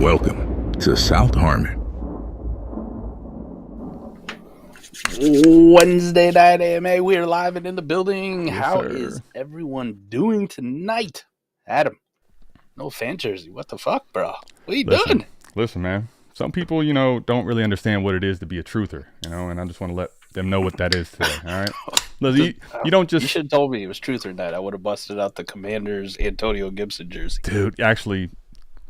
Welcome to South Harmon. Wednesday night AMA, we are live and in the building. Yes, How sir. is everyone doing tonight? Adam, no fan jersey. What the fuck, bro? What are you doing? Listen, man. Some people, don't really understand what it is to be a truther, and I just want to let them know what that is today, all right? Listen, you don't just... You should have told me it was Truther night. I would have busted out the Commanders Antonio Gibson jersey. Dude, actually,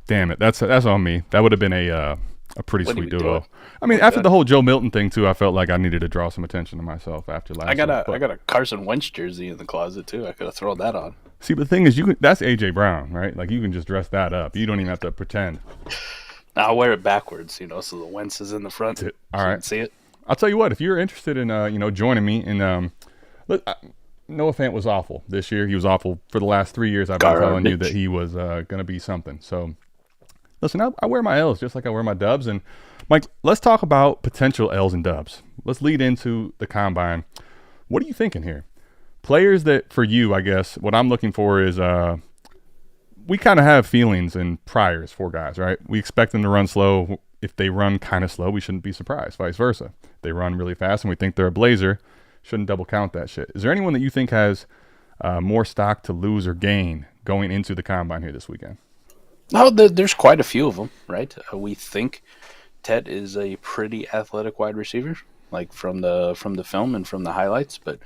damn it. That's on me. That would have been a pretty sweet duo. I mean, after the whole Joe Milton thing, too, I felt like I needed to draw some attention to myself after last I got week, a Carson Wentz jersey in the closet, too. I could have thrown that on. See, but the thing is, that's A.J. Brown, right? Like, you can just dress that up. You don't even have to pretend. I'll wear it backwards, so the Wentz is in the front. All so you right. can see it. I'll tell you what, if you're interested in, joining me in, look, Noah Fant was awful this year. He was awful for the last 3 years. I've been telling you that he was going to be something. So, listen, I wear my L's just like I wear my dubs. And, Mike, let's talk about potential L's and dubs. Let's lead into the combine. What are you thinking here? Players that, for you, I guess, what I'm looking for is we kind of have feelings and priors for guys, right? We expect them to run slow. If they run kind of slow, we shouldn't be surprised. Vice versa. If they run really fast and we think they're a blazer, shouldn't double count that shit. Is there anyone that you think has more stock to lose or gain going into the combine here this weekend? No, there's quite a few of them, right? We think Tet is a pretty athletic wide receiver, like from the film and from the highlights. But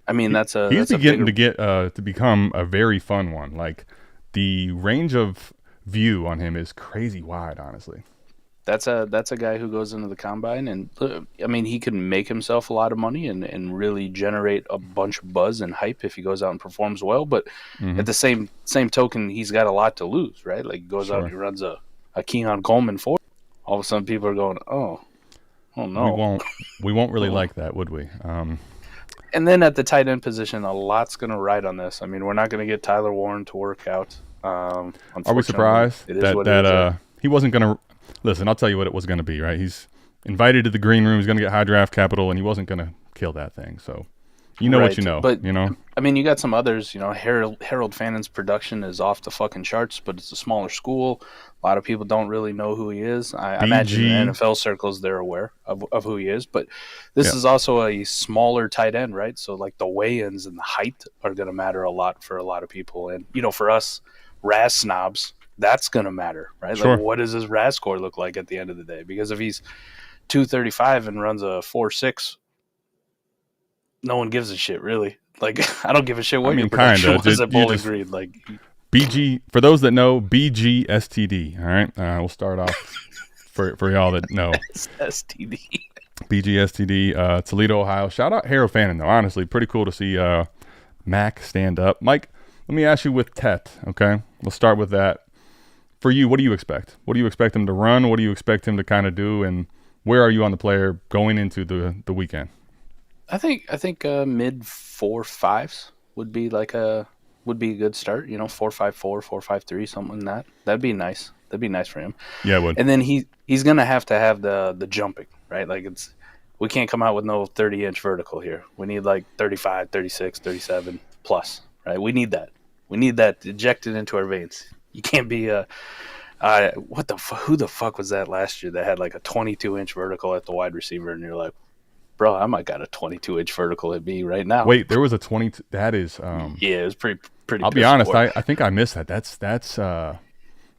I mean, he's beginning to become a very fun one. Like the range of view on him is crazy wide, honestly. That's a guy who goes into the combine, and I mean, he can make himself a lot of money and really generate a bunch of buzz and hype if he goes out and performs well. But at the same token, he's got a lot to lose, right? Like he goes out and he runs a Keon Coleman 4. All of a sudden, people are going, oh no. We won't really like that, would we? And then at the tight end position, a lot's going to ride on this. I mean, we're not going to get Tyler Warren to work out. Are we surprised that he wasn't going to? Listen, I'll tell you what it was going to be, right? He's invited to the green room. He's going to get high draft capital, and he wasn't going to kill that thing. So, what you know. But, I mean, you got some others. Harold Fannon's production is off the fucking charts, but it's a smaller school. A lot of people don't really know who he is. I imagine in NFL circles they're aware of who he is. But this is also a smaller tight end, right? So, like, the weigh-ins and the height are going to matter a lot for a lot of people. And, for us, Raz snobs, that's going to matter, right? Sure. Like, what does his RAS score look like at the end of the day? Because if he's 235 and runs a 4.6, no one gives a shit, really. Like, I don't give a shit what your production was at Bowling Green. Like, BG, for those that know, BGSTD, all right? We'll start off for y'all that know. STD. BGSTD, Toledo, Ohio. Shout out Harold Fannin, though. Honestly, pretty cool to see Mac stand up. Mike, let me ask you with Tet, okay? We'll start with that. For you, what do you expect? What do you expect him to run? What do you expect him to kind of do? And where are you on the player going into the weekend? I think mid 4.5s would be a good start. 4.54, 4.53, something like that. That'd be nice. That'd be nice for him. Yeah, it would. And then he's gonna have to have the jumping, right? Like we can't come out with no 30-inch vertical here. We need like 35, 36, 37 plus, right? We need that. We need that injected into our veins. You can't be who the fuck was that last year that had like a 22-inch vertical at the wide receiver, and you're like, bro, I might got a 22-inch vertical at me right now. Wait, there was a 22. That is yeah, it was pretty. I'll be honest, I think I missed that. That's not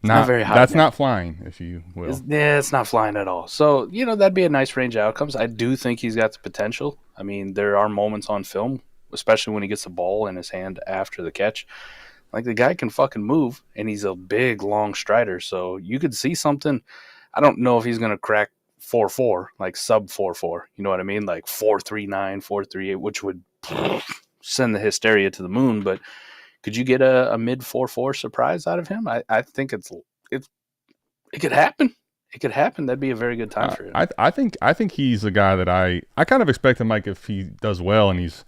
very high. That's not flying, if you will. It's not flying at all. So that'd be a nice range of outcomes. I do think he's got the potential. I mean, there are moments on film, especially when he gets the ball in his hand after the catch. Like, the guy can fucking move, and he's a big, long strider. So you could see something. I don't know if he's going to crack 4.4, like sub 4.4. You know what I mean? Like 4.39, 4.38, which would send the hysteria to the moon. But could you get a mid 4.4 surprise out of him? I think it could happen. It could happen. That'd be a very good time for him. I think he's a guy that I kind of expect him, Mike, if he does well, and he's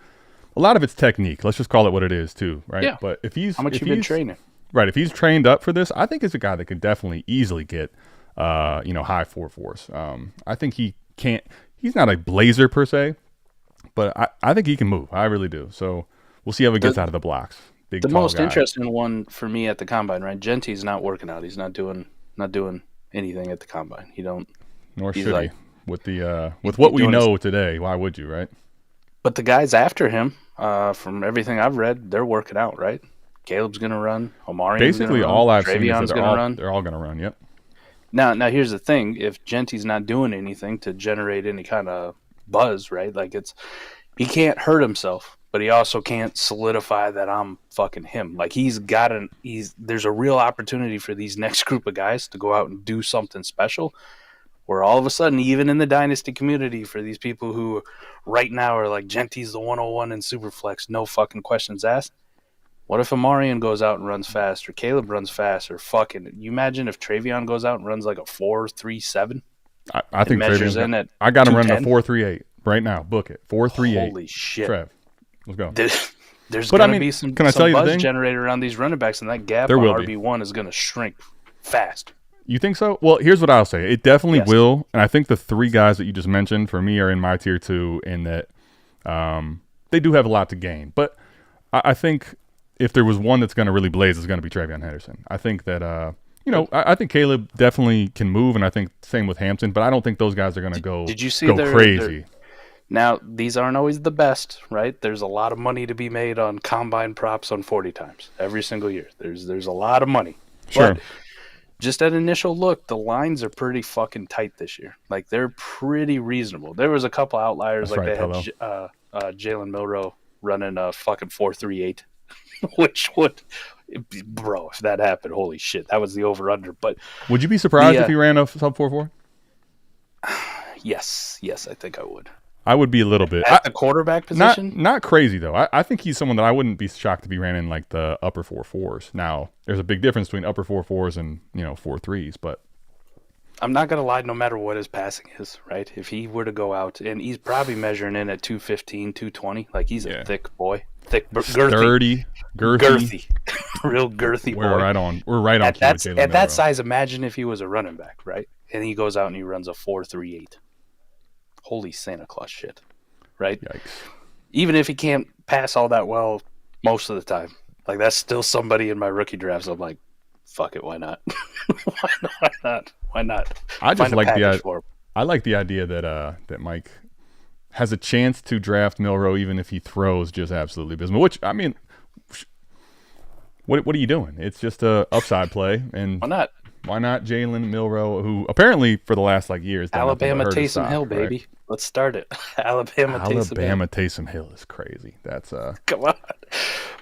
a lot of it's technique. Let's just call it what it is, too, right? Yeah. But if he's how much you've been training, right? If he's trained up for this, I think he's a guy that could definitely easily get, high 4.4s. I think he can't. He's not a blazer per se, but I think he can move. I really do. So we'll see how he gets out of the blocks. The most interesting one for me at the combine, right? Jeanty's not working out. He's not doing anything at the combine. He don't. Nor he's should like, he. With what we know today, why would you, right? But the guys after him, from everything I've read, they're working out, right? Caleb's gonna run. Omari's basically gonna run, all I've seen Travion's is that they're all gonna run. Yep. Now here's the thing: if Jeanty's not doing anything to generate any kind of buzz, right? Like he can't hurt himself, but he also can't solidify that I'm fucking him. Like there's a real opportunity for these next group of guys to go out and do something special. Where all of a sudden, even in the Dynasty community, for these people who right now are like, Jeanty's the 101 in Superflex, no fucking questions asked. What if Omarion goes out and runs fast, or Caleb runs fast, or fucking, you imagine if Travion goes out and runs like a 4.37? I think measures in at I got him running a 4.38 right now. Book it. 4.38. Holy shit. Trev, let's go. There's going to be some buzz generated around these running backs, and that gap on RB1 is going to shrink fast. You think so? Well, here's what I'll say. It definitely will, and I think the three guys that you just mentioned for me are in my tier 2 in that they do have a lot to gain. But I think if there was one that's going to really blaze, it's going to be Travion Henderson. I think that, I think Caleb definitely can move, and I think same with Hampton, but I don't think those guys are going to go crazy. Now, these aren't always the best, right? There's a lot of money to be made on combine props on 40 times every single year. There's a lot of money. Sure. But just at initial look, the lines are pretty fucking tight this year. Like, they're pretty reasonable. There was a couple outliers, they had Jalen Milroe running a fucking 4.38, which would, bro, if that happened, holy shit, that was the over-under. But would you be surprised if he ran a sub 4.4? Yes, I think I would. I would be a little bit. At the quarterback position? Not crazy, though. I think he's someone that I wouldn't be shocked if he ran in like the upper 4.4s. Now, there's a big difference between upper 4.4s and, 4.3s, but I'm not going to lie, no matter what his passing is, right? If he were to go out, and he's probably measuring in at 215, 220, like he's a thick boy. Thick, girthy. Real girthy boy. We're right on At that size, imagine if he was a running back, right? And he goes out and he runs a 4.38. Holy Santa Claus shit, right? Yikes. Even if he can't pass all that well most of the time, like that's still somebody in my rookie drafts. I'm like, fuck it, why not? Why not? I just like the idea that Mike has a chance to draft Milroe even if he throws just absolutely abysmal. Which, I mean, what are you doing? It's just a upside play, and why not? Why not Jalen Milroe, who apparently for the last years Alabama Taysom Hill, baby. Right? Let's start it. Alabama Taysom Hill is crazy. That's come on.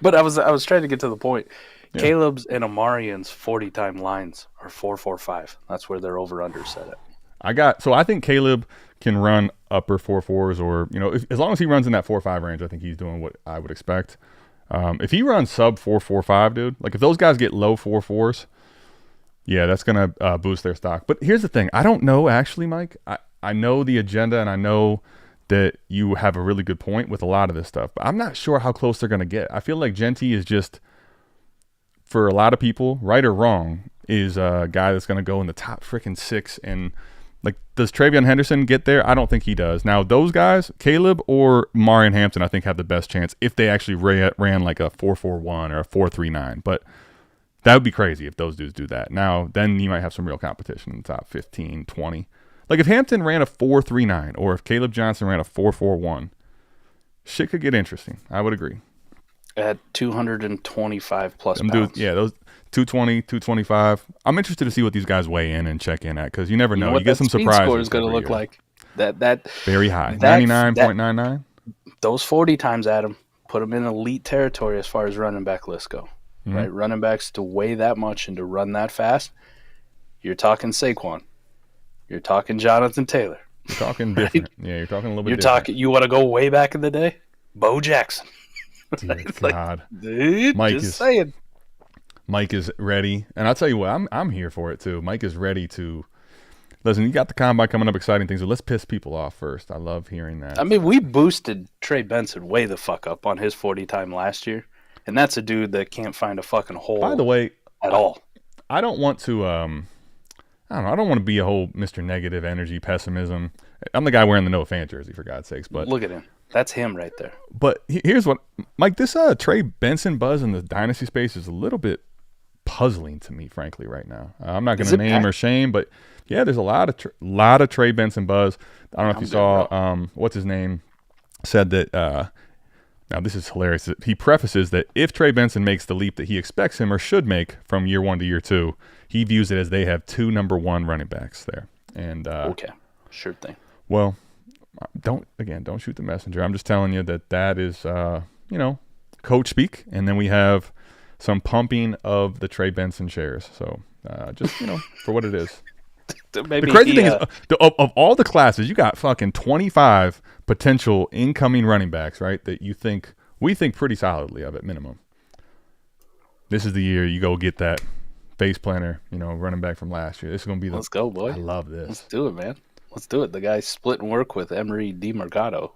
But I was trying to get to the point. Yeah. Caleb's and Omarion's 40-time lines are 4.45. That's where their over/under set it. I think Caleb can run upper 4.4s, or as long as he runs in that 4.5 range, I think he's doing what I would expect. If he runs sub 4.45, dude, like if those guys get low 4.4s. Yeah, that's going to boost their stock. But here's the thing. I don't know, actually, Mike. I know the agenda, and I know that you have a really good point with a lot of this stuff. But I'm not sure how close they're going to get. I feel like Jeanty is just, for a lot of people, right or wrong, is a guy that's going to go in the top freaking 6. And, like, does Travion Henderson get there? I don't think he does. Now, those guys, Caleb or Marion Hampton, I think have the best chance if they actually ran like a 4.41 or a 4.39. But that would be crazy if those dudes do that. Now, then you might have some real competition in the top 15, 20. Like if Hampton ran a 4.39 or if Caleb Johnson ran a 4.41, shit could get interesting. I would agree. At 225 plus pounds. Dudes, yeah, those 220, 225. I'm interested to see what these guys weigh in and check in at because you never know. You get some surprises. What that score is going to look like. That very high. 99.99. Those 40 times, Adam, put them in elite territory as far as running back lists go. Mm-hmm. Right, running backs to weigh that much and to run that fast. You're talking Saquon. You're talking Jonathan Taylor. You're talking different. Right? Yeah, you're talking a little bit different. You want to go way back in the day? Bo Jackson. Dear God. Like, dude, saying. Mike is ready. And I'll tell you what, I'm here for it too. Mike is ready to listen. You got the combine coming up, exciting things, but let's piss people off first. I love hearing that. I mean, we boosted Trey Benson way the fuck up on his 40 time last year. And that's a dude that can't find a fucking hole. By the way, at all. I don't want to. I don't know. I don't want to be a whole Mr. Negative Energy pessimism. I'm the guy wearing the Noah Fant jersey, for God's sakes. But look at him. That's him right there. But here's what, Mike. This Trey Benson buzz in the dynasty space is a little bit puzzling to me, frankly, right now. I'm not going to name or shame, but yeah, there's a lot of Trey Benson buzz. I don't know if you saw what's his name said that. Now this is hilarious. He prefaces that if Trey Benson makes the leap that he expects him or should make from year 1 to year 2, he views it as they have 2 number 1 running backs there. And okay, sure thing. Well, don't shoot the messenger. I'm just telling you that is coach speak, and then we have some pumping of the Trey Benson shares. So just for what it is. Maybe the crazy thing is, of all the classes, you got fucking 25 potential incoming running backs, right? That we think pretty solidly of at minimum. This is the year you go get that face planner, running back from last year. This is gonna be Let's go, boy. I love this. Let's do it, man. Let's do it. The guy's splitting work with Emery DeMercado.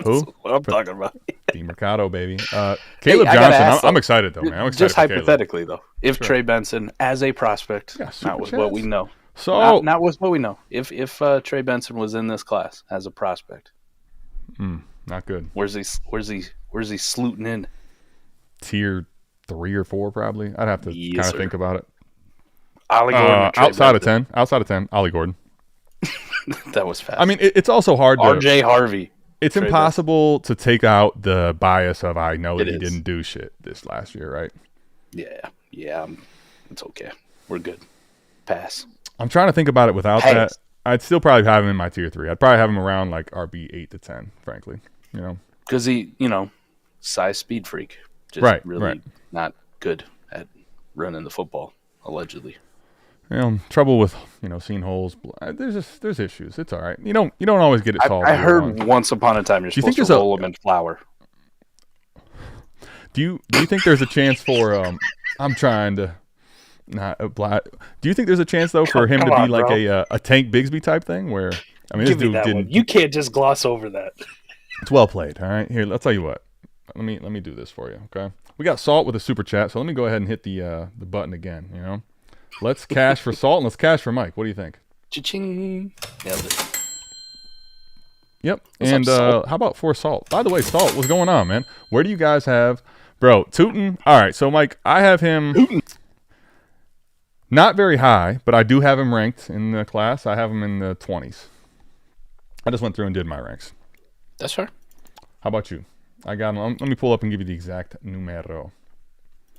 Who? What I'm talking about. DeMercado, baby. Caleb Johnson. I'm excited though, man. I'm excited. Just hypothetically, though, if Trey Benson as a prospect, not with what we know. So not with what we know. If Trey Benson was in this class as a prospect, not good. Where's he slooting in? Tier 3 or 4, probably. I'd have to kind of think about it. Ollie Gordon. Outside of 10, Ollie Gordon. That was fast. I mean, it's also hard to. RJ Harvey. It's Trey impossible Benson. To take out the bias of I know that he didn't do shit this last year, right? Yeah. It's okay. We're good. Pass. I'm trying to think about it without that. I'd still probably have him in my tier 3. I'd probably have him around like RB 8 to 10, frankly. Because he, size speed freak. Just really not good at running the football, allegedly. Trouble with seeing holes. There's issues. It's all right. You don't always get it solved. I heard once upon a time you're supposed to roll them in flour. Do you think there's a chance for? I'm trying to not apply. Do you think there's a chance though for him to be like a Tank Bigsby type thing where this dude didn't. You can't just gloss over that. It's well played. All right, here. I'll tell you what. Let me do this for you. Okay. We got Salt with a super chat, so let me go ahead and hit the button again. Let's cash for Salt and let's cash for Mike. What do you think? Cha-ching. Nailed it. Yep. And how about for Salt? By the way, Salt, what's going on, man? Where do you guys have bro Tootin? All right, so Mike, I have him not very high, but I do have him ranked in the class. I have him in the 20s. I just went through and did my ranks. That's fair. How about you? I got him. Let me pull up and give you the exact numero.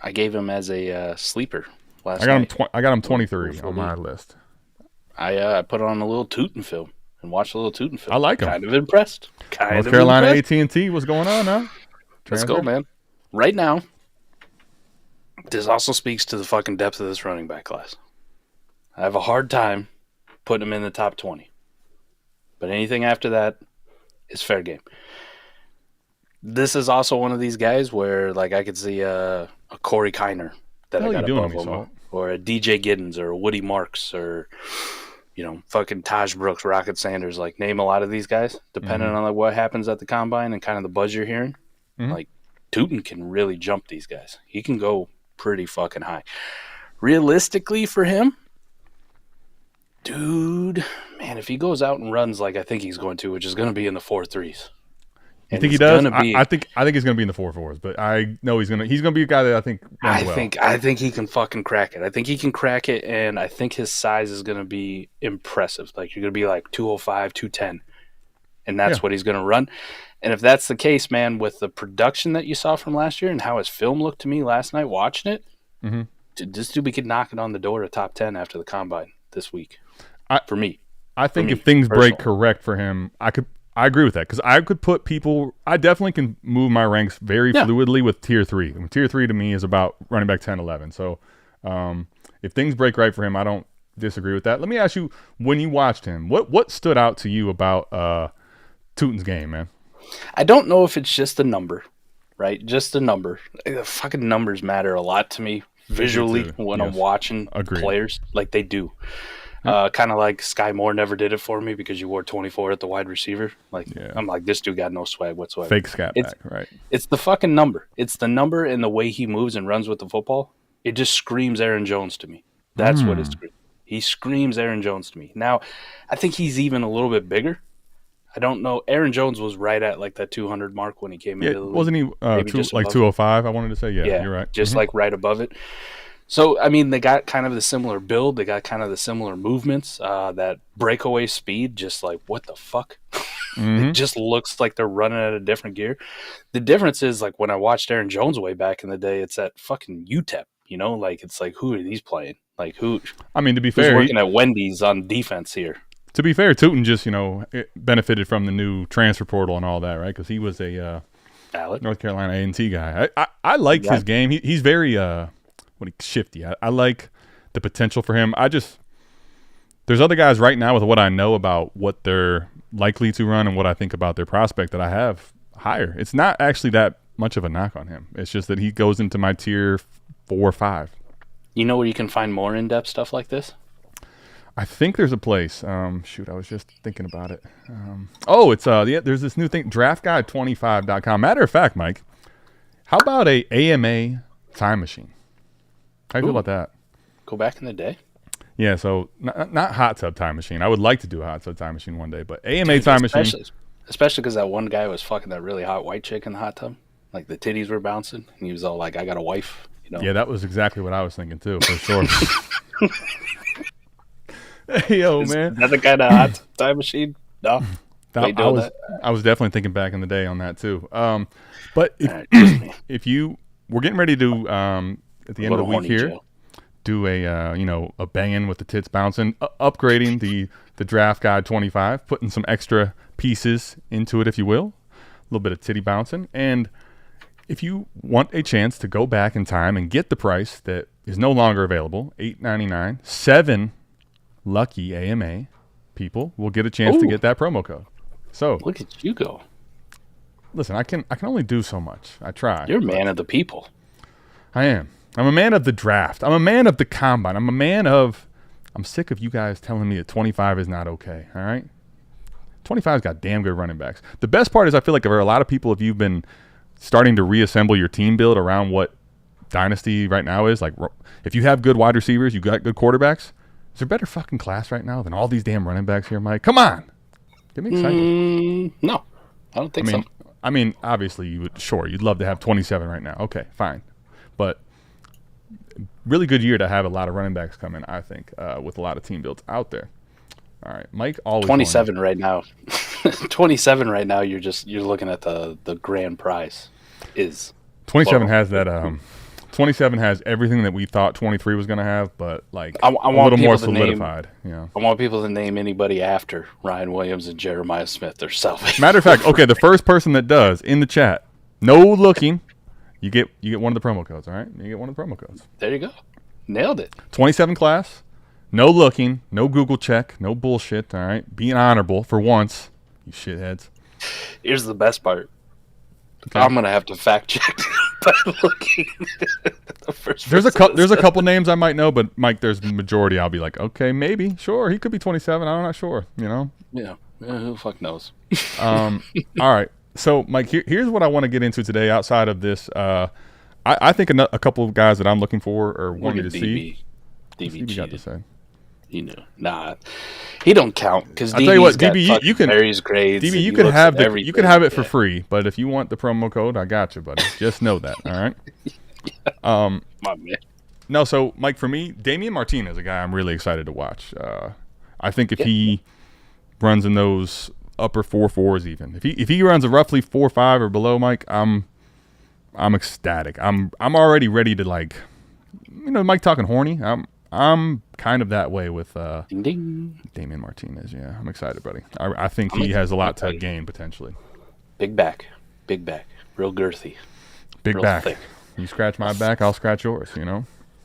I gave him as a sleeper. I got him 23 on my list. I put on a little Tootin film and watched a little Tootin film. I like him. Kind of impressed. North Carolina AT&T, what's going on now? Let's go, man. Right now, this also speaks to the fucking depth of this running back class. I have a hard time putting him in the top 20. But anything after that is fair game. This is also one of these guys where I could see a Corey Kiner that I got above him. Or a DJ Giddens or a Woody Marks or, fucking Taj Brooks, Rocket Sanders. Name a lot of these guys, depending on what happens at the combine and kind of the buzz you're hearing. Tootin can really jump these guys. He can go pretty fucking high. Realistically for him, dude, man, if he goes out and runs like I think he's going to, which is going to be in the 4.3s. You think he does? I think he's going to be in the 4.4s, but I know he's going to be a guy that I think runs well. I think he can fucking crack it. I think he can crack it, and I think his size is going to be impressive. You're going to be 205, 210, and that's what he's going to run. And if that's the case, man, with the production that you saw from last year and how his film looked to me last night watching it, this dude could knock it on the door to top 10 after the combine this week. For me. I think if things break correct for him, I agree with that because I could put people. I definitely can move my ranks very fluidly with tier 3. And tier 3 to me is about running back 10, 11. So if things break right for him, I don't disagree with that. Let me ask you, when you watched him, what stood out to you about Tootin's game, man? I don't know if it's just a number, right? Just a number. The fucking numbers matter a lot to me visually when I'm watching players like they do. Kind of like Sky Moore never did it for me because you wore 24 at the wide receiver. I'm like, this dude got no swag whatsoever. Fake scat back, right? It's the fucking number. It's the number and the way he moves and runs with the football. It just screams Aaron Jones to me. That's what it screams. He screams Aaron Jones to me. Now, I think he's even a little bit bigger. I don't know. Aaron Jones was right at that 200 mark when he came into the league. Wasn't he 205? I wanted to say, yeah, you're right. Just right above it. So, I mean, they got kind of the similar build. They got kind of the similar movements. That breakaway speed, just like, what the fuck? It just looks like they're running at a different gear. The difference is, like, when I watched Aaron Jones way back in the day, it's at fucking UTEP, you know? Like, it's like, who are these playing? Like, who? I mean, to be who's fair, working at Wendy's on defense here? To be fair, Tootin just, benefited from the new transfer portal and all that, right? Because he was a North Carolina A&T guy. I like his game. He's very shifty. I like the potential for him. There's other guys right now with what I know about what they're likely to run and what I think about their prospect that I have higher. It's not actually that much of a knock on him. It's just that he goes into my tier 4 or 5. You know where you can find more in-depth stuff like this? I think there's a place. I was just thinking about it. There's this new thing, draftguide25.com. Matter of fact, Mike, how about a AMA time machine? How do you feel about that? Go back in the day? Yeah, so not hot tub time machine. I would like to do a hot tub time machine one day, but AMA time machine. Especially because that one guy was fucking that really hot white chick in the hot tub. Like the titties were bouncing, and he was all like, I got a wife. Yeah, that was exactly what I was thinking too, for sure. Hey, yo, man. Is that the kind of hot time machine? No. I was definitely thinking back in the day on that too. But if we're getting ready to at the end of the week here, do a banging with the tits bouncing, upgrading the draft guide 25, putting some extra pieces into it, if you will, a little bit of titty bouncing. And if you want a chance to go back in time and get the price that is no longer available, $8.99, 7 lucky AMA people will get a chance to get that promo code. So look at you go. Listen, I can only do so much. I try. You're a man of the people. I am. I'm a man of the draft. I'm a man of the combine. I'm sick of you guys telling me that 25 is not okay. All right? 25's got damn good running backs. The best part is I feel like there are a lot of people, if you've been starting to reassemble your team build around what Dynasty right now is, like if you have good wide receivers, you got good quarterbacks, is there a better fucking class right now than all these damn running backs here, Mike? Come on. Get me excited. No, I don't think so. I mean, obviously, you'd love to have 27 right now. Okay, fine. But really good year to have a lot of running backs coming, I think, with a lot of team builds out there. All right, Mike always 27 right now. 27 right now, you're looking at the grand prize is 27 has that 27 has everything that we thought 23 was going to have, but like I want a little more solidified. I want people to name anybody after Ryan Williams and Jeremiah Smith or selfish. Matter of fact, okay, the first person that does in the chat, no looking, you get one of the promo codes. All right, you get one of the promo codes. There you go, nailed it. 27 class, no looking, no Google check, no bullshit. All right, being honorable for once, you shitheads. Here's the best part. Okay. I'm gonna have to fact check by looking at the first. There's a couple names I might know, but Mike, there's the majority. I'll be like, okay, maybe, sure, he could be 27. I'm not sure. Yeah, who the fuck knows? All right. So, Mike, here's what I want to get into today. Outside of this, I think a couple of guys that I'm looking for or wanting to see. DB got to say. Nah, he don't count because I'll tell you what, DB, you can various grades. DB, you can have it for free, but if you want the promo code, I got you, buddy. Just know that, all right? My man. No, so Mike, for me, Damian Martinez is a guy I'm really excited to watch. I think if he runs in those upper 4.4s, even if he runs a roughly 4.5 or below, Mike, I'm ecstatic. I'm already ready to Mike talking horny. I'm kind of that way with ding, ding. Damian Martinez. Yeah, I'm excited, buddy. I think he has a lot to gain potentially. Big back, real girthy, real back. Thick. You scratch my back, I'll scratch yours.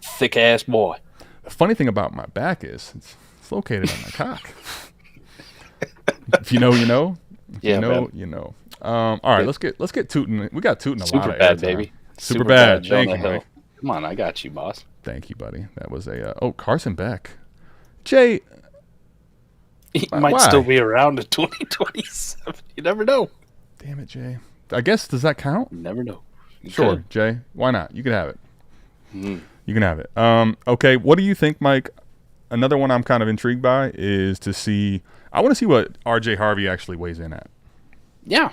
Thick ass boy. The funny thing about my back is it's located on my cock. If you know, you know. If you know. All right, let's get Tootin'. We got Tootin' a Super lot of bad, baby. Super bad. Thank you, Mike. Come on, I got you, boss. Thank you, buddy. That was Carson Beck. Jay. He might still be around in 2027. You never know. Damn it, Jay. I guess, does that count? You never know. Sure, Jay. Why not? You can have it. You can have it. Okay, what do you think, Mike? Another one I'm kind of intrigued by is I want to see what RJ Harvey actually weighs in at. Yeah.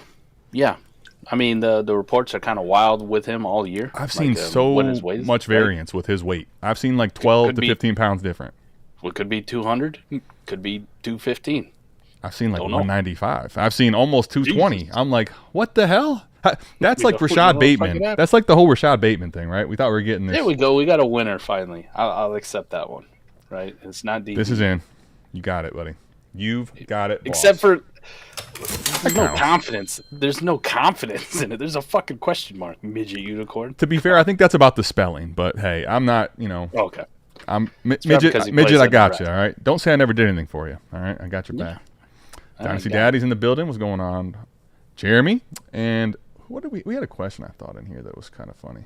I mean, the reports are kind of wild with him all year. I've seen what his weight is, much variance with his weight. I've seen like 12 to 15 pounds different. What could be 200, could be 215. I've seen like 195. I've seen almost 220. Jesus. I'm like, what the hell? That's like Rashad Bateman. That's like the whole Rashad Bateman thing, right? We thought we were getting this. There we go. We got a winner finally. I'll accept that one. Right? It's not DB. This is in. You got it, buddy. You've got it. Except for there's no confidence. There's no confidence in it. There's a fucking question mark. Midget unicorn. To be fair, I think that's about the spelling. But hey, I'm not. Okay. I'm midget. I got you. All right. Don't say I never did anything for you. All right. I got your back. Dynasty Daddy's in the building. What's going on? Jeremy and what did we had a question I thought in here that was kind of funny.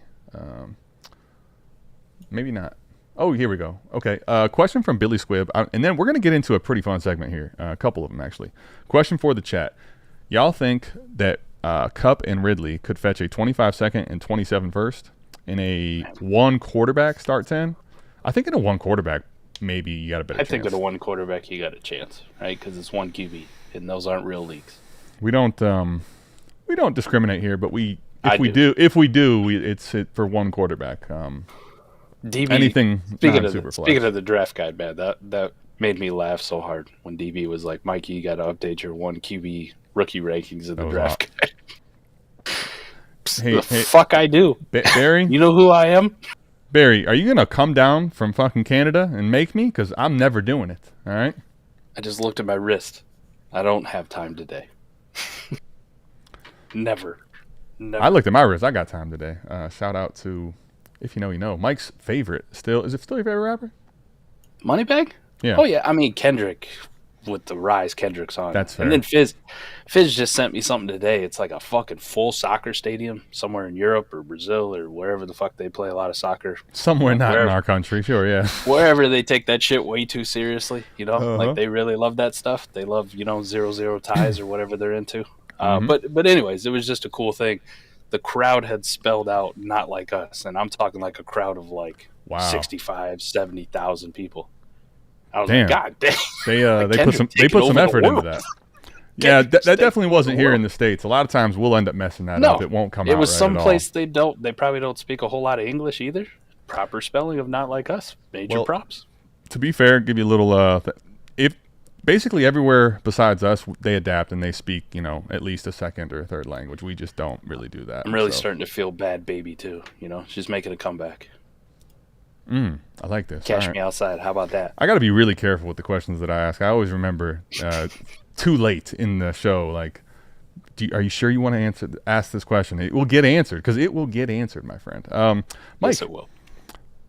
Maybe not. Oh, here we go. Okay. Question from Billy Squibb. And then we're going to get into a pretty fun segment here. A couple of them, actually. Question for the chat. Y'all think that Cup and Ridley could fetch a 25-second and 27 first in a one quarterback start 10? I think in a one quarterback, maybe you got a better chance. I think in a one quarterback, you got a chance, right? Because it's one QB, and those aren't real leagues. We don't discriminate here, but if we do, it's for one quarterback. DB, anything speaking of the draft guide, man, that made me laugh so hard when DB was like, Mikey, you got to update your one QB rookie rankings in the draft guide. Hey, fuck I do. Barry? You know who I am? Barry, are you going to come down from fucking Canada and make me? Because I'm never doing it, all right? I just looked at my wrist. I don't have time today. Never. I looked at my wrist. I got time today. Shout out to, if you know, you know. Mike's favorite still. Is it still your favorite rapper? Moneybag? Yeah. Oh, yeah. I mean, Kendrick with the Rise Kendrick song. That's fair. And then Fizz just sent me something today. It's like a fucking full soccer stadium somewhere in Europe or Brazil or wherever the fuck they play a lot of soccer. Somewhere not in our country, sure, yeah. Wherever they take that shit way too seriously, like they really love that stuff. They love, 0-0 ties or whatever they're into. But anyways, it was just a cool thing. The crowd had spelled out not like us, and I'm talking like a crowd of 65, 70,000 people. I was like, God damn. They put some effort into that. Yeah, that definitely wasn't here in the States. A lot of times we'll end up messing that up. It won't come out. It was right someplace they probably don't speak a whole lot of English either. Proper spelling of not like us. Major props. To be fair, give you a little if basically everywhere besides us they adapt and they speak, at least a second or a third language. We just don't really do that. I'm really starting to feel bad baby too, She's making a comeback. I like this. Cash me outside. How about that? I got to be really careful with the questions that I ask. I always remember too late in the show, are you sure you want to ask this question? It will get answered, because it will get answered, my friend. Mike, yes, it will.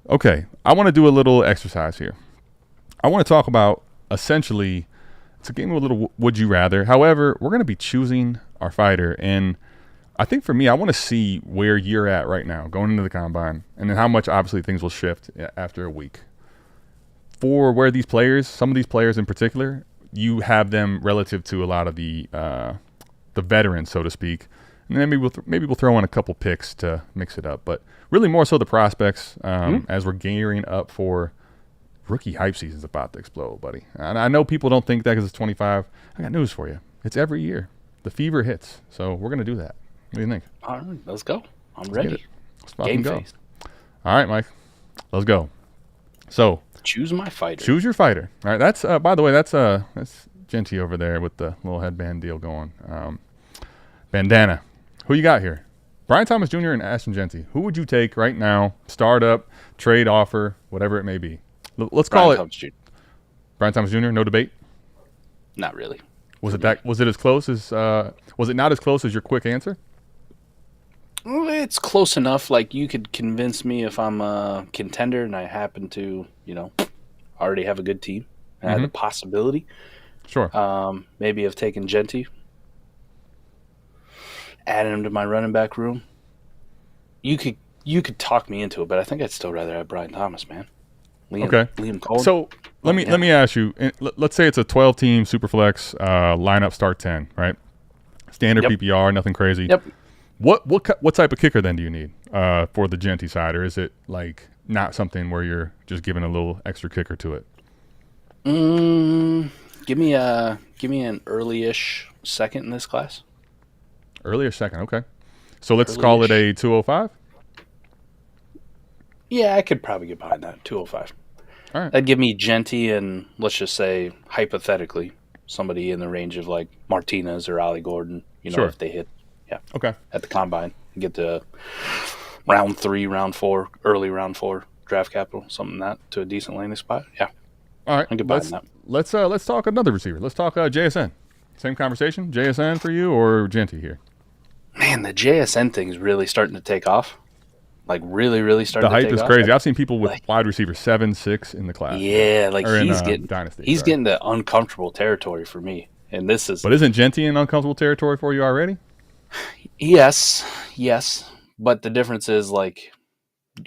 Okay, I want to do a little exercise here. I want to talk about, essentially, it's a game of a little would you rather. However, we're going to be choosing our fighter, and I think for me, I want to see where you're at right now going into the combine, and then how much obviously things will shift after a week. For where these players, some of these players in particular, you have them relative to a lot of the veterans, so to speak, and then maybe we'll throw in a couple picks to mix it up, but really more so the prospects as we're gearing up for rookie hype season's about to explode, buddy. And I know people don't think that because it's 25. I got news for you. It's every year. The fever hits, so we're gonna do that. What do you think? All right, let's go. I'm ready. Let's game face. All right, Mike. Let's go. So choose my fighter. Choose your fighter. All right. That's by the way, that's Jeanty over there with the little headband deal going. Bandana. Who you got here? Brian Thomas Jr. and Ashton Jeanty. Who would you take right now? Startup, trade offer, whatever it may be. Let's call it Thomas Jr. Brian Thomas Jr. No debate. Not really. Was it as close as? Was it not as close as your quick answer? Well, it's close enough. Like, you could convince me if I'm a contender and I happen to, already have a good team. I had the possibility. Sure. Maybe of taking Jeanty, adding him to my running back room. You could talk me into it, but I think I'd still rather have Brian Thomas, man. Liam Cole. So let me ask you. Let's say it's a 12-team Superflex lineup, start 10, right? Standard PPR, nothing crazy. Yep. What type of kicker then do you need for the Jeanty side, or is it not something where you're just giving a little extra kicker to it? Give me an early-ish second in this class. Early-ish second, okay. So let's call it a 205? Yeah, I could probably get behind that. 205. All right. That'd give me Jeanty and, let's just say, hypothetically, somebody in the range of like Martinez or Ollie Gordon, Sure. if they hit Okay. at the combine and get to round 3, round 4, early round 4 draft capital, something like that, to a decent landing spot. Yeah. All right. I get behind that. Let's talk another receiver. Let's talk JSN. Same conversation? JSN for you or Jeanty here? Man, the JSN thing is really starting to take off. Like, really, really starting to take off. The hype is crazy. I've seen people with wide receiver 7, 6 in the class. Yeah, like he's getting Dynasty. He's getting to uncomfortable territory for me. And this is. But isn't Jeanty in uncomfortable territory for you already? Yes. But the difference is, like,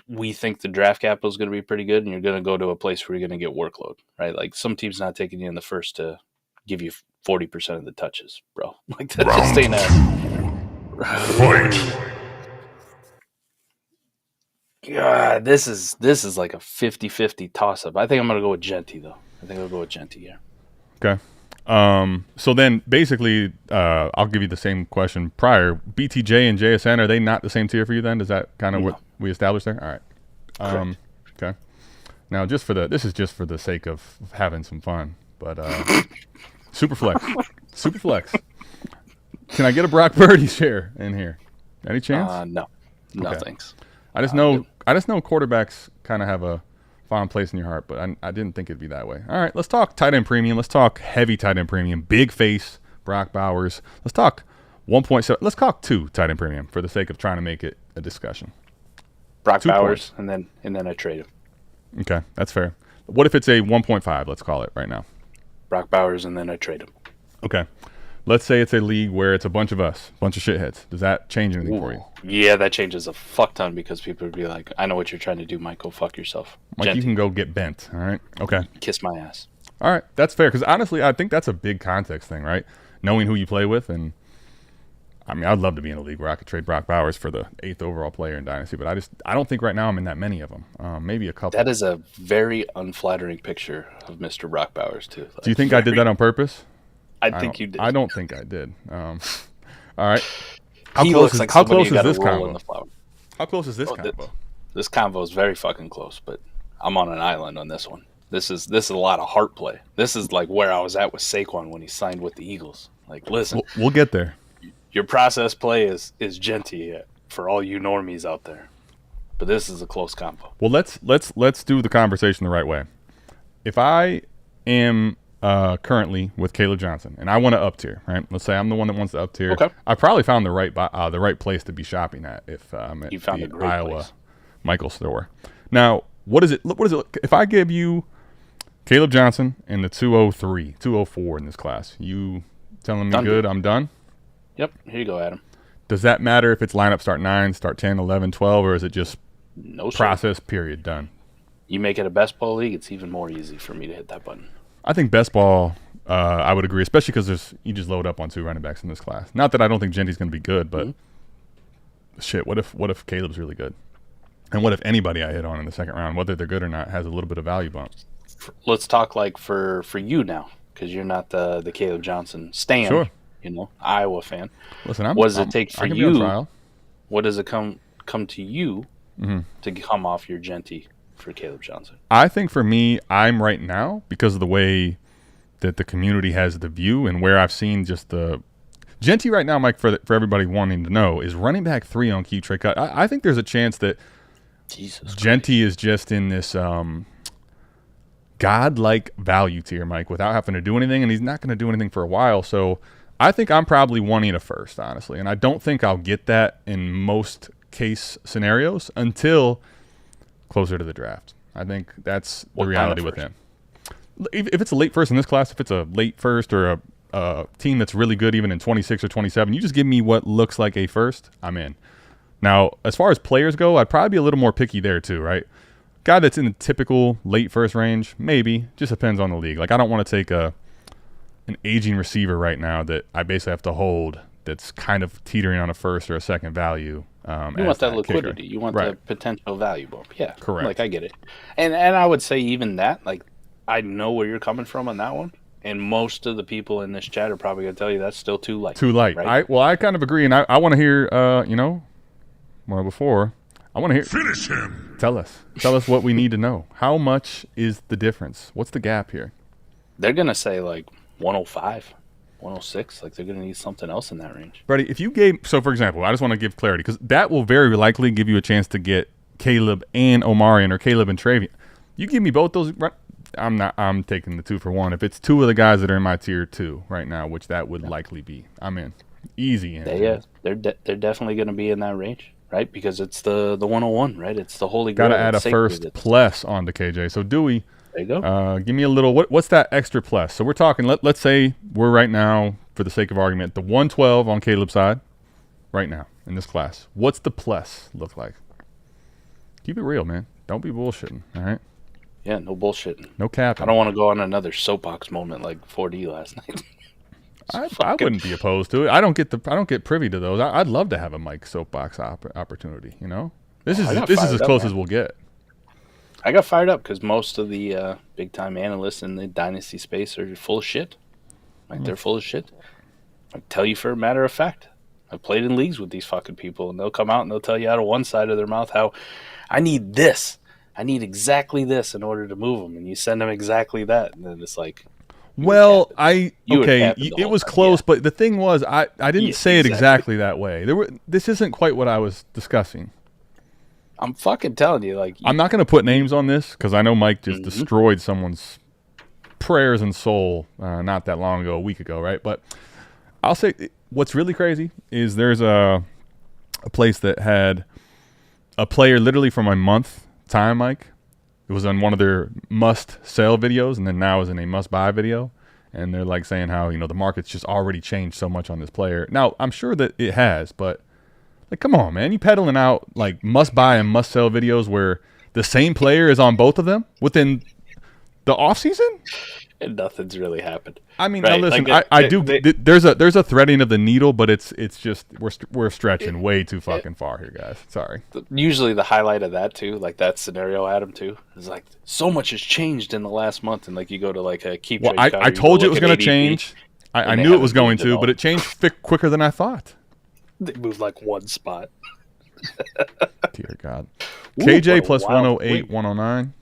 we think the draft capital is going to be pretty good, and you're going to go to a place where you're going to get workload, right? Like, some team's not taking you in the first to give you 40% of the touches, bro. Like, that just ain't God, this is like a 50-50 toss-up. I think I'm going to go with Jeanty, though. I think I'll go with Jeanty here. Okay. So then, basically, I'll give you the same question prior. BTJ and JSN, are they not the same tier for you then? Is that kind of what we established there? All right. Okay. Now, this is just for the sake of having some fun. But super flex. Can I get a Brock Purdy share in here? Any chance? No. No, Okay. thanks. I just know quarterbacks kind of have a fond place in your heart, but I didn't think it'd be that way. All right, let's talk tight end premium. Let's talk heavy tight end premium. Big face, Brock Bowers. Let's talk 1.7. Let's talk 2 tight end premium for the sake of trying to make it a discussion. Brock Bowers, and then I trade him. Okay, that's fair. What if it's a 1.5? Let's call it right now. Brock Bowers, and then I trade him. Okay. Let's say it's a league where it's a bunch of us, bunch of shitheads. Does that change anything for you? Yeah, that changes a fuck ton because people would be like, I know what you're trying to do, Mike. Go fuck yourself. Mike, you can go get bent, all right? Okay. Kiss my ass. All right, that's fair because honestly, I think that's a big context thing, right? Knowing who you play with, and I mean, I'd love to be in a league where I could trade Brock Bowers for the 8th overall player in Dynasty, but I don't think right now I'm in that many of them. Maybe a couple. That is a very unflattering picture of Mr. Brock Bowers, too. Like, do you think I did that on purpose? I think you did. I don't think I did. All right. How close is this combo? How close is this combo? This combo is very fucking close, but I'm on an island on this one. This is a lot of heart play. This is like where I was at with Saquon when he signed with the Eagles. Like, listen, we'll get there. Your process play is Jeanty for all you normies out there, but this is a close combo. Well, let's do the conversation the right way. If I am currently with Caleb Johnson, and I want to up tier, right? Let's say I'm the one that wants to up tier. Okay. I probably found the right place to be shopping at if I'm at You found a the great Iowa place. Michael store. Now, what is it? If I give you Caleb Johnson in the 203, 204 in this class, you telling me good? I'm done. Yep. Here you go, Adam. Does that matter if it's lineup start 9, start 10, 11, 12, or is it just No, sir. process period done? You make it a best ball league, it's even more easy for me to hit that button. I think best ball, I would agree, especially because you just load up on 2 running backs in this class. Not that I don't think Jeanty's going to be good, but shit, what if Caleb's really good? And what if anybody I hit on in the second round, whether they're good or not, has a little bit of value bump? Let's talk like for you now, because you're not the Caleb Johnson stan, Sure. Iowa fan. Listen, what does it take for I can be on you? trial. What does it come to you to come off your Jeanty for Caleb Johnson? I think for me, I'm right now, because of the way that the community has the view and where I've seen just the Jeanty right now, Mike, for everybody wanting to know, is running back 3 on Key Trade Cut. I think there's a chance that Jeanty is just in this godlike value tier, Mike, without having to do anything, and he's not going to do anything for a while. So I think I'm probably wanting a first, honestly, and I don't think I'll get that in most case scenarios until closer to the draft. I think that's the reality with him. If it's a late first in this class, if it's a late first or a team that's really good even in 26 or 27, you just give me what looks like a first, I'm in. Now, as far as players go, I'd probably be a little more picky there too, right? Guy that's in the typical late first range, maybe. Just depends on the league. Like, I don't want to take an aging receiver right now that I basically have to hold that's kind of teetering on a first or a second value. You want that liquidity. Kicker. You want right. the potential value bump. Yeah, correct. Like, I get it. And I would say even that, like, I know where you're coming from on that one. And most of the people in this chat are probably going to tell you that's still too light. Too light. Right? I kind of agree, and I want to hear, before, I want to hear. Finish him. Tell us what we need to know. How much is the difference? What's the gap here? They're going to say like 105, 106. Like they're going to need something else in that range. Brady, if you gave, so for example, I just want to give clarity because that will very likely give you a chance to get Caleb and Omarion or Caleb and Travion. You give me both those. I'm taking the 2 for 1. If it's 2 of the guys that are in my tier 2 right now, which that would likely be, I'm in. Easy in. They're definitely going to be in that range, right? Because it's the 101, right? It's the holy grail. Got to add a first plus onto KJ. So Dewey, there you go. Give me a little. What's that extra plus? So we're talking. Let's say we're right now, for the sake of argument, the 112 on Caleb's side, right now in this class. What's the plus look like? Keep it real, man. Don't be bullshitting. All right. Yeah, no bullshitting. No capping. I don't want to go on another soapbox moment like 4D last night. I wouldn't be opposed to it. I don't get privy to those. I'd love to have a Mike soapbox opportunity. You know, this is as close as we'll get. I got fired up because most of the big time analysts in the Dynasty space are full of shit. Like they're full of shit. I tell you for a matter of fact. I've played in leagues with these fucking people, and they'll come out and they'll tell you out of one side of their mouth how I need this. I need exactly this in order to move them, and you send them exactly that, and then it's like, well, it was close, but the thing was, I didn't say it exactly that way. This isn't quite what I was discussing. I'm fucking telling you, like, I'm not going to put names on this because I know Mike just destroyed someone's prayers and soul not that long ago, a week ago, right? But I'll say what's really crazy is there's a place that had a player literally from a month time, Mike. It was on one of their must sell videos, and then now is in a must buy video. And they're like saying how, the market's just already changed so much on this player. Now, I'm sure that it has, but like, come on, man. You peddling out like must buy and must sell videos where the same player is on both of them within the off season? And nothing's really happened. I mean, right? Now listen, like there's a threading of the needle, but it's just we're stretching way too fucking far here, guys. Sorry. Usually the highlight of that too, like that scenario, Adam too, is like so much has changed in the last month, and like you go to like a keep. Well, I told you it was going to change. I knew it was going to, but it changed quicker than I thought. They moved like one spot. Dear God. KJ plus 108, 109.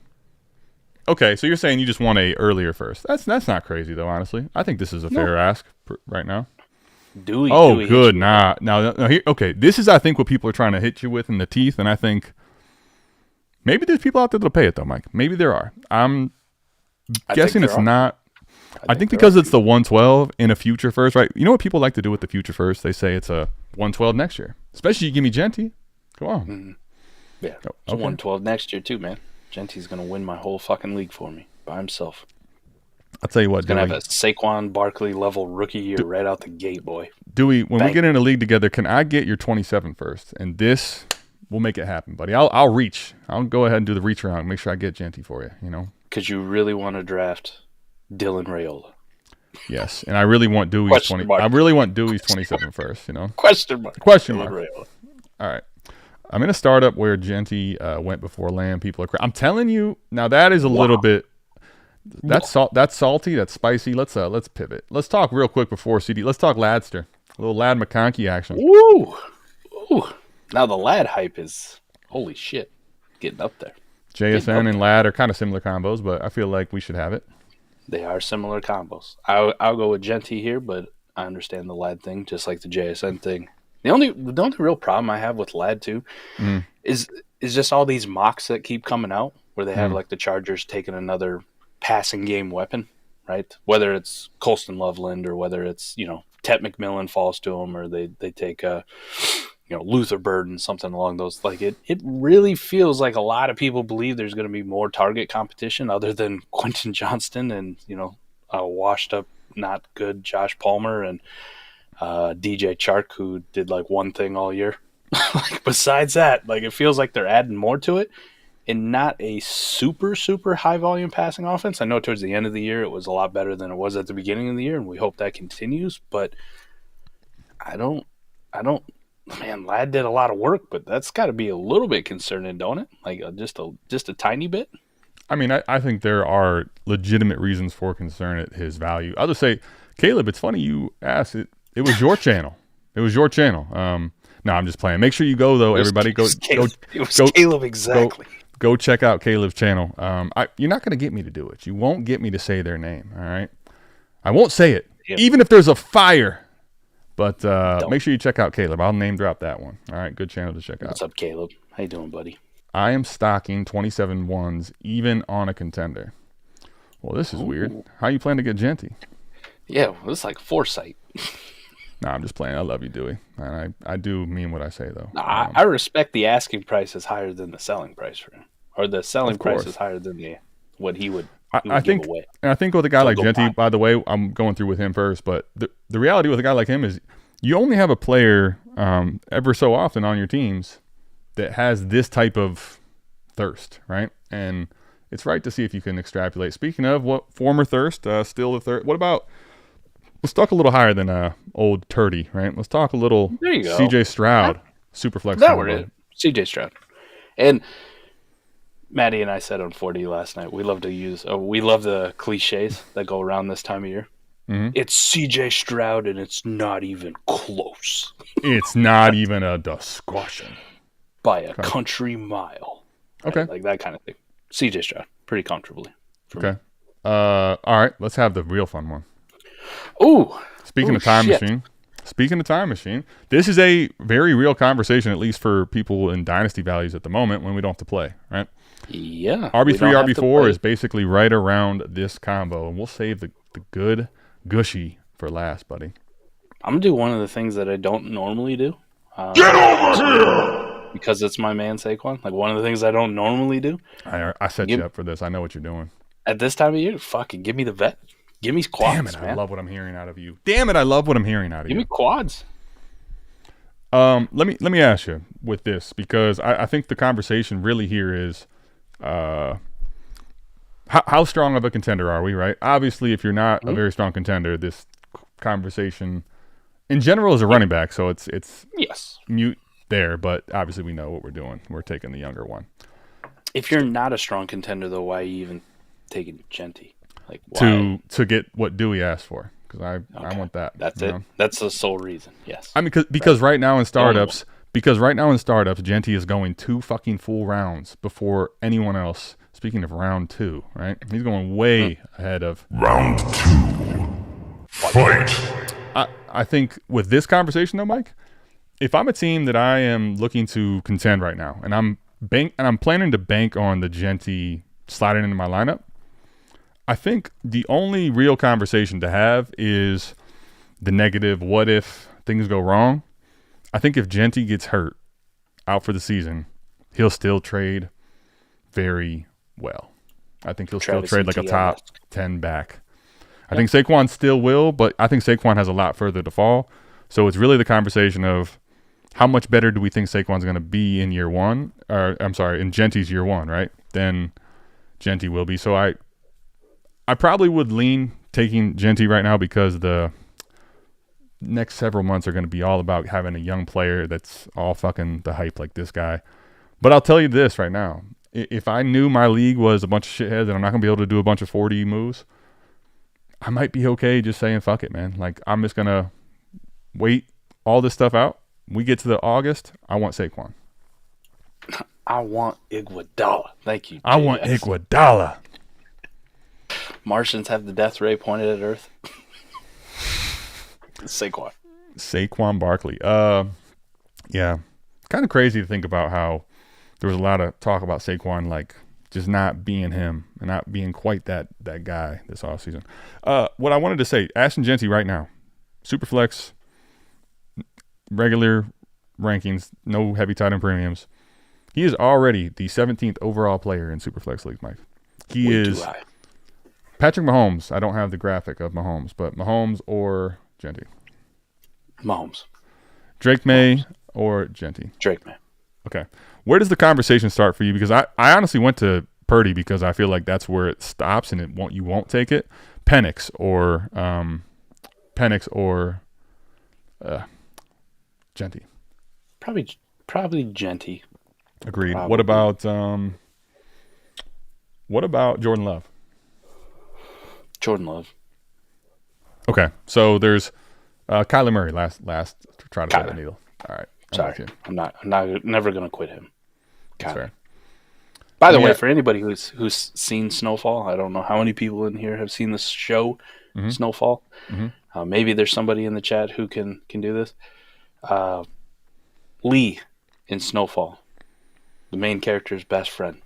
Okay, so you're saying you just want a earlier first. That's not crazy though, honestly. I think this is a fair ask right now. Dewey. Good. Now, here, okay. This is, I think, what people are trying to hit you with in the teeth, and I think maybe there's people out there that'll pay it though, Mike. Maybe there are. I'm guessing it's not. I think because it's the 112 in a future first, right? You know what people like to do with the future first? They say it's a 112 next year. Especially you give me Jeanty. Come on. Mm-hmm. Yeah, it's 112 next year too, man. Jeanty's going to win my whole fucking league for me by himself. I'll tell you what, He's going to have a Saquon Barkley level rookie year right out the gate, boy. Dewey, when we get in a league together, can I get your 27 first? And this will make it happen, buddy. I'll reach. I'll go ahead and do the reach around. Make sure I get Jeanty for you, Because you really want to draft Dylan Raiola. Yes, and I really want Dewey's 20. I really want Dewey's 27 first, Question mark. All right. I'm in a startup where Jeanty went before Lamb. People are I'm telling you, now that is a little bit that's salty, that's spicy. Let's pivot. Let's talk real quick before CD. Let's talk Ladster. A little Lad McConkey action. Woo! Now the Lad hype is holy shit, getting up there. JSN and Lad are kind of similar combos, but I feel like we should have it. They are similar combos. I'll go with Jeanty here, but I understand the Lad thing, just like the JSN thing. The only real problem I have with Lad too is just all these mocks that keep coming out where they have like the Chargers taking another passing game weapon, right? Whether it's Colston Loveland or whether it's Tet McMillan falls to them, or they take Luther Burden, something along those. Like it really feels like a lot of people believe there's going to be more target competition other than Quentin Johnston and a washed up not good Josh Palmer and DJ Chark, who did like one thing all year. Like besides that, like it feels like they're adding more to it, and not a super high volume passing offense. I know towards the end of the year it was a lot better than it was at the beginning of the year, and we hope that continues. But I don't. Man, Lad did a lot of work, but that's got to be a little bit concerning, don't it? Like just a tiny bit. I mean, I think there are legitimate reasons for concern at his value. I'll just say, Caleb, it's funny you asked. It was your channel. It was your channel. No, I'm just playing. Make sure you go, though, everybody. It was Caleb, exactly. Go check out Caleb's channel. You're not going to get me to do it. You won't get me to say their name, all right? I won't say it, even if there's a fire. But make sure you check out Caleb. I'll name drop that one. All right, good channel to check out. What's up, Caleb? How you doing, buddy? I am stocking 27 ones, even on a contender. Well, this is weird. How you plan to get Jeanty? Yeah, well, it's like foresight. Nah, I'm just playing. I love you, Dewey. And I do mean what I say, though. I respect the asking price is higher than the selling price for him. Or the selling price is higher than what he would give away. And I think with a guy like Jeanty, by the way, I'm going through with him first, but the reality with a guy like him is you only have a player ever so often on your teams that has this type of thirst, right? And it's right to see if you can extrapolate. Speaking of what former thirst, still the thirst. What about, let's talk a little higher than old Turdy, right? Let's talk a little CJ Stroud, Superflex. That were it. CJ Stroud. And Maddie and I said on 40 last night, we love the cliches that go around this time of year. Mm-hmm. It's CJ Stroud, and it's not even close. It's not even a discussion. By a country mile. Right? Okay. Like that kind of thing. CJ Stroud, pretty comfortably. Okay. All right, let's have the real fun one. Ooh. Speaking of time machine, this is a very real conversation, at least for people in Dynasty values at the moment when we don't have to play, right? Yeah. RB3, RB4 is basically right around this combo, and we'll save the good gushy for last, buddy. I'm going to do one of the things that I don't normally do. Get over here! Because it's my man Saquon. Like, one of the things I don't normally do. I set you up for this. I know what you're doing. At this time of year, fucking give me the vet. Give me quads, Damn it, man. I love what I'm hearing out of you. Damn it, I love what I'm hearing out of you. Give me quads. Let me ask you with this, because I think the conversation really here is how strong of a contender are we, right? Obviously, if you're not a very strong contender, this conversation in general is a running back, so it's mute there, but obviously we know what we're doing. We're taking the younger one. If you're not a strong contender, though, why are you even taking Jeanty? Like, why? To get what Dewey asked for, because I want that. That's it. That's the sole reason. Yes. I mean, because right now in startups, Jeanty is going 2 fucking full rounds before anyone else. Speaking of round 2, right? He's going way ahead of round 2. Fight. I think with this conversation though, Mike, if I'm a team that I am looking to contend right now, and I'm planning to bank on the Jeanty sliding into my lineup, I think the only real conversation to have is the negative. What if things go wrong? I think if Jeanty gets hurt out for the season, he'll still trade very well. I think he'll still trade like a top 10 back. I think Saquon still will, but I think Saquon has a lot further to fall. So it's really the conversation of how much better do we think Saquon's going to be in year one, or I'm sorry, in Jeanty's year one, right? Then Jeanty will be. So I probably would lean taking Jeanty right now, because the next several months are going to be all about having a young player that's all fucking the hype like this guy. But I'll tell you this right now. If I knew my league was a bunch of shitheads and I'm not going to be able to do a bunch of 40 moves, I might be okay just saying fuck it, man. Like, I'm just going to wait all this stuff out. We get to the August, I want Saquon. I want Iguodala. Thank you. I want Iguodala. Martians have the death ray pointed at Earth. Saquon Barkley. Yeah. Kind of crazy to think about how there was a lot of talk about Saquon, like, just not being him and not being quite that guy this offseason. What I wanted to say, Ashton Jeanty right now, Superflex, regular rankings, no heavy tight end premiums. He is already the 17th overall player in Superflex League, Mike. He is Patrick Mahomes. I don't have the graphic of Mahomes, but Mahomes or Jeanty? Mahomes. Drake May or Jeanty? Drake May. Okay. Where does the conversation start for you? Because I honestly went to Purdy because I feel like that's where it stops and you won't take it. Penix or Jeanty. Probably Jeanty. Agreed. Probably. What about What about Jordan Love? Jordan Love. Okay, so there's Kyler Murray. Last to try to thread the needle. All right, Sorry, I'm never gonna quit him. That's fair. By the way, for anybody who's seen Snowfall, I don't know how many people in here have seen this show, Snowfall. Mm-hmm. Maybe there's somebody in the chat who can do this. Lee in Snowfall, the main character's best friend,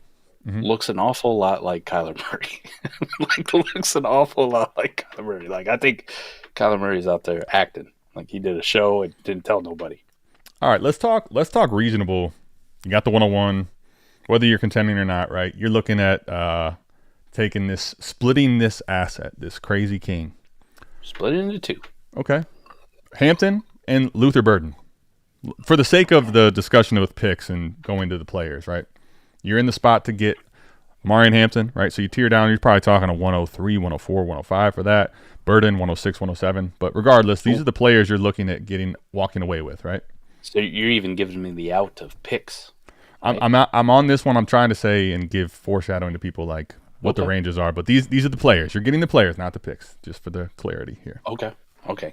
looks an awful lot like Kyler Murray. Looks an awful lot like Kyler Murray. Like, I think Kyler Murray's out there acting. Like, he did a show and didn't tell nobody. All right, let's talk reasonable. You got the 101. Whether you're contending or not, right? You're looking at splitting this asset, this crazy king. Split it into two. Okay. Hampton and Luther Burden. For the sake of the discussion with picks and going to the players, right? You're in the spot to get Marion Hampton, right? So you tier down, you're probably talking a 103, 104, 105 for that. Burden, 106, 107. But regardless, these are the players you're looking at walking away with, right? So you're even giving me the out of picks. Right? I'm on this one. I'm trying to say and give foreshadowing to people like what the ranges are. But these are the players. You're getting the players, not the picks, just for the clarity here. Okay.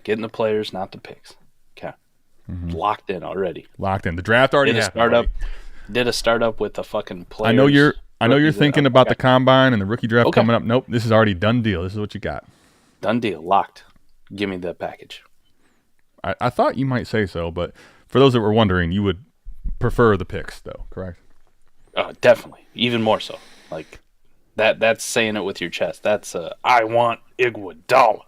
Getting the players, not the picks. Okay. Mm-hmm. Locked in already. Locked in. The draft already happened. Did a startup with the fucking players. I know you're thinking about the combine and the rookie draft coming up. Nope, this is already done deal. This is what you got. Done deal. Locked. Give me that package. I thought you might say so, but for those that were wondering, you would prefer the picks, though, correct? Definitely. Even more so. Like, that's saying it with your chest. That's I want Iguodala.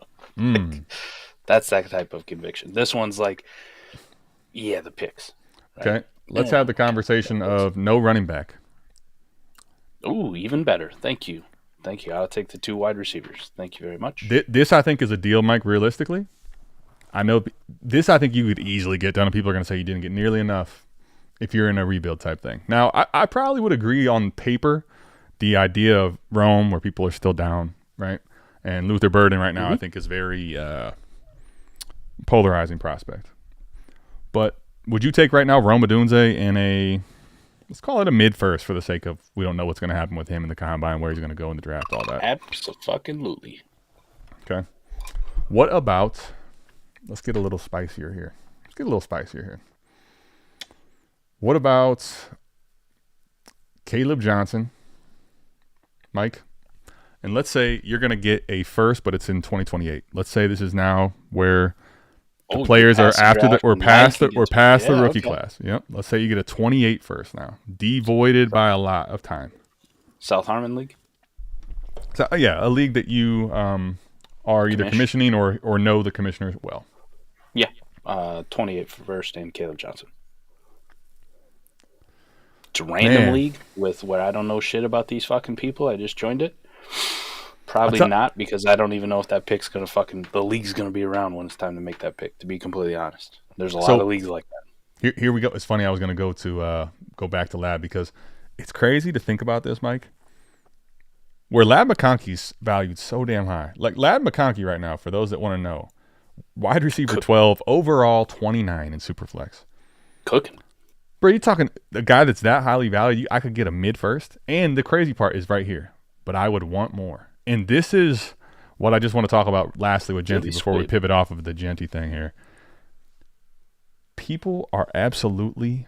That's that type of conviction. This one's like, yeah, the picks. Right? Okay. Let's have the conversation of no running back. Ooh, even better. Thank you. I'll take the 2 wide receivers. Thank you very much. This I think, is a deal, Mike, realistically. I know this I think you could easily get done, and people are going to say you didn't get nearly enough if you're in a rebuild type thing. Now, I probably would agree on paper the idea of Rome, where people are still down, right? And Luther Burden right now I think is very polarizing prospect. But would you take right now Rome Odunze in a, let's call it a mid-first for the sake of we don't know what's going to happen with him in the combine, where he's going to go in the draft, all that? Absolutely. Okay. What about, let's get a little spicier here. What about Caleb Johnson, Mike? And let's say you're going to get a first, but it's in 2028. Let's say this is now where the players are after past the rookie class. Yep. Let's say you get a 28 first now, devoided by a lot of time. South Harmon League. So yeah, a league that you are either commissioning or know the commissioners well. Yeah, 28 first and Caleb Johnson. It's a random league with where I don't know shit about these fucking people. I just joined it. Probably not, because I don't even know if that pick's going to the league's going to be around when it's time to make that pick, to be completely honest. There's a lot of leagues like that. Here we go. It's funny, I was going to go back to Lab, because it's crazy to think about this, Mike, where Lab McConkey's valued so damn high. Like, Lab McConkey right now, for those that want to know, wide receiver 12, overall 29 in Superflex. Cooking. Bro, you're talking a guy that's that highly valued, I could get a mid-first. And the crazy part is right here. But I would want more. And this is what I just want to talk about lastly with Jeanty before we pivot off of the Jeanty thing here. People are absolutely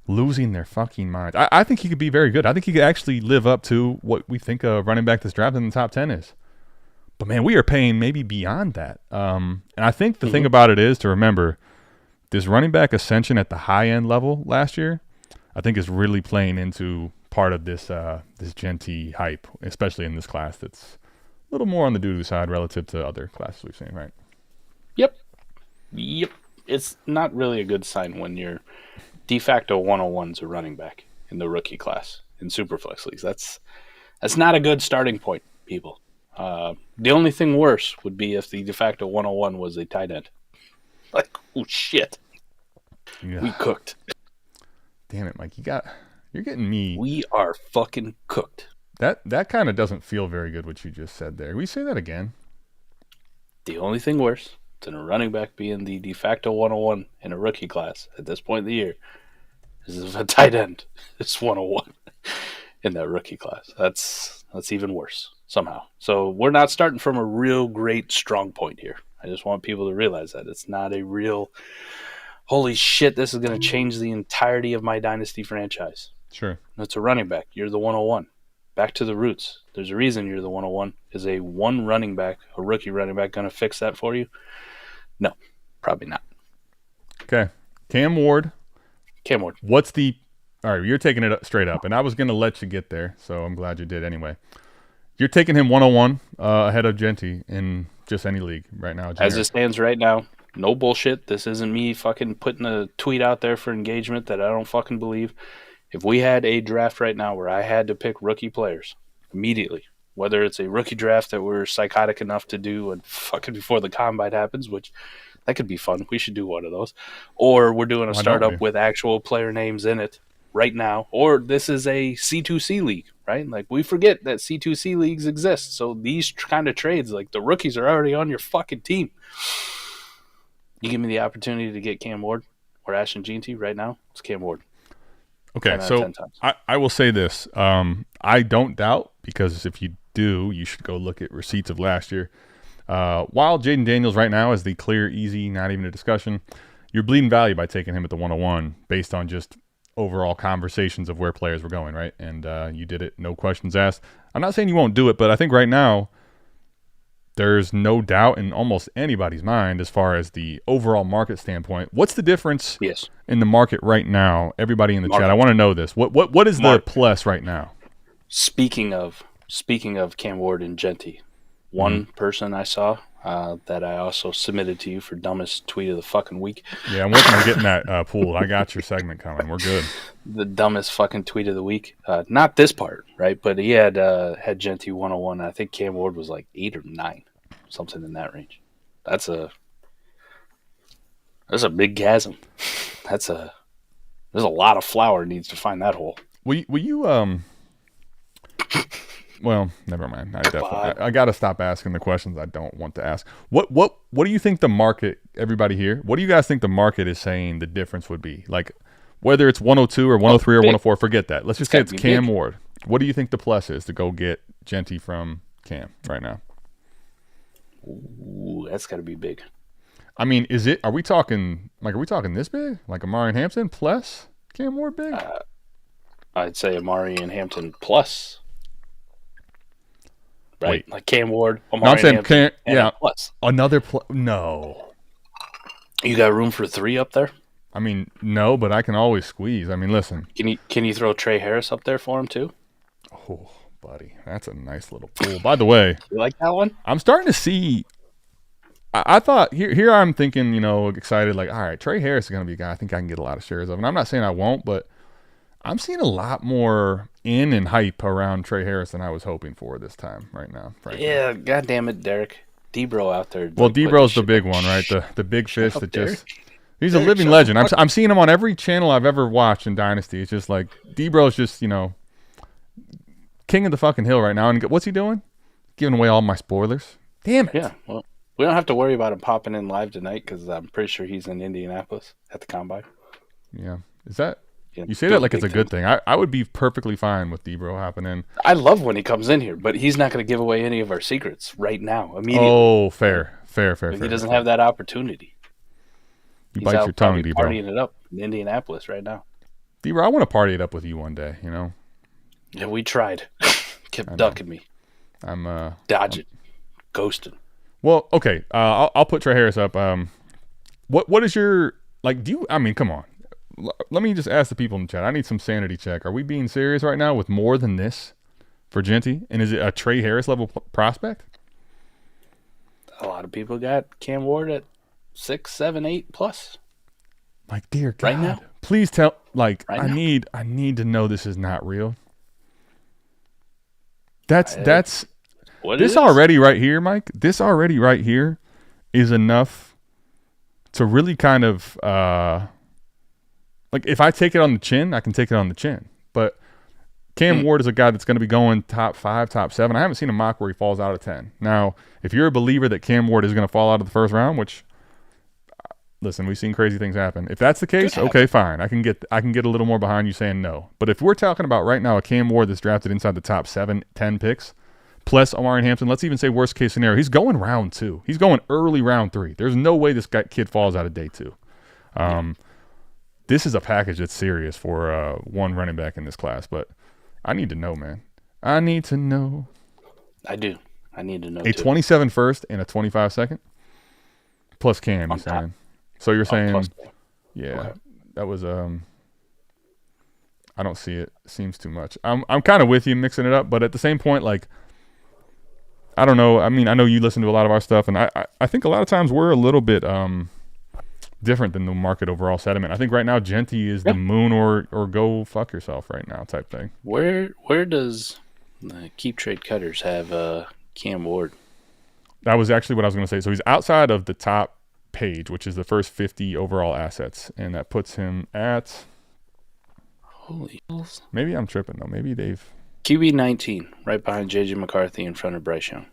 losing their fucking minds. I think he could be very good. I think he could actually live up to what we think a running back that's drafted in the top 10 is. But, man, we are paying maybe beyond that. And I think the thing about it is to remember, this running back ascension at the high-end level last year, I think is really playing into part of this this Jeanty hype, especially in this class that's a little more on the doo-doo side relative to other classes we've seen, right? Yep. It's not really a good sign when your de facto 101's a running back in the rookie class in Superflex leagues. That's not a good starting point, people. The only thing worse would be if the de facto 101 was a tight end. Like, oh shit. Yeah. We cooked. Damn it, Mike. You're getting me. We are fucking cooked. That kind of doesn't feel very good, what you just said there. Will you say that again? The only thing worse than a running back being the de facto 101 in a rookie class at this point in the year is if a tight end is 101. in that rookie class. That's even worse somehow. So we're not starting from a real great strong point here. I just want people to realize that it's not a real, holy shit, this is going to change the entirety of my Dynasty franchise. Sure. It's a running back. You're the 101. Back to the roots. There's a reason you're the 101. Is a one running back, a rookie running back, going to fix that for you? No, probably not. Okay. Cam Ward. What's the... All right, you're taking it straight up, and I was going to let you get there, so I'm glad you did anyway. You're taking him 101 ahead of Jeanty in just any league right now. As it stands right now, no bullshit. This isn't me fucking putting a tweet out there for engagement that I don't fucking believe. If we had a draft right now where I had to pick rookie players immediately, whether it's a rookie draft that we're psychotic enough to do and fucking before the combine happens, which that could be fun. We should do one of those. Or we're doing a startup with actual player names in it right now. Or this is a C2C league, right? Like, we forget that C2C leagues exist. So these kind of trades, like the rookies are already on your fucking team. You give me the opportunity to get Cam Ward or Ashton Jeanty right now, it's Cam Ward. Okay, so I will say this. I don't doubt, because if you do, you should go look at receipts of last year. While Jaden Daniels right now is the clear, easy, not even a discussion, you're bleeding value by taking him at the 101 based on just overall conversations of where players were going, right? And you did it, no questions asked. I'm not saying you won't do it, but I think right now there's no doubt in almost anybody's mind as far as the overall market standpoint. What's the difference in the market right now? Everybody in the chat, I want to know this. What is the plus right now? Speaking of Cam Ward and Jeanty, one person I saw that I also submitted to you for dumbest tweet of the fucking week. Yeah, I'm working on getting that pulled. I got your segment coming. We're good. The dumbest fucking tweet of the week. Not this part, right? But he had Jeanty 101. I think Cam Ward was like 8 or 9, something in that range. That's a big chasm. There's a lot of flour needs to find that hole. Will you Well, never mind. I got to stop asking the questions I don't want to ask. What do you think the market, everybody here, what do you guys think the market is saying the difference would be? Like, whether it's 102 or 103 or 104, forget that. Let's just say it's Cam Ward. What do you think the plus is to go get Jeanty from Cam right now? Ooh, that's got to be big. I mean, are we talking this big? Like Amari and Hampton plus Cam Ward big? I'd say Amari and Hampton plus. Right? Wait. Like Cam Ward, Amari, no, I'm saying Hampton, plus. Another plus. No. You got room for 3 up there? I mean, no, but I can always squeeze. I mean, listen. Can you throw Trey Harris up there for him too? Oh, buddy, that's a nice little pool. By the way, you like that one? I'm starting to see. I thought here I'm thinking, excited, like, all right, Trey Harris is going to be a guy I think I can get a lot of shares of. And I'm not saying I won't, but I'm seeing a lot more in and hype around Trey Harris than I was hoping for this time right now. Frankly. Yeah, God damn it, Derek. D-Bro out there. Well, D-Bro's the big one, right? The big fish that just... He's a living legend. I'm seeing him on every channel I've ever watched in Dynasty. It's just like, D-Bro's just, king of the fucking hill right now. And what's he doing? Giving away all my spoilers. Damn it. Yeah, well, we don't have to worry about him popping in live tonight because I'm pretty sure he's in Indianapolis at the Combine. Yeah. Is that... You say that like it's a good thing. I would be perfectly fine with D-Bro hopping in. I love when he comes in here, but he's not going to give away any of our secrets right now, immediately. Oh, fair. He doesn't have that opportunity. You bite your tongue, D-Bro. Partying it up in Indianapolis right now. D-Bro, I want to party it up with you one day, Yeah, we tried. Kept ducking me. I'm dodging, ghosting. Well, okay. I'll put Trey Harris up. What is your come on. Let me just ask the people in the chat. I need some sanity check. Are we being serious right now with more than this for Jeanty? And is it a Trey Harris level prospect? A lot of people got Cam Ward at 6, 7, 8 plus. Like, dear God. Right now? Please tell. Like, right I need to know this is not real. That's what this already right here, Mike. This already right here is enough to really kind of like, if I take it on the chin, I can take it on the chin. But Cam Ward is a guy that's going to be going top 5, top 7. I haven't seen a mock where he falls out of 10. Now, if you're a believer that Cam Ward is going to fall out of the first round, which listen, we've seen crazy things happen. If that's the case, okay, fine. I can get a little more behind you saying no. But if we're talking about right now a Cam Ward that's drafted inside the top 7, 10 picks, plus Omarion Hampton, let's even say worst case scenario, he's going round 2. He's going early round 3. There's no way this kid falls out of day 2. This is a package that's serious for one running back in this class. But I need to know, man. I need to know. I do. I need to know. A 27 first and a 25 second plus Cam. You're saying. So you're saying, yeah, that was I don't see it. Seems too much. I'm kind of with you mixing it up, but at the same point, like, I don't know. I mean, I know you listen to a lot of our stuff, and I think a lot of times we're a little bit different than the market overall sentiment. I think right now Jeanty is the moon or go fuck yourself right now type thing. Where does Keep Trade Cutters have Cam Ward? That was actually what I was going to say. So he's outside of the top page, which is the first 50 overall assets, and that puts him at. Holy balls. Maybe I'm tripping though. Maybe they've QB 19, right behind JJ McCarthy, in front of Bryce Young.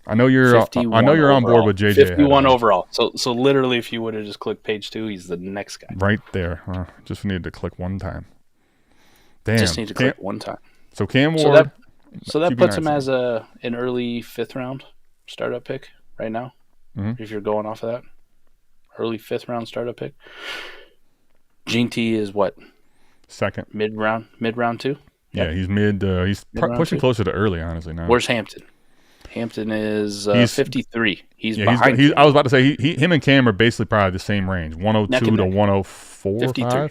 I know you're on board with JJ. 51 overall. So literally, if you would have just clicked page 2, he's the next guy. Right there. Just needed to click one time. Damn. Just need to click one time. So Cam Ward. So that puts him as an early 5th round startup pick right now. If you're going off of that, early 5th round startup pick. Jeanty is what? Second. Mid round 2. Yeah, he's mid. He's pushing closer to early, honestly. Now. Where's Hampton? Hampton is 53. He's behind. I was about to say him and Cam are basically probably the same range, 102 to 104. 53.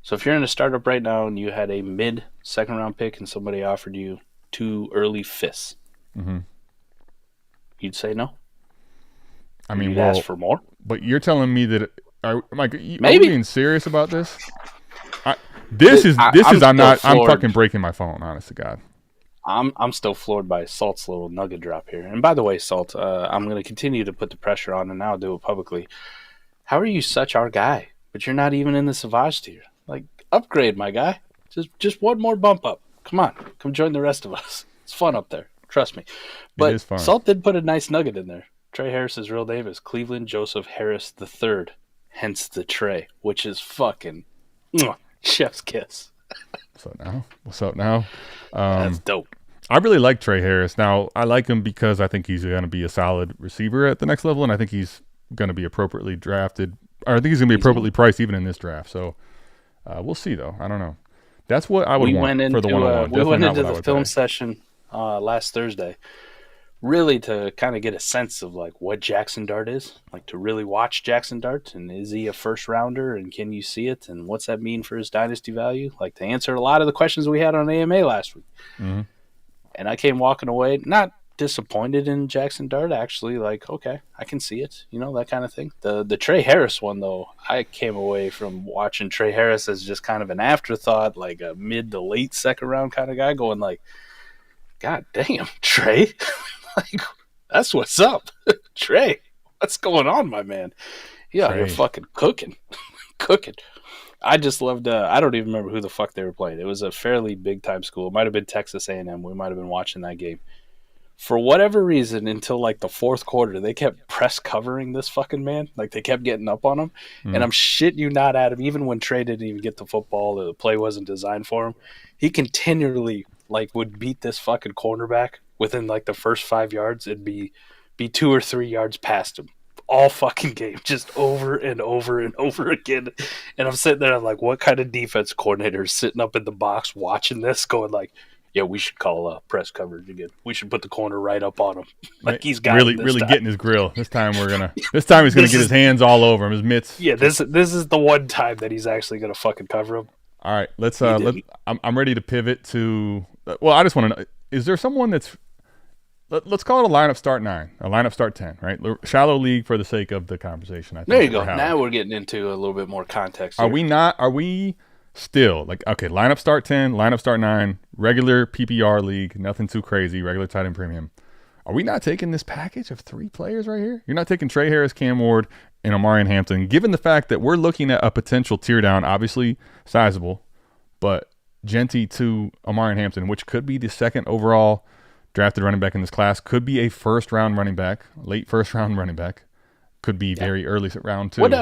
So if you're in a startup right now and you had a mid 2nd round pick and somebody offered you 2 early 5ths, you'd say no. I mean, you'd ask for more. But you're telling me that are we being serious about this? I'm fucking breaking my phone, honest to God. I'm still floored by Salt's little nugget drop here. And by the way, Salt, I'm going to continue to put the pressure on, and now do it publicly. How are you such our guy, but you're not even in the Savage tier? Like, upgrade, my guy. Just one more bump up. Come on, come join the rest of us. It's fun up there. Trust me. But it is fun. Salt did put a nice nugget in there. Trey Harris's real name is Cleveland Joseph Harris III, hence the Trey, which is fucking chef's kiss. What's up now? That's dope. I really like Trey Harris. Now, I like him because I think he's going to be a solid receiver at the next level, and I think he's going to be appropriately drafted. Or I think he's going to be appropriately priced even in this draft. So we'll see, though. I don't know. That's what I would want for the 101. We went into the film session last Thursday, really to kind of get a sense of like what Jackson Dart is, like to really watch Jackson Dart, and is he a first rounder, and can you see it, and what's that mean for his dynasty value? Like to answer a lot of the questions we had on AMA last week. And I came walking away not disappointed in Jackson Dart, actually, like, okay, I can see it, that kind of thing. The Trey Harris one, though, I came away from watching Trey Harris as just kind of an afterthought, like a mid to late 2nd round kind of guy, going like, God damn, Trey. Like, that's what's up. Trey, what's going on, my man? Yeah, you're fucking cooking. I just loved, I don't even remember who the fuck they were playing. It was a fairly big-time school. It might have been Texas A&M. We might have been watching that game. For whatever reason, until like the 4th quarter, they kept press covering this fucking man. Like, they kept getting up on him. And I'm shit you not, Adam, even when Trey didn't even get the football or the play wasn't designed for him, he continually, like, would beat this fucking cornerback within like the first 5 yards and be 2 or 3 yards past him all fucking game, just over and over and over again. And I'm sitting there, I'm like, what kind of defense coordinator is sitting up in the box watching this going like, yeah, we should call press coverage again. We should put the corner right up on him. Like he's got really getting his grill. This time he's gonna get his hands all over him, his mitts. Yeah, this is the one time that he's actually gonna fucking cover him. All right, let's I'm ready to pivot to I just want to know, is there someone that's let's call it a lineup start 9, a lineup start 10, right? Shallow league for the sake of the conversation. I think there you go. Now we're getting into a little bit more context here. Are we still like, okay, lineup start 10, lineup start 9, regular PPR league, nothing too crazy, regular tight end premium. Are we not taking this package of 3 players right here? You're not taking Trey Harris, Cam Ward, and Omarion Hampton, given the fact that we're looking at a potential tear down, obviously sizable, but Jeanty to Omarion Hampton, which could be the 2nd overall drafted running back in this class, could be a 1st round running back, late 1st round running back. could be very early round 2. What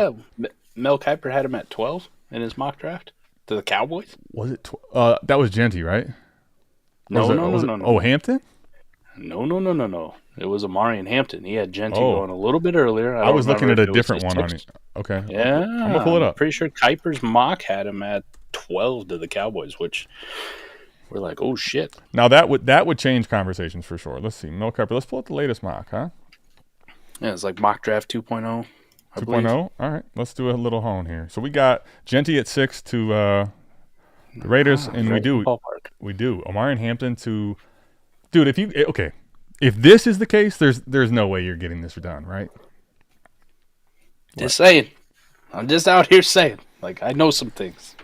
Mel Kiper had him at 12 in his mock draft to the Cowboys. Was it? That was Jeanty, right? No. Oh, Hampton? No. It was Amari and Hampton. He had Jeanty going a little bit earlier. I was looking at a different one on it. Okay. Yeah. I'm going to pull it up. Pretty sure Kiper's mock had him at 12 to the Cowboys, which we're like, oh, shit. Now, that would change conversations for sure. Let's see. Mel Kiper. Let's pull up the latest mock, huh? Yeah, it's like mock draft 2.0. 2.0? All right. Let's do a little hone here. So we got Jeanty at 6 to the Raiders, and we do. Amari and Hampton to – dude, if this is the case, there's no way you're getting this done, right? Just saying. I'm just out here saying. Like, I know some things.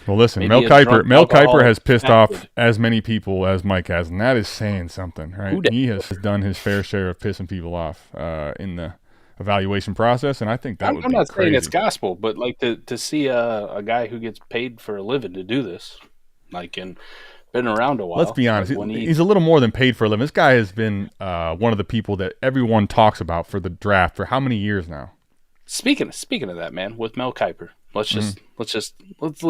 Well, listen, Mel Kiper has pissed off as many people as Mike has, and that is saying something, right? He has done his fair share of pissing people off in the evaluation process, and I think that would be crazy. I'm not saying it's gospel, but like to see a guy who gets paid for a living to do this, like, and been around a while. Let's be honest, he's a little more than paid for a living. This guy has been one of the people that everyone talks about for the draft for how many years now? Speaking of that, man, with Mel Kiper, let's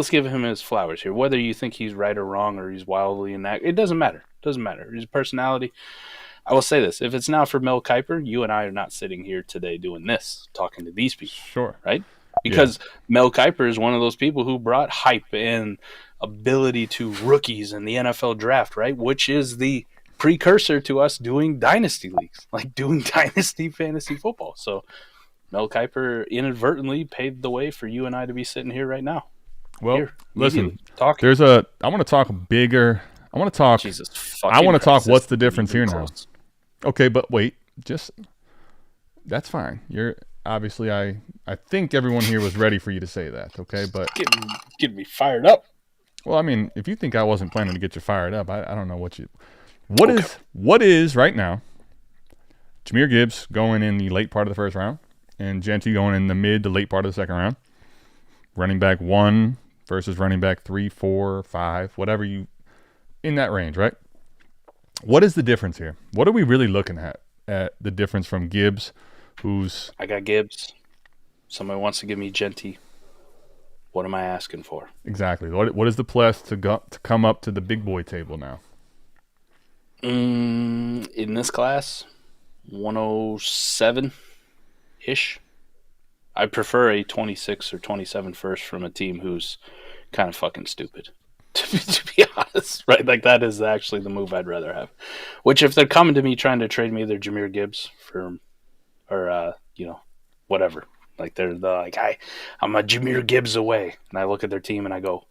give him his flowers here. Whether you think he's right or wrong or he's wildly inaccurate, it doesn't matter. He's a personality. I will say this: if it's not for Mel Kiper, you and I are not sitting here today doing this, talking to these people. Sure, right? Because Mel Kiper is one of those people who brought hype and ability to rookies in the NFL draft, right? Which is the precursor to us doing dynasty leagues, like doing dynasty fantasy football. So Mel Kiper inadvertently paved the way for you and I to be sitting here right now. Well, listen, talking. I want to talk bigger. I want to talk. I want to talk. What's the difference here now? Okay, but wait, that's fine. You're obviously, I think everyone here was ready for you to say that. Okay, but getting me fired up. Well, I mean, if you think I wasn't planning to get you fired up, I don't know what is right now. Jahmyr Gibbs going in the late part of the first round, and Jeanty going in the mid to late part of the second round. Running back 1 versus running back 3, 4, 5, whatever you in that range, right? What is the difference here? What are we really looking at the difference from Gibbs, I got Gibbs. Somebody wants to give me Jeanty. What am I asking for? Exactly. What is the plus to come up to the big boy table now? In this class, 107-ish. I prefer a 26 or 27 first from a team who's kind of fucking stupid, to be honest. Right? Like, that is actually the move I'd rather have. Which, if they're coming to me trying to trade me their Jahmyr Gibbs for, or whatever. Like, they're like, I'm a Jahmyr Gibbs away. And I look at their team and I go,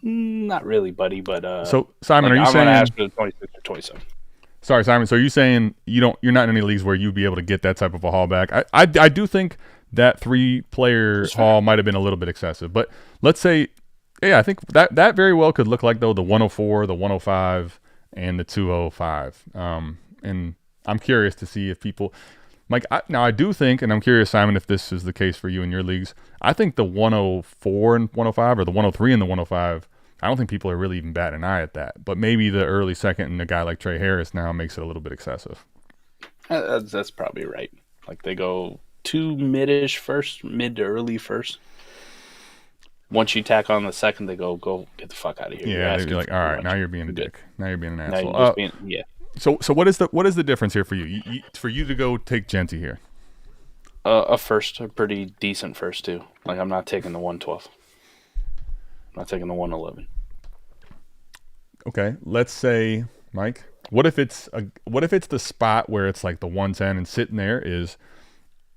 not really, buddy. But so, Simon, like, are you saying... I'm going to ask for the 26 or 27. Sorry, Simon. So, are you saying you're not in any leagues where you'd be able to get that type of a haul back? I do think that 3-player haul might have been a little bit excessive. But let's say, I think that very well could look like, though, the 104, the 105, and the 205. And I'm curious to see if people... Like, I do think, and I'm curious, Simon, if this is the case for you in your leagues, I think the 104 and 105 or the 103 and the 105, I don't think people are really even batting an eye at that. But maybe the early second and a guy like Trey Harris now makes it a little bit excessive. That's probably right. Like, they go 2 mid-ish first, mid to early first. Once you tack on the second, they go get the fuck out of here. Yeah, they're like, all right, now you're being a dick. Now you're being an asshole. Yeah. So what is the difference here for you? For you to go take Jeanty here? A pretty decent first too. Like, I'm not taking the 112. I'm not taking the 111. Okay, let's say, Mike, what if it's the spot where it's like the 110 and sitting there is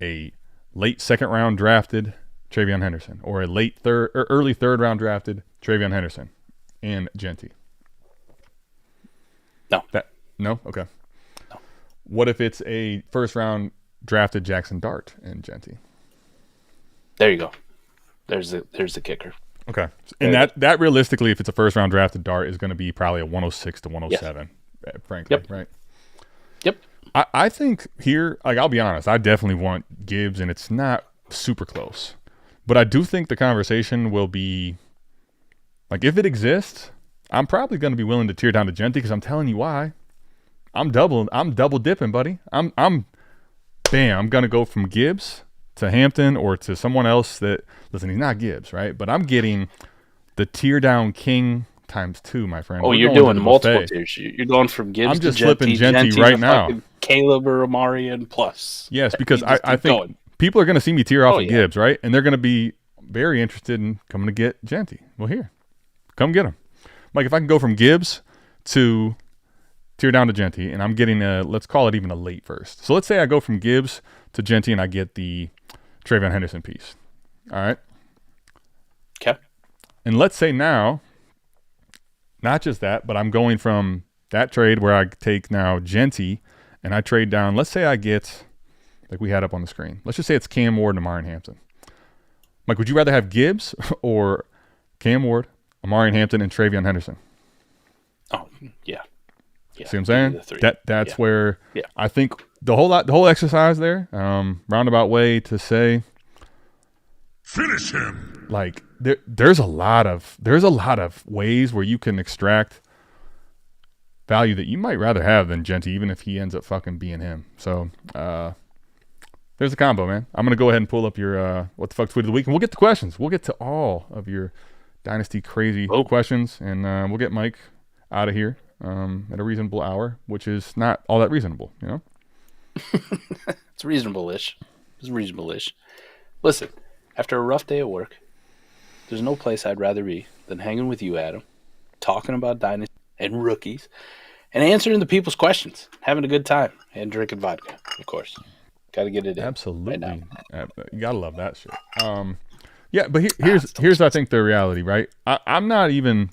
a late second round drafted Travion Henderson or a late third or early third round drafted Travion Henderson and Jeanty? No? Okay. No. What if it's a first round drafted Jackson Dart and Jeanty? There you go. There's the kicker. Okay. And that realistically, if it's a first round drafted Dart, is going to be probably a 106 to 107, frankly, right? Yep. I think here, like, I'll be honest, I definitely want Gibbs, and it's not super close. But I do think the conversation will be, like, if it exists, I'm probably going to be willing to tear down to Jeanty because I'm telling you why. I'm double dipping, buddy. I'm bam, I'm going to go from Gibbs to Hampton or to someone else that, listen, he's not Gibbs, right? But I'm getting the tier down king times 2, my friend. Oh, you're doing multiple tiers. You're going from Gibbs I'm just to flipping Jeanty right now. Caleb or Amarian plus. Yes, because I think people are going to see me tear off of Gibbs, right? And they're going to be very interested in coming to get Jeanty. Well, here, come get him. Like, if I can go from Gibbs to tier down to Jeanty, and I'm getting let's call it even a late first. So let's say I go from Gibbs to Jeanty and I get the Travion Henderson piece. All right. Okay. And let's say now, not just that, but I'm going from that trade where I take now Jeanty and I trade down. Let's say I get, like we had up on the screen, let's just say it's Cam Ward and Amarian Hampton. Mike, would you rather have Gibbs or Cam Ward, Amarian Hampton, and Travion Henderson? Oh, yeah. See what I'm saying? That's where I think the whole exercise there, roundabout way to say, finish him. Like there's a lot of ways where you can extract value that you might rather have than Jeanty, even if he ends up fucking being him. So there's a combo, man. I'm gonna go ahead and pull up your what the fuck tweet of the week, and we'll get to questions. We'll get to all of your Dynasty crazy questions, and we'll get Mike out of here at a reasonable hour, which is not all that reasonable, you know. It's reasonable-ish. Listen, after a rough day at work, there's no place I'd rather be than hanging with you, Adam, talking about Dynasty and rookies, and answering the people's questions, having a good time, and drinking vodka, of course. Got to get it in. Absolutely. Right, you got to love that shit. Yeah, but here's I think the reality, right? I'm not even,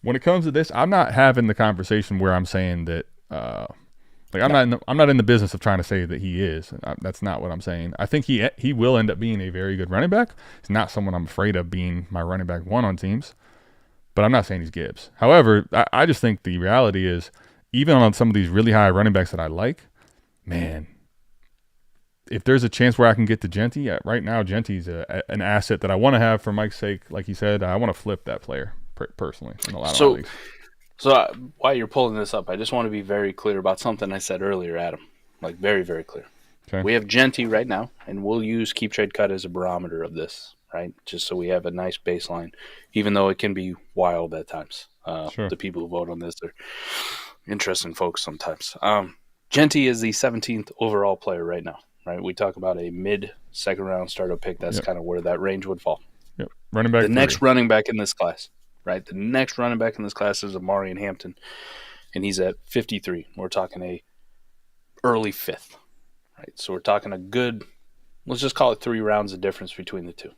when it comes to this, I'm not having the conversation where I'm saying that I'm not in the business of trying to say that he is. That's not what I'm saying. I think he will end up being a very good running back. He's not someone I'm afraid of being my running back one on teams, but I'm not saying he's Gibbs. However, I just think the reality is, even on some of these really high running backs that I like, man, if there's a chance where I can get to Jeanty, right now Jeanty's an asset that I want to have for Mike's sake. Like he said, I want to flip that player personally in a lot of leagues. So while you're pulling this up, I just want to be very clear about something I said earlier, Adam. Like, very, very clear. Okay. We have Jeanty right now, and we'll use Keep Trade Cut as a barometer of this, right? Just so we have a nice baseline, even though it can be wild at times. Sure. The people who vote on this are interesting folks sometimes. Jeanty is the 17th overall player right now, right? We talk about a mid-second round startup pick. That's kind of where that range would fall. Yep. Running back. Next running back in this class. Right, the next running back in this class is Amarian Hampton, and he's at 53. We're talking a early 5th, right? So we're talking a good, let's just call it 3 rounds of difference between the two.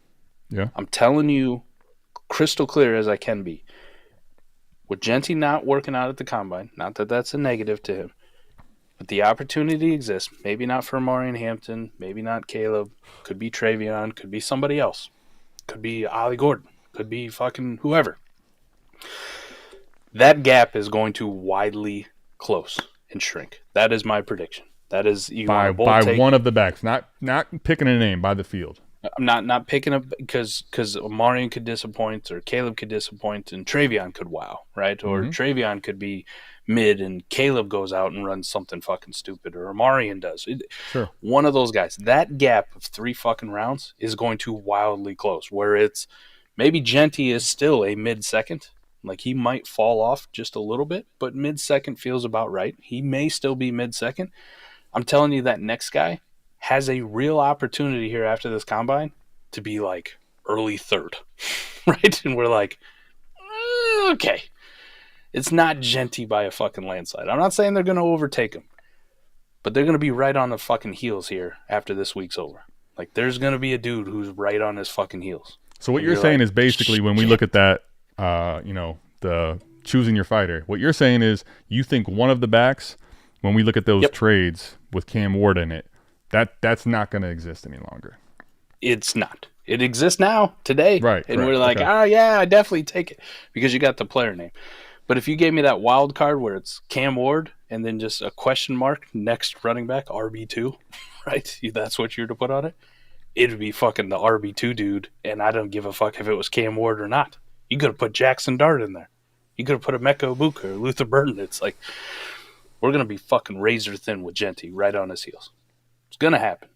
Yeah, I'm telling you, crystal clear as I can be, with Jeanty not working out at the combine, not that that's a negative to him, but the opportunity exists. Maybe not for Amarian Hampton, maybe not Caleb, could be Travion, could be somebody else, could be Ollie Gordon, could be fucking whoever. That gap is going to widely close and shrink. That is my prediction. That is by one of the backs, not picking a name, by the field. I'm not picking up because Amarian could disappoint, or Caleb could disappoint, and Travion could wow, right? Or Travion could be mid, and Caleb goes out and runs something fucking stupid, or Amarian does. Sure. One of those guys. That gap of 3 fucking rounds is going to wildly close, where it's maybe Jeanty is still a mid-second. Like, he might fall off just a little bit, but mid-second feels about right. He may still be mid-second. I'm telling you, that next guy has a real opportunity here after this combine to be like early 3rd, right? And we're like, okay. It's not Jeanty by a fucking landslide. I'm not saying they're going to overtake him, but they're going to be right on the fucking heels here after this week's over. Like, there's going to be a dude who's right on his fucking heels. So what you're saying is basically, when we look at that, the choosing your fighter, what you're saying is you think one of the backs, when we look at those trades with Cam Ward in it, that's not going to exist any longer. It's not. It exists now, today. Right. And we're like, yeah, I definitely take it because you got the player name. But if you gave me that wild card where it's Cam Ward and then just a question mark next running back, RB2, right? That's what you're to put on it. It'd be fucking the RB2 dude, and I don't give a fuck if it was Cam Ward or not. You could have put Jackson Dart in there. You could have put Emeka Ibuka or Luther Burton. It's like, we're going to be fucking razor thin with Jeanty right on his heels. It's gonna happen.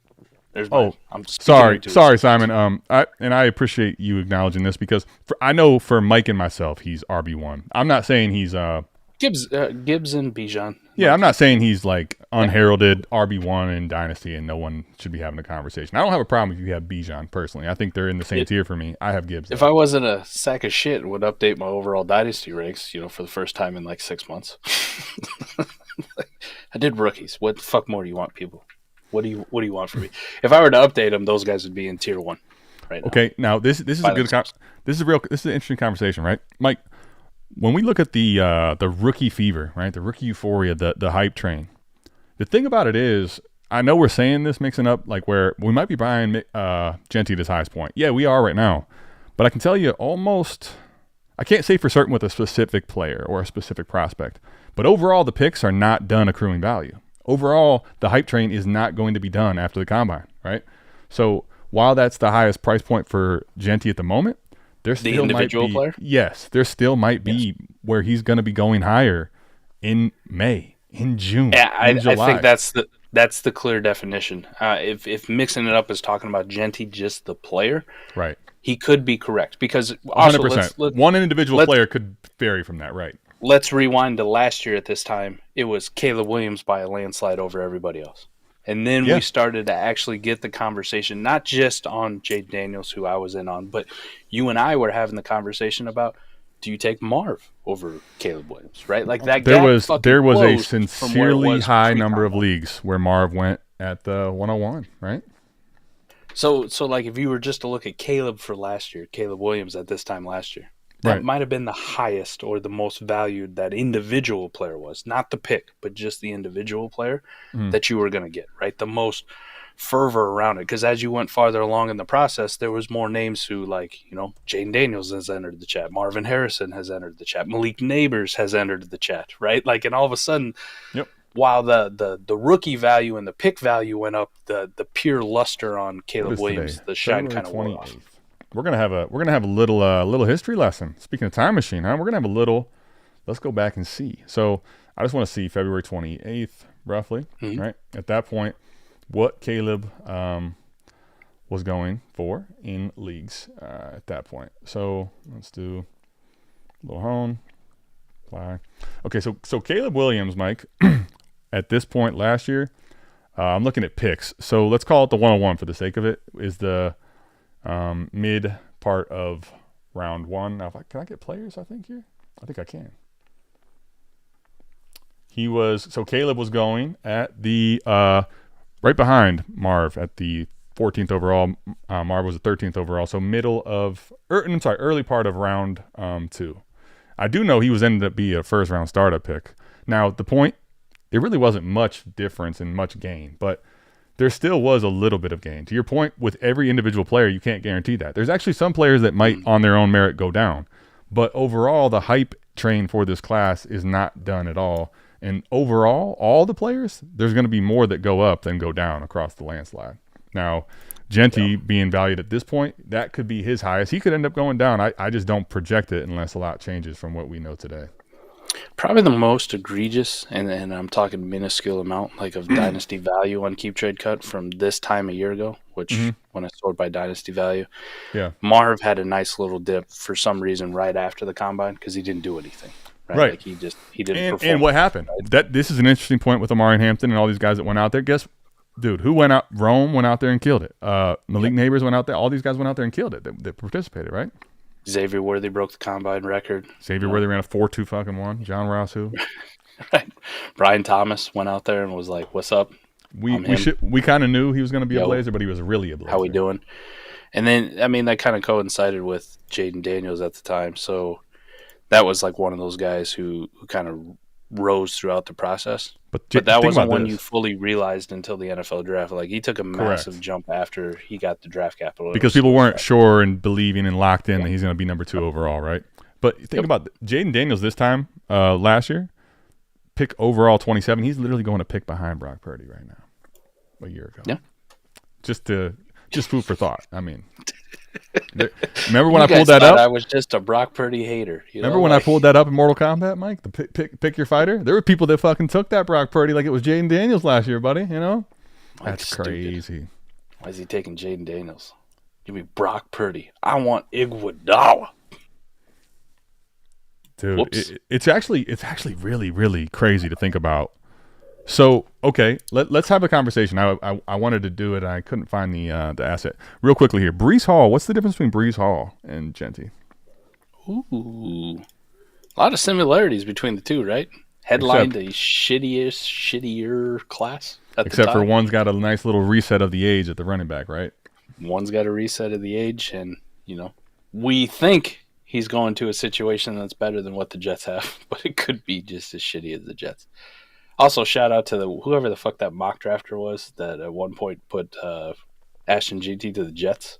I'm sorry, Simon. I appreciate you acknowledging this because I know for Mike and myself, he's RB1. I'm not saying he's Gibbs and Bijan. Yeah, I'm not saying he's like unheralded RB1 in Dynasty and no one should be having a conversation. I don't have a problem if you have Bijan personally. I think they're in the same tier for me. I have Gibbs. If I wasn't a sack of shit and would update my overall Dynasty ranks, for the first time in like 6 months. I did rookies. What the fuck more do you want, people? What do you want from me? If I were to update them, those guys would be in tier 1 right now. Okay, now this is a good this is an interesting conversation, right? Mike, when we look at the rookie fever, right? The rookie euphoria, the hype train. The thing about it is, I know we're saying this mixing up like where we might be buying Jeanty at his highest point. Yeah, we are right now. But I can tell you I can't say for certain with a specific player or a specific prospect. But overall, the picks are not done accruing value. Overall, the hype train is not going to be done after the combine, right? So while that's the highest price point for Jeanty at the moment, there still individual might be, player? Yes, there still might be where he's going to be going higher in May, in June, in July. I think that's the clear definition. If mixing it up is talking about Jeanty, just the player, right? He could be correct because also 100%. One individual player could vary from that, right? Let's rewind to last year at this time. It was Caleb Williams by a landslide over everybody else. And then we started to actually get the conversation, not just on Jaden Daniels, who I was in on, but you and I were having the conversation about, do you take Marv over Caleb Williams, right? Like that. There was a sincerely high number of leagues where Marv went at the 101, right? So like if you were just to look at Caleb for last year, Caleb Williams at this time last year, that might have been the highest or the most valued that individual player was. Not the pick, but just the individual player that you were going to get, right? The most fervor around it. Because as you went farther along in the process, there was more names who, like, Jaden Daniels has entered the chat. Marvin Harrison has entered the chat. Malik Neighbors has entered the chat, right? Like, and all of a sudden, while the rookie value and the pick value went up, the pure luster on Caleb Williams, the shine kind of wore off. We're gonna have a little history lesson. Speaking of time machine, huh? We're gonna have a little. Let's go back and see. So I just want to see February 28th, roughly, right? At that point, what Caleb was going for in leagues at that point. So let's do a little hone. Apply. Okay, so Caleb Williams, Mike, at this point last year, I'm looking at picks. So let's call it the 101 for the sake of it. Is the mid part of round 1. Now, can I get players? I think I can. Caleb was going at the right behind Marv at the 14th overall. Marv was the 13th overall. So early part of round 2. I do know he was ended up being a first round startup pick. Now the point, it really wasn't much difference and much gain, but there still was a little bit of gain. To your point, with every individual player, you can't guarantee that. There's actually some players that might, on their own merit, go down. But overall, the hype train for this class is not done at all. And overall, all the players, there's going to be more that go up than go down across the landslide. Now, Jeanty being valued at this point, that could be his highest. He could end up going down. I just don't project it unless a lot changes from what we know today. Probably the most egregious, and I'm talking minuscule amount, like of Dynasty value on Keep Trade Cut from this time a year ago, which when I sort by Dynasty value, Marv had a nice little dip for some reason right after the combine because he didn't do anything. Right. Like he didn't perform. And what happened? Right? This is an interesting point with Amari Hampton and all these guys that went out there. Who went out? Rome went out there and killed it. Malik Neighbors went out there. All these guys went out there and killed it. They participated, right? Xavier Worthy broke the combine record. Xavier Worthy ran a 4.2 fucking 1. John Ross, who? Right. Brian Thomas went out there and was like, "What's up?" We kind of knew he was going to be a Blazer, but he was really a Blazer. How we doing? And then, I mean, that kind of coincided with Jaden Daniels at the time. So that was like one of those guys who kind of rose throughout the process. But that wasn't one you fully realized until the NFL draft. Like, he took a massive jump after he got the draft capital. Because people weren't sure and believing and locked in that he's going to be number 2 overall, right? But think about Jaden Daniels this time last year, pick overall 27. He's literally going to pick behind Brock Purdy right now a year ago. Yeah. Just food for thought. I mean, remember when I pulled that up? I was just a Brock Purdy hater. Remember when I pulled that up in Mortal Kombat, Mike? The pick your fighter? There were people that fucking took that Brock Purdy like it was Jaden Daniels last year, buddy, That's crazy. Why is he taking Jaden Daniels? Give me Brock Purdy. I want Iguodala. Dude, it's actually really, really crazy to think about. So, okay, let's have a conversation. I wanted to do it. I couldn't find the asset. Real quickly here. Breece Hall. What's the difference between Breece Hall and Jeanty? Ooh. A lot of similarities between the two, right? Headlined the shittier class at except the time. For one's got a nice little reset of the age at the running back, right? One's got a reset of the age, and, we think he's going to a situation that's better than what the Jets have, but it could be just as shitty as the Jets. Also, shout out to whoever the fuck that mock drafter was that at one point put Ashton Jeanty to the Jets,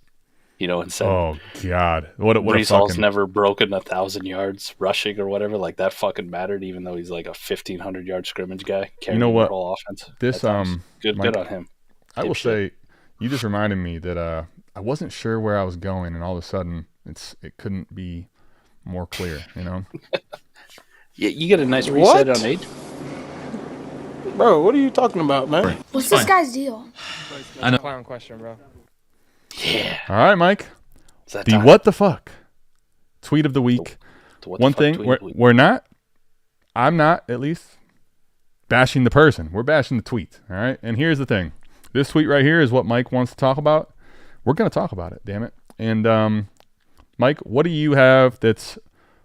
and said, "Oh God, what Breece Hall's never broken 1,000 yards rushing or whatever. Like that fucking mattered, even though he's like a 1,500 yard scrimmage guy. You know what? Whole offense. This good on him. I will say, you just reminded me that I wasn't sure where I was going, and all of a sudden it couldn't be more clear. Yeah, you get a nice reset on age. Bro, what are you talking about, man? What's this guy's deal? I know. Clown question, bro. Yeah. All right, Mike. The time? What the fuck tweet of the week. One thing I'm not at least bashing the person. We're bashing the tweet. All right. And here's the thing. This tweet right here is what Mike wants to talk about. We're going to talk about it. Damn it. And Mike, what do you have that's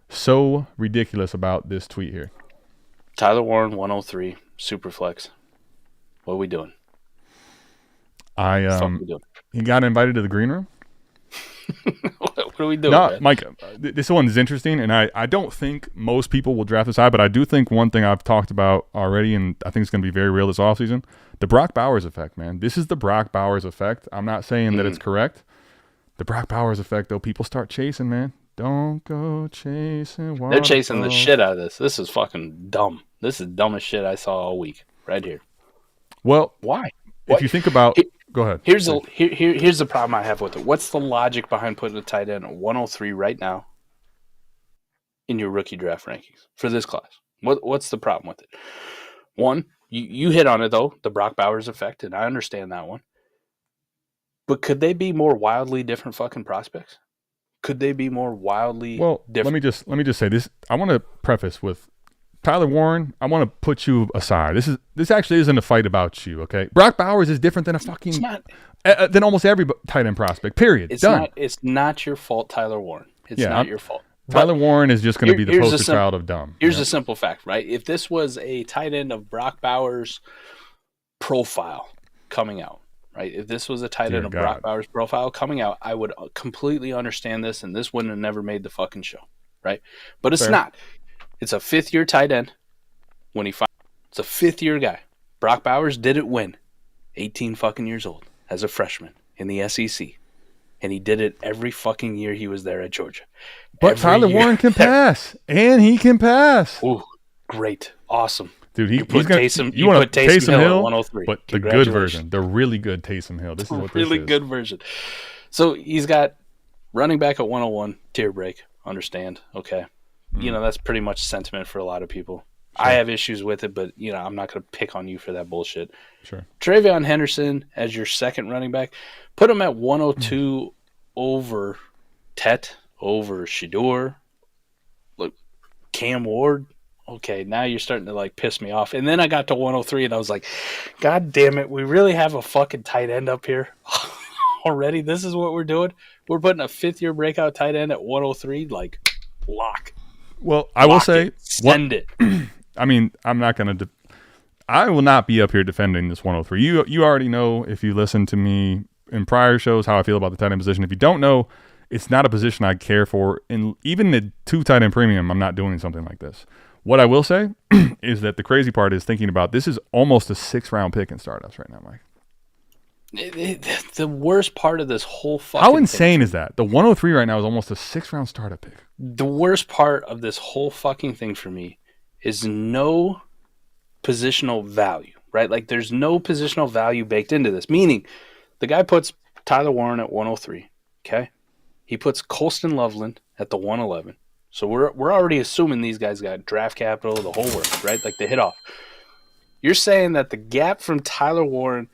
so ridiculous about this tweet here? Tyler Warren, 103, Superflex. What are we doing? He got invited to the green room. What are we doing? No, Mike, this one is interesting, and I don't think most people will draft this high, but I do think one thing I've talked about already, and I think it's going to be very real this offseason, the Brock Bowers effect, man. This is the Brock Bowers effect. I'm not saying that it's correct. The Brock Bowers effect, though, people start chasing, man. Don't go chasing. They're chasing the shit out of this. This is fucking dumb. This is dumbest shit I saw all week, right here. Well, why? If you think about, go ahead. Here's the problem I have with it. What's the logic behind putting a tight end at 103 right now in your rookie draft rankings for this class? What's the problem with it? One, you hit on it though, the Brock Bowers effect, and I understand that one. But could they be more wildly different fucking prospects? Could they be more wildly different? Let me just say this. I want to preface with Tyler Warren. I want to put you aside. This actually isn't a fight about you, okay? Brock Bowers is different than than almost every tight end prospect. Period. Done. It's not your fault, Tyler Warren. It's not your fault. Tyler Warren is just going to be the poster child of dumb. Here's a simple fact, right? If this was a tight end of Brock Bowers' profile coming out, right? If this was a tight end of Brock Bowers' profile coming out, I would completely understand this, and this wouldn't have never made the fucking show, right? But it's not. It's a fifth-year tight end. It's a fifth-year guy. Brock Bowers didn't win. 18 fucking years old as a freshman in the SEC. And he did it every fucking year he was there at Georgia. But Tyler Warren can pass, and he can pass. Ooh, great. Awesome. Dude, you put Taysom Hill at 103. But the good version, the really good Taysom Hill. This is what really this is. Good version. So he's got running back at 101, tier break. Understand. Okay. That's pretty much sentiment for a lot of people. Sure. I have issues with it, but, I'm not going to pick on you for that bullshit. Sure. Travion Henderson as your second running back, put him at 102 over Tet, over Shedeur. Look, Cam Ward. Okay, now you're starting to, piss me off. And then I got to 103, and I was like, God damn it, we really have a fucking tight end up here already? This is what we're doing? We're putting a fifth-year breakout tight end at 103? Lock. Well, I will say, send it. I mean, I'm not going to. I will not be up here defending this 103. You already know, if you listen to me in prior shows, how I feel about the tight end position. If you don't know, it's not a position I care for. And even the 2 tight end premium, I'm not doing something like this. What I will say is that the crazy part is thinking about this is almost a 6th-round pick in startups right now, Mike. The worst part of this whole fucking How insane is that? The 103 right now is almost a 6th-round startup pick. The worst part of this whole fucking thing for me is no positional value, right? There's no positional value baked into this. Meaning, the guy puts Tyler Warren at 103, okay? He puts Colston Loveland at the 111. So we're already assuming these guys got draft capital, the whole work, right? They hit off. You're saying that the gap from Tyler Warren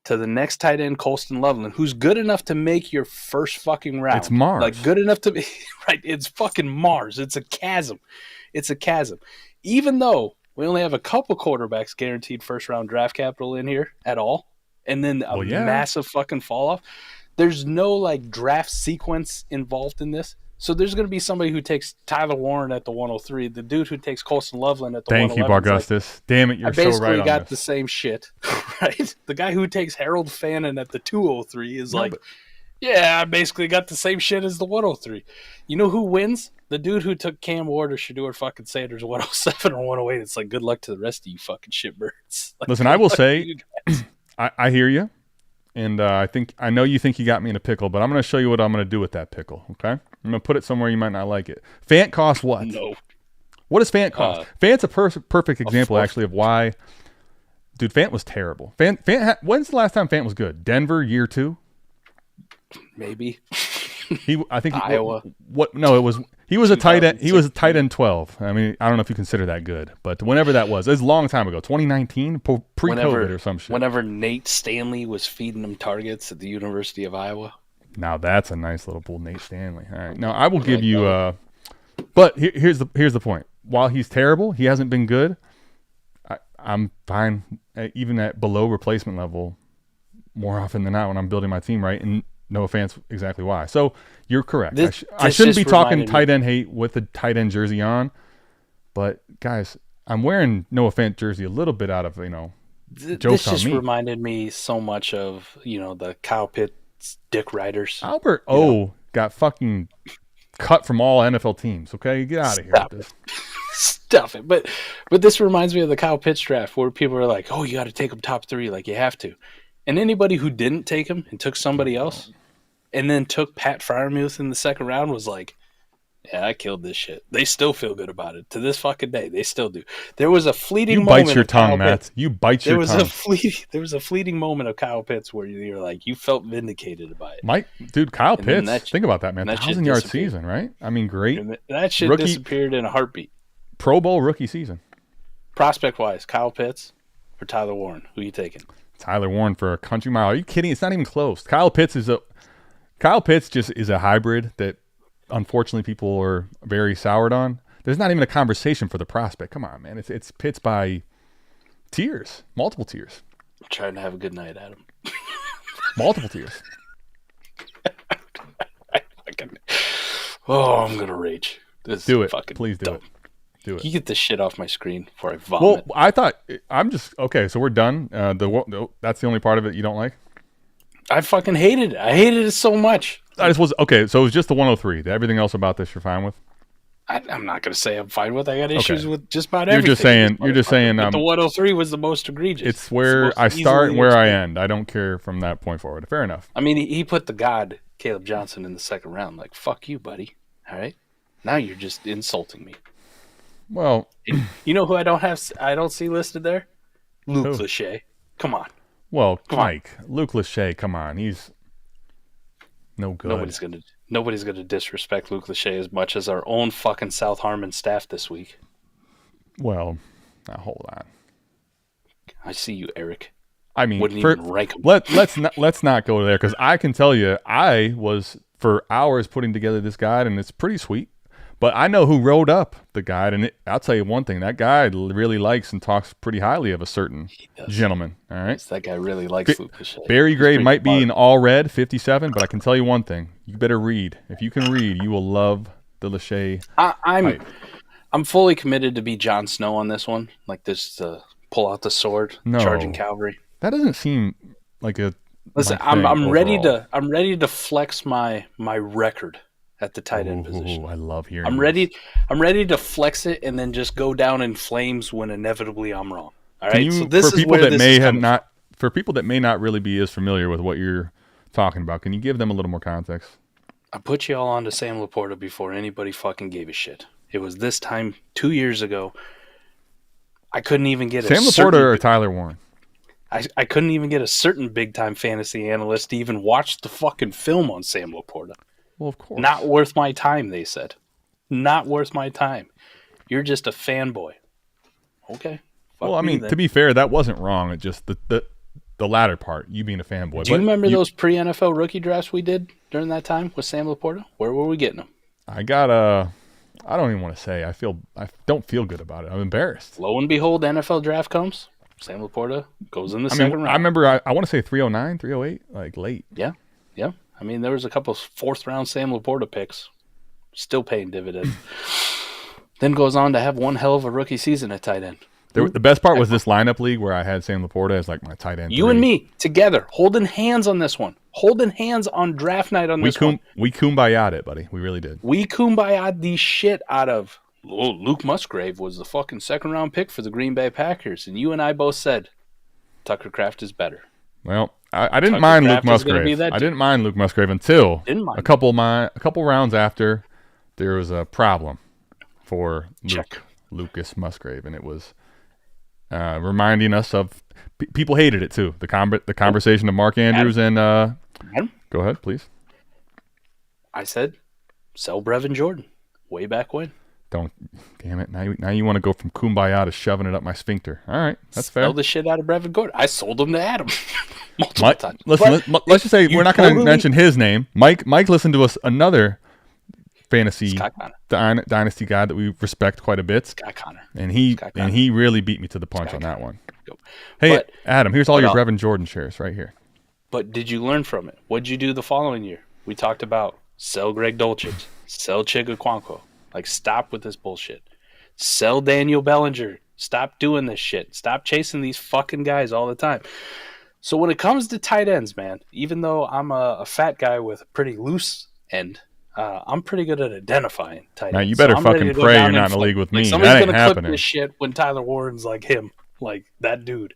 to the next tight end, Colston Loveland, who's good enough to make your first fucking round. It's Mars. Like, good enough to be, right? It's fucking Mars. It's a chasm. It's a chasm. Even though we only have a couple quarterbacks guaranteed first-round draft capital in here at all, and then a massive fucking fall-off, there's no, like, draft sequence involved in this. So there's going to be somebody who takes Tyler Warren at the 103, the dude who takes Colston Loveland at the 111. Thank you, Bargustus. Like, damn it, you're so right on this. I basically got the same shit, right? The guy who takes Harold Fannin at the 203 is I basically got the same shit as the 103. You know who wins? The dude who took Cam Ward or Shedeur fucking Sanders 107 or 108. It's like, good luck to the rest of you fucking shitbirds. Like, listen, I will say, I hear you. And I know you think you got me in a pickle, but I'm going to show you what I'm going to do with that pickle, okay? I'm going to put it somewhere you might not like it. Fant costs what? No. What does Fant cost? Fant's a perfect example, actually, of why. Dude, Fant was terrible. When's the last time Fant was good? Denver, year 2? Maybe. Iowa. He was a tight end. He was a tight end 12. I mean, I don't know if you consider that good, but whenever that was a long time ago, 2019, pre-COVID or some shit. Whenever Nate Stanley was feeding them targets at the University of Iowa. Now that's a nice little bull, Nate Stanley. All right, now I will give you. But here's the point. While he's terrible, he hasn't been good. I'm fine, even at below replacement level, more often than not when I'm building my team right. And no offense, exactly why. So you're correct. I shouldn't be talking tight end hate with the tight end jersey on. But guys, I'm wearing no offense jersey a little bit out of jokes on me. This just reminded me so much of the Kyle Pitts Dick Riders. Albert got fucking cut from all NFL teams. Okay, get out of here with this. Stop it. But this reminds me of the Kyle Pitts draft where people are like, "Oh, you got to take him top 3, like you have to." And anybody who didn't take him and took somebody else, and then took Pat Freiermuth in the second round was like, yeah, I killed this shit. They still feel good about it. To this fucking day, they still do. There was a fleeting moment. You bite your tongue, Matt. You bite your tongue. There was a fleeting moment of Kyle Pitts where you're like, you felt vindicated by it. Kyle Pitts, think about that, man. 1,000-yard season, right? I mean, great. And that shit disappeared in a heartbeat. Pro Bowl rookie season. Prospect-wise, Kyle Pitts or Tyler Warren? Who are you taking? Tyler Warren for a country mile. Are you kidding? It's not even close. Kyle Pitts just is a hybrid that unfortunately people are very soured on. There's not even a conversation for the prospect. Come on, man. It's Pitts by tiers, multiple tiers. I'm trying to have a good night, Adam. Multiple tiers. I'm gonna rage. Do it. Please do it. Do it. You get this shit off my screen before I vomit. Well, I thought okay. So we're done. That's the only part of it you don't like. I fucking hated it. I hated it so much. So it was just the 103. Everything else about this you're fine with? I'm not going to say I'm fine with. I got issues with just about everything. You're just saying. The 103 was the most egregious. It's where I start and where I end. I don't care from that point forward. Fair enough. I mean, he put the god Caleb Johnson in the second round. Like, fuck you, buddy. All right, now you're just insulting me. Well, you know who I don't see listed there? Luke Lachey. Come on. Well, Mike, Luke Lachey, come on. He's no good. Nobody's gonna disrespect Luke Lachey as much as our own fucking South Harmon staff this week. Well, now hold on. I see you, Eric. I mean, wouldn't even rank him. Let's not go there because I can tell you, I was for hours putting together this guide, and it's pretty sweet. But I know who wrote up the guide, and I'll tell you one thing. That guy really likes and talks pretty highly of a certain gentleman. All right? Yes, that guy really likes Luke Lachey. Barry Gray might be in all red, 57, but I can tell you one thing. You better read. If you can read, you will love the Lachey. I'm fully committed to be Jon Snow on this one. Like this, pull out the sword, charging cavalry. That doesn't seem like a. Listen, I'm ready to flex my record at the tight end position. I love hearing. I'm ready to flex it and then just go down in flames when inevitably I'm wrong. All right. So this is where this is coming from. For people that may not really be as familiar with what you're talking about, can you give them a little more context? I put you all onto Sam Laporta before anybody fucking gave a shit. It was this time 2 years ago. I couldn't even get Sam Laporta or Tyler Warren. I couldn't even get a certain big time fantasy analyst to even watch the fucking film on Sam Laporta. Well, of course. Not worth my time, they said. Not worth my time. You're just a fanboy. Okay. Well, I mean, to be fair, that wasn't wrong. It just the the latter part, you being a fanboy. Do you remember those pre-NFL rookie drafts we did during that time with Sam Laporta? Where were we getting them? I got I don't even want to say. I don't feel good about it. I'm embarrassed. Lo and behold, NFL draft comes. Sam Laporta goes in the second round. I remember I want to say 309, 308, like late. Yeah. I mean, there was a couple fourth-round Sam Laporta picks, still paying dividends. Then goes on to have one hell of a rookie season at tight end. The best part was this lineup league where I had Sam Laporta as like my tight end. You and me together, holding hands on this one, holding hands on draft night on this one. We kumbaya'd it, buddy. We really did. We kumbaya'd the shit out of. Luke Musgrave was the fucking second-round pick for the Green Bay Packers, and you and I both said Tucker Kraft is better. Well, I didn't mind Luke Musgrave. I didn't mind Luke Musgrave until a couple rounds after there was a problem for Lucas Musgrave, and it was reminding us of people hated it too. The conversation of Mark Andrews and go ahead, please. I said sell Brevin Jordan way back when. Don't, damn it! Now you want to go from kumbaya to shoving it up my sphincter. All right, that's fair. Sell the shit out of Brevin Jordan. I sold him to Adam multiple times. Listen, let's just say we're not going to mention his name. Mike listened to us another fantasy dynasty guy that we respect quite a bit. Scott Connor. And he really beat me to the punch on that one. Hey, Adam, here's all your Brevin Jordan shares right here. But did you learn from it? What did you do the following year? We talked about sell Greg Dulcich, sell Chigaquanko. Like, stop with this bullshit. Sell Daniel Bellinger. Stop doing this shit. Stop chasing these fucking guys all the time. So when it comes to tight ends, man, even though I'm a fat guy with a pretty loose end, I'm pretty good at identifying tight ends. Now, you better fucking pray you're not in the league with me. That ain't happening. Somebody's going to clip this shit when Tyler Warren's like him. Like, that dude.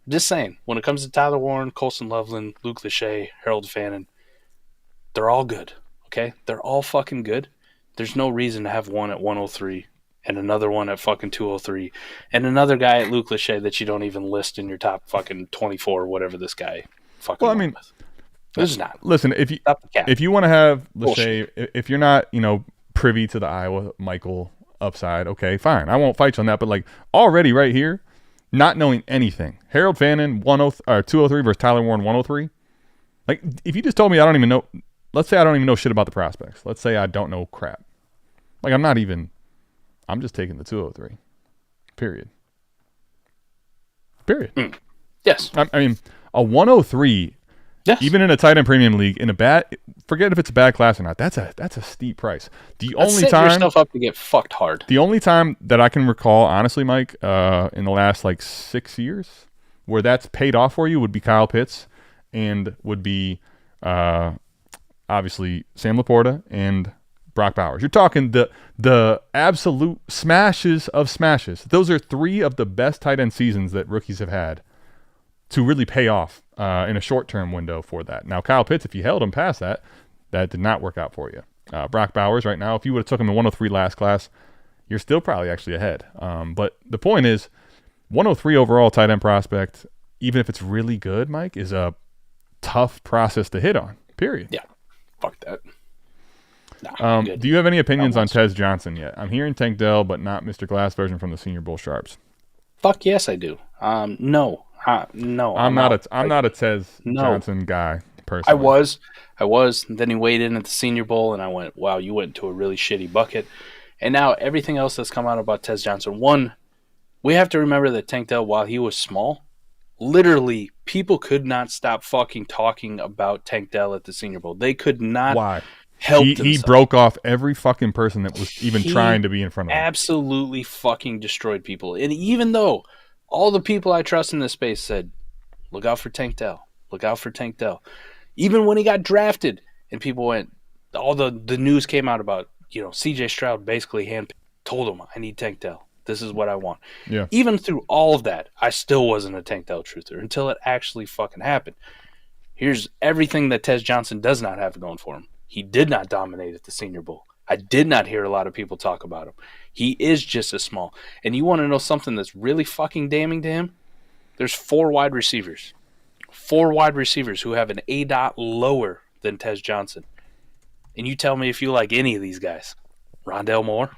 Just saying, when it comes to Tyler Warren, Colson Loveland, Luke Lachey, Harold Fannin, they're all good, okay? They're all fucking good. There's no reason to have one at 103 and another one at fucking 203 and another guy at Luke Lachey that you don't even list in your top fucking 24 or whatever this guy fucking with. There's not. Listen, if you want to have Lachey, if you're not, privy to the Iowa Michael upside, okay, fine. I won't fight you on that, but like already right here, not knowing anything. Harold Fannin 203 versus Tyler Warren 103. Like if you just told me I don't even know, let's say I don't even know shit about the prospects. Let's say I don't know crap. Like I'm just taking the 203. Period. Yes. I mean, a 103, yes. Even in a tight end premium league, forget if it's a bad class or not. That's a steep price. Set yourself up to get fucked hard. The only time that I can recall, honestly, Mike, in the last 6 years, where that's paid off for you would be Kyle Pitts, and would be obviously Sam Laporta and Brock Bowers. You're talking the absolute smashes of smashes. Those are three of the best tight end seasons that rookies have had to really pay off in a short-term window for that. Now, Kyle Pitts, if you held him past that did not work out for you. Brock Bowers right now, if you would have took him in 103 last class, you're still probably actually ahead. But the point is, 103 overall tight end prospect, even if it's really good, Mike, is a tough process to hit on, period. Yeah, fuck that. Do you have any opinions on Tez Johnson yet? I'm hearing Tank Dell, but not Mr. Glass version from the Senior Bowl Sharps. Fuck yes, I do. No. I'm not a Tez Johnson guy personally. I was. Then he weighed in at the Senior Bowl, and I went, wow, you went into a really shitty bucket. And now everything else that's come out about Tez Johnson. One, we have to remember that Tank Dell, while he was small, literally people could not stop fucking talking about Tank Dell at the Senior Bowl. They could not. Why? He broke off every fucking person that was even trying to be in front of him. Absolutely fucking destroyed people. And even though all the people I trust in this space said, look out for Tank Dell. Look out for Tank Dell. Even when he got drafted and people went, all the news came out about, CJ Stroud basically told him, I need Tank Dell. This is what I want. Yeah. Even through all of that, I still wasn't a Tank Dell truther until it actually fucking happened. Here's everything that Tez Johnson does not have going for him. He did not dominate at the Senior Bowl. I did not hear a lot of people talk about him. He is just as small. And you want to know something that's really fucking damning to him? There's 4 wide receivers. 4 wide receivers who have an ADOT lower than Tez Johnson. And you tell me if you like any of these guys. Rondell Moore,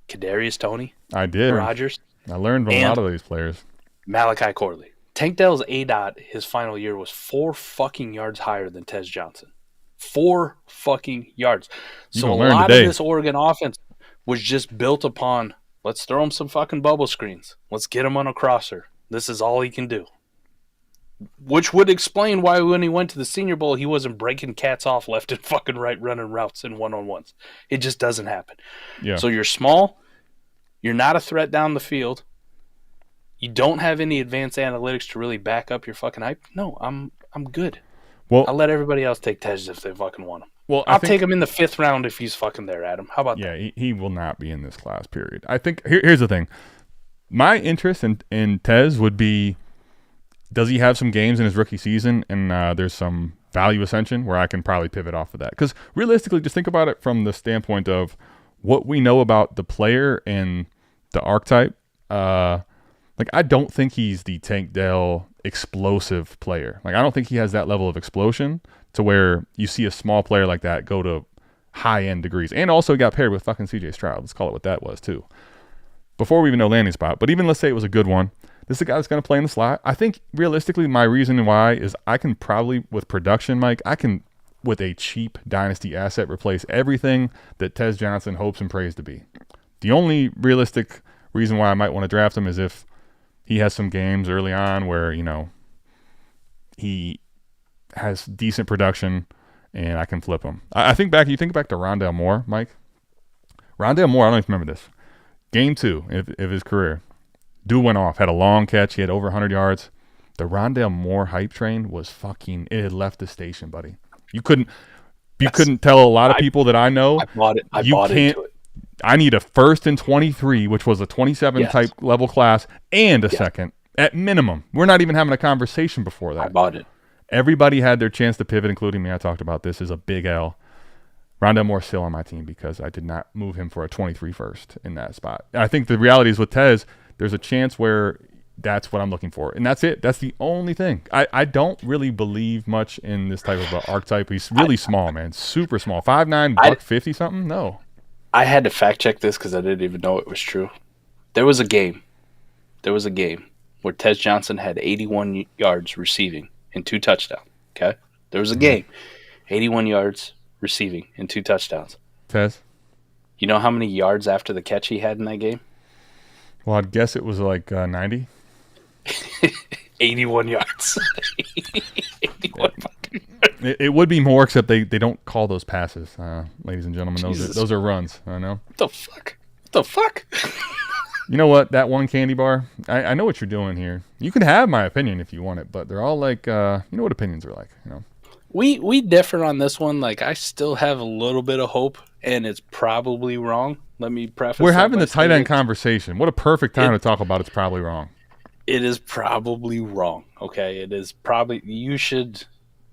Kadarius Toney. I did. Rodgers. I learned from a lot of these players. Malachi Corley. Tank Dell's ADOT his final year was 4 fucking yards higher than Tez Johnson. 4 fucking yards. So a lot of this Oregon offense was just built upon, let's throw him some fucking bubble screens. Let's get him on a crosser. This is all he can do. Which would explain why when he went to the Senior Bowl, he wasn't breaking cats off left and fucking right running routes and one-on-ones. It just doesn't happen. Yeah. So you're small. You're not a threat down the field. You don't have any advanced analytics to really back up your fucking hype. No, I'm good. Well, I'll let everybody else take Tej if they fucking want him. Well, I'll take him in the 5th round if he's fucking there, Adam. How about that? Yeah, he will not be in this class, period. I think here's the thing. My interest in Tez would be, does he have some games in his rookie season and there's some value ascension where I can probably pivot off of that? Because realistically, just think about it from the standpoint of what we know about the player and the archetype. Like, I don't think he's the Tank Dell explosive player. Like, I don't think he has that level of explosion to where you see a small player like that go to high-end degrees. And also got paired with fucking CJ Stroud. Let's call it what that was, too. Before we even know landing spot. But even let's say it was a good one. This is a guy that's going to play in the slot. I think, realistically, my reason why is I can probably, with production, Mike, I can, with a cheap Dynasty asset, replace everything that Tez Johnson hopes and prays to be. The only realistic reason why I might want to draft him is if he has some games early on where, you know, he has decent production and I can flip him. I think back, you think back to Rondale Moore, Mike. Rondale Moore, I don't even remember this. Game 2 of his career. Dude went off, had a long catch. He had over 100 yards. The Rondale Moore hype train was fucking, it had left the station, buddy. You couldn't tell a lot of people that I know. I bought into it. I need a 1st and 23, which was a 27 type level class, and a second at minimum. We're not even having a conversation before that. I bought it. Everybody had their chance to pivot, including me. I talked about this is a big L. Rondale Moore's still on my team because I did not move him for a 23 first in that spot. I think the reality is with Tez, there's a chance where that's what I'm looking for. And that's it. That's the only thing. I don't really believe much in this type of archetype. He's really small, man. Super small. 5'9", buck 50 something? No. I had to fact check this because I didn't even know it was true. There was a game where Tez Johnson had 81 yards receiving and 2 touchdowns. Okay? There was a game. 81 yards receiving and 2 touchdowns. Tez? You know how many yards after the catch he had in that game? Well, I'd guess it was like 90. 81 yards. 81 fucking yards. It would be more, except they don't call those passes, ladies and gentlemen. Those are runs. I know. What the fuck? You know what? That one candy bar, I know what you're doing here. You can have my opinion if you want it, but they're all like, you know what opinions are like, you know. We differ on this one. Like, I still have a little bit of hope, and it's probably wrong. Let me preface. We're having the tight end conversation. What a perfect time to talk about it's probably wrong. It is probably wrong. Okay, it is probably. You should.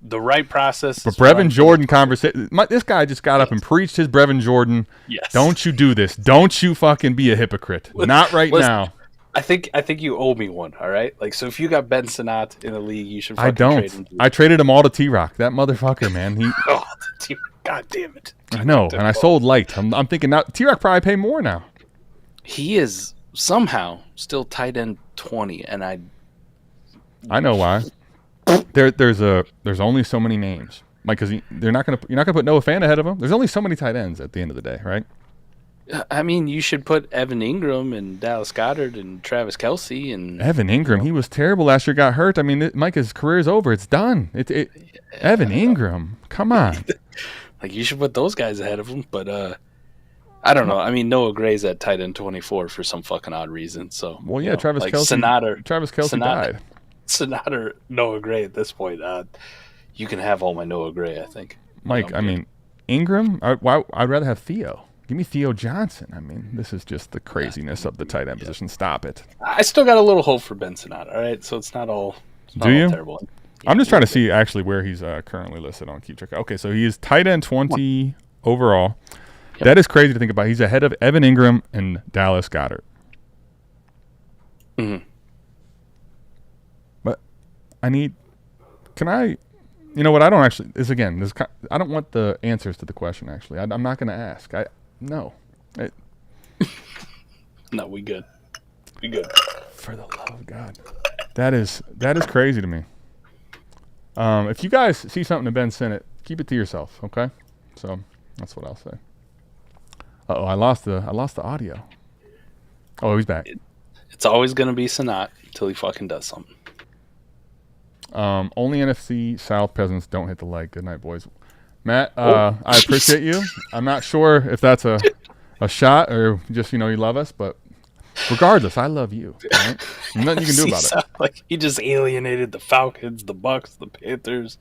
The right process. But Brevin Jordan conversation. This guy just got up and preached his Brevin Jordan. Yes. Don't you do this? Don't you fucking be a hypocrite? Not right now. I think you owe me one. All right. Like, so if you got Ben Sinnott in the league, you should. I don't. Trade him. I traded him all to T-Rock. That motherfucker, man. He. God damn it. I know, and I sold light. I'm thinking now T-Rock probably pay more now. He is somehow still tight end 20, and I know why. There's only so many names, like, because you're not gonna put Noah Fant ahead of him. There's only so many tight ends at the end of the day, right? I mean, you should put Evan Ingram and Dallas Goedert and Travis Kelce and Evan Ingram. He was terrible last year. Got hurt. I mean, Mike, his career's over. It's done. Evan Ingram. Come on. Like, you should put those guys ahead of him, but I don't know. I mean, Noah Gray's at tight end 24 for some fucking odd reason. So, well, yeah, Travis Kelce died. Sonata or Noah Gray at this point. You can have all my Noah Gray, I think. Mike, I mean, Ingram. I'd rather have Theo. Give me Theo Johnson. I mean, this is just the craziness of the tight end position. Stop it. I still got a little hope for Ben Sinnott, all right? So it's not all terrible. Yeah, I'm just trying to see actually where he's currently listed on Keep Track. Okay, so he is tight end 20 overall. Yep. That is crazy to think about. He's ahead of Evan Ingram and Dallas Goedert. Mm-hmm. But can I, you know what, I don't actually, I don't want the answers to the question, actually. I'm not going to ask. No, we good. We good. For the love of God. That is crazy to me. If you guys see something to Ben Sinnott, keep it to yourself, okay? So that's what I'll say. Uh-oh, I lost the audio. Oh, he's back. It's always going to be Sanat until he fucking does something. Only NFC South peasants don't hit the like. Good night, boys. Matt, I appreciate you. I'm not sure if that's a shot or just, you love us, but regardless, I love you. Right? Nothing you can do about it. Like he just alienated the Falcons, the Bucks, the Panthers.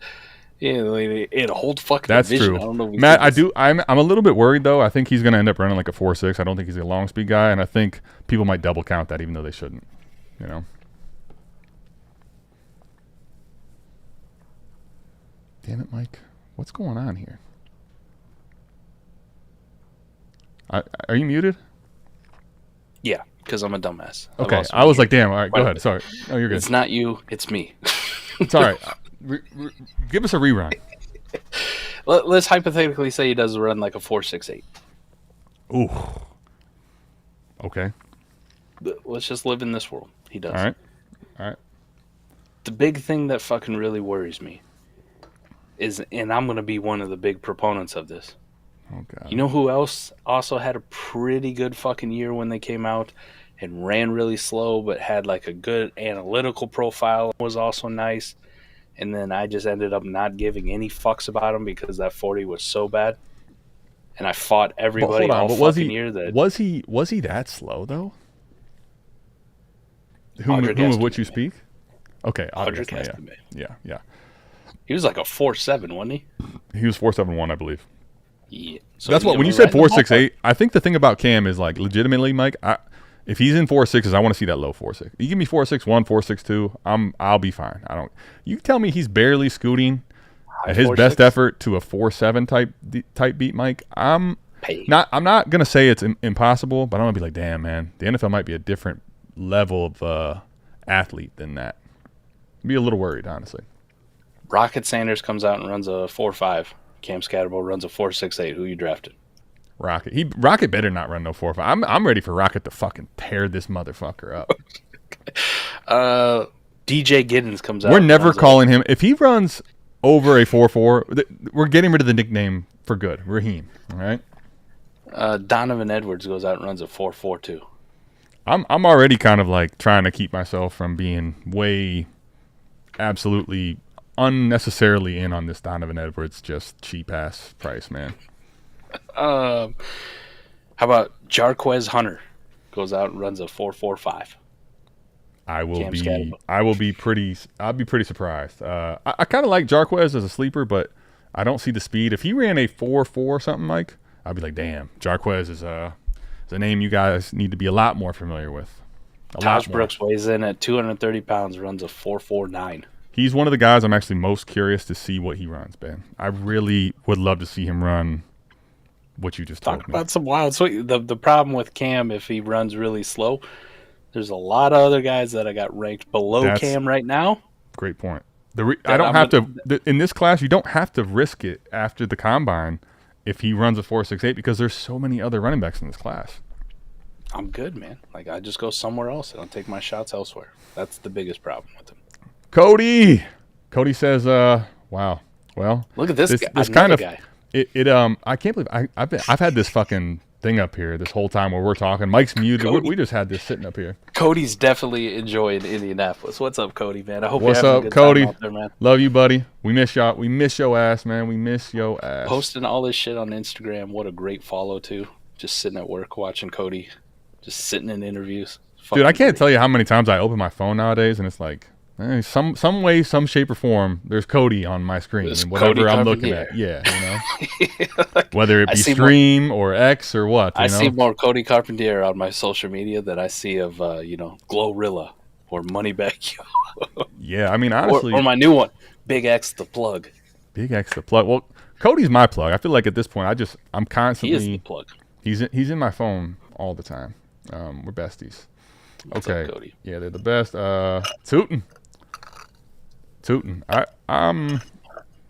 Yeah, a whole fucking That's division. true. I don't know. Matt, I'm a little bit worried though. I think he's going to end up running like a 4.6. I don't think he's a long speed guy, and I think people might double count that even though they shouldn't. Damn it, Mike. What's going on here? Are you muted? Yeah, because I'm a dumbass. Okay, I was like, damn. All right, go ahead. Sorry. Oh, you're good. It's not you. It's me. It's all right. Give us a rerun. Let's hypothetically say he does run like a 4.68. Ooh. Okay. Let's just live in this world. He does. All right. The big thing that fucking really worries me is, and I'm going to be one of the big proponents of this. Oh, God. You know who else also had a pretty good fucking year when they came out and ran really slow but had like a good analytical profile, was also nice. And then I just ended up not giving any fucks about him because that 40 was so bad. And I fought everybody all fucking year. Was he that slow though? Whom of which you speak? Okay, yeah. He was like a 4.7, wasn't he? He was 4.71, I believe. Yeah. So that's what when you said 4.68. I think the thing about Cam is like legitimately, Mike. If he's in 4.6s, I want to see that low 4.6. You give me 4.61, 4.62, I'll be fine. I don't. You tell me he's barely scooting at his best effort to a 4.7 type beat, Mike. I'm not gonna say it's impossible, but I'm gonna be like, damn, man, the NFL might be a different level of athlete than that. I'd be a little worried, honestly. Rocket Sanders comes out and runs a 4.5. Cam Scatterbo runs a 4.68. Who you drafted? Rocket. Rocket better not run no 4.5. I'm ready for Rocket to fucking tear this motherfucker up. DJ Giddens comes out. We're never calling him if he runs over a 4.4. We're getting rid of the nickname for good. Raheem. All right. Donovan Edwards goes out and runs a 4.4 too. I'm already kind of like trying to keep myself from being way absolutely unnecessarily in on this Donovan Edwards just cheap ass price, man. How about Jarquez Hunter goes out and runs a 4.45? I'll be pretty surprised. I kind of like Jarquez as a sleeper, but I don't see the speed. If he ran a 4.4 something, Mike, I'd be like, damn, Jarquez is a name you guys need to be a lot more familiar with. Taj Brooks weighs in at 230 pounds, runs a 4.49. He's one of the guys I'm actually most curious to see what he runs, Ben. I really would love to see him run what you just told me. Talk about some wild. So the problem with Cam, if he runs really slow, there's a lot of other guys that I got ranked below Cam right now. Great point. I don't have to in this class. You don't have to risk it after the combine if he runs a 4.68 because there's so many other running backs in this class. I'm good, man. Like I just go somewhere else and I'll take my shots elsewhere. That's the biggest problem with him. Cody says, "Wow. Well, look at this guy. This kind of guy. I can't believe I've had this fucking thing up here this whole time where we're talking. Mike's muted. We just had this sitting up here. Cody's definitely enjoying Indianapolis. What's up, Cody, man? I hope What's you're having up, a good Cody? time out there, man. Love you, buddy. We miss y'all. We miss your ass, man. We miss your ass. Posting all this shit on Instagram. What a great follow too. Just sitting at work watching Cody. Just sitting in interviews. Dude, I can't tell you how many times I open my phone nowadays, and it's like. Some way, some shape or form, there's Cody on my screen and whatever I'm looking at. Yeah, whether it be stream or X or what. I see more Cody Carpentier on my social media than I see of Glorilla or Moneybag. Yeah, I mean honestly, or my new one, Big X the Plug. Big X the Plug. Well, Cody's my plug. I feel like at this point, I'm constantly. He is the plug. He's in my phone all the time. We're besties. What's okay. up, Cody? Yeah, they're the best. Tootin.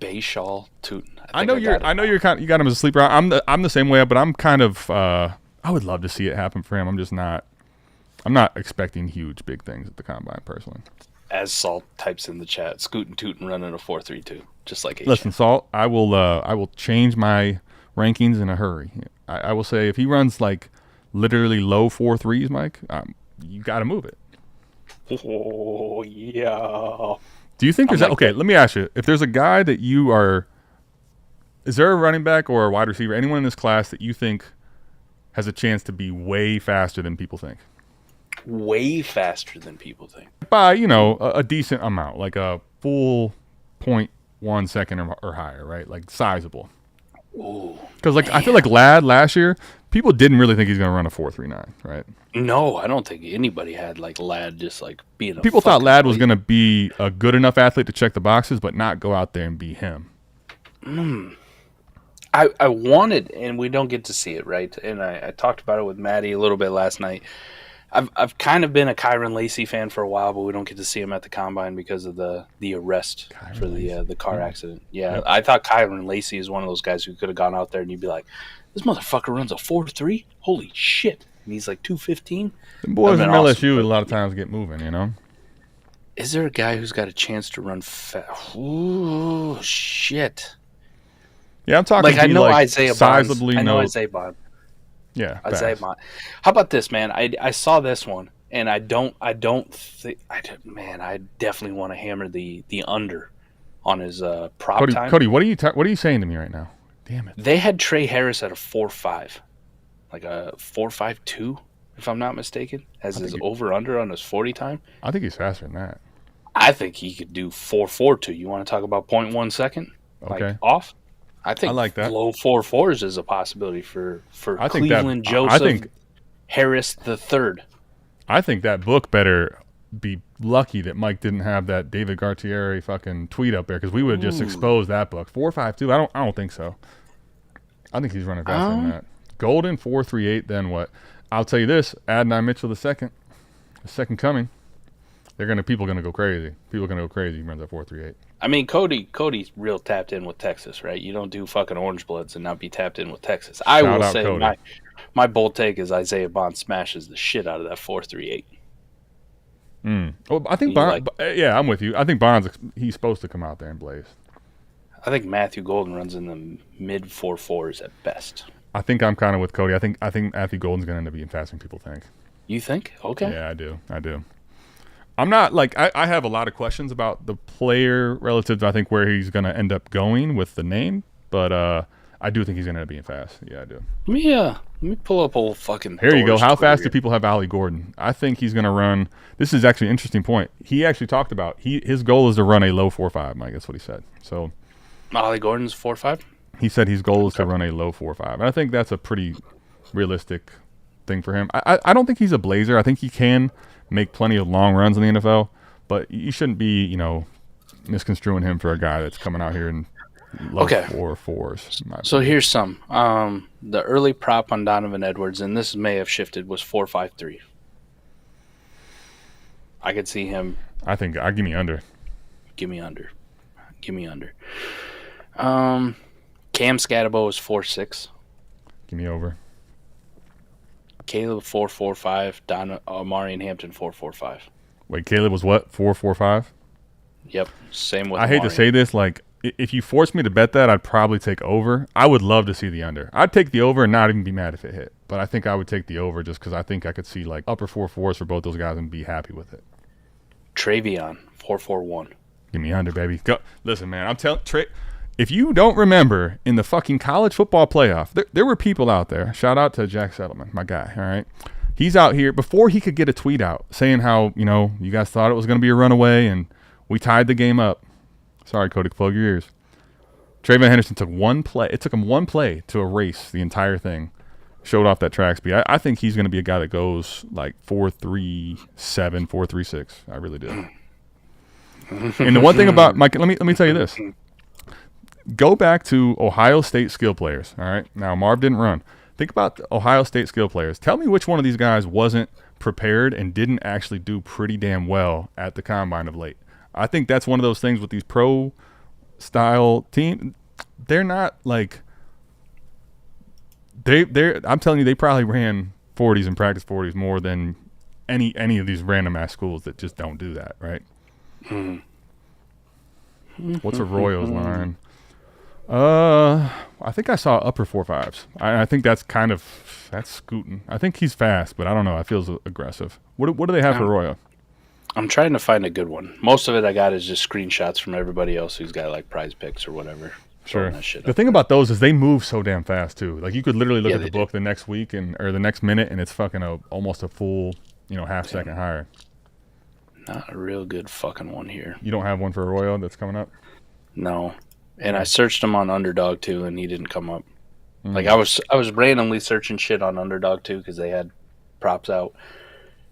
Bayshaw Tootin. I know you got him as a sleeper. I'm the same way, but I'm kind of I would love to see it happen for him. I'm not expecting huge big things at the combine personally. As Salt types in the chat, scootin' tootin' running a 4.32, just like H. Listen, Salt, I will change my rankings in a hurry. I will say if he runs like literally low 4.3s, Mike, you got to move it. Oh yeah. Do you think there's okay? Let me ask you: if there's a guy that you are, is there a running back or a wide receiver, anyone in this class that you think has a chance to be way faster than people think? Way faster than people think. By a decent amount, like a full 0.1 second or higher, right? Like sizable. Ooh. Because I feel like Ladd last year, people didn't really think he's going to run a 4.39, right? No, I don't think anybody had like Ladd just like being a people thought Ladd was going to be a good enough athlete to check the boxes, but not go out there and be him. I wanted, and we don't get to see it, right? And I talked about it with Maddie a little bit last night. I've kind of been a Kyron Lacey fan for a while, but we don't get to see him at the combine because of the arrest for the car accident. Yeah, yep. I thought Kyron Lacey is one of those guys who could have gone out there and you'd be like, this motherfucker runs a 4.3? Holy shit. And he's like 215. The boys in LSU a lot of times get moving, Is there a guy who's got a chance to run fast? Ooh, shit. Yeah, I'm talking I know Isaiah Bonds. I know Isaiah Bonds. Yeah, Isaiah Bonds. How about this, man? I saw this one, and I definitely want to hammer the under on his prop time. Cody, what are you saying to me right now? Damn it. They had Trey Harris at a 4.5, like a 4.52, if I'm not mistaken, as his over-under on his 40 time. I think he's faster than that. I think he could do 4.42. You want to talk about 0.1 second? Okay. Like off? I think I like that. Low 4.4s is a possibility for Cleveland Joseph Harris the third. I think that book better be lucky that Mike didn't have that David Gartieri fucking tweet up there because we would have just exposed that book. 4.52. I don't think so. I think he's running faster than that. Golden 4.38. Then what? I'll tell you this: Adonai Mitchell the second coming. People are gonna go crazy. People are gonna go crazy. He runs at 4.38. I mean, Cody's real tapped in with Texas, right? You don't do fucking Orange Bloods and not be tapped in with Texas. I will say Cody. My bold take is Isaiah Bond smashes the shit out of that 4.38. Well, I think Bond. Yeah, I'm with you. I think Bond's he's supposed to come out there and blaze. I think Matthew Golden runs in the mid 4.4s at best. I think I'm kind of with Cody. I think Matthew Golden's gonna end up being faster than people think. You think? Okay. Yeah, I do. I'm not I have a lot of questions about the player relative to I think where he's going to end up going with the name, but I do think he's going to end up being fast. Yeah, I do. Let me pull up old fucking. Here you go. How fast do people have Ollie Gordon? I think he's going to run. This is actually an interesting point. He actually talked about his goal is to run a low 4.5. Mike, that's what he said. So Ollie Gordon's 4.5. He said his goal is to run a low 4.5, and I think that's a pretty realistic thing for him. I don't think he's a blazer. I think he can make plenty of long runs in the NFL, but you shouldn't be, misconstruing him for a guy that's coming out here in low 4.4s. So here's some. The early prop on Donovan Edwards, and this may have shifted, was 4.53. I could see him. I think I'll give me under. Give me under. Cam Scatabo was 4.6. Give me over. Caleb 4.45. Amari and Hampton 4.45. Wait, Caleb was what? 4.45? Yep. Same with I hate to say this, if you force me to bet that, I'd probably take over. I would love to see the under. I'd take the over and not even be mad if it hit. But I think I would take the over just because I think I could see upper 4.4s for both those guys and be happy with it. Travion 4.41. Give me under, baby. Go. Listen, man, I'm telling if you don't remember in the fucking college football playoff, there were people out there. Shout out to Jack Settleman, my guy. All right, he's out here before he could get a tweet out saying how you guys thought it was going to be a runaway and we tied the game up. Sorry, Cody, plug your ears. Trayvon Henderson took one play. It took him one play to erase the entire thing. Showed off that track speed. I think he's going to be a guy that goes 4.37, 4.36. I really do. And the one thing about Mike, let me tell you this. Go back to Ohio State skill players, all right? Now, Marv didn't run. Think about the Ohio State skill players. Tell me which one of these guys wasn't prepared and didn't actually do pretty damn well at the combine of late. I think that's one of those things with these pro-style teams. They're not I'm telling you, they probably ran 40s and practice 40s more than any of these random-ass schools that just don't do that, right? What's a Royals line? I think I saw upper 4.5s. I think that's scooting. I think he's fast, but I don't know. It feels aggressive. What do they have for Royo? I'm trying to find a good one. Most of it I got is just screenshots from everybody else who's got like prize picks or whatever. Sure. The thing about those is they move so damn fast too. Like you could literally look at the book the next week or the next minute, and it's fucking almost a full, half second higher. Not a real good fucking one here. You don't have one for Arroyo that's coming up? No. And I searched him on Underdog too, and he didn't come up. Like I was randomly searching shit on Underdog too because they had props out,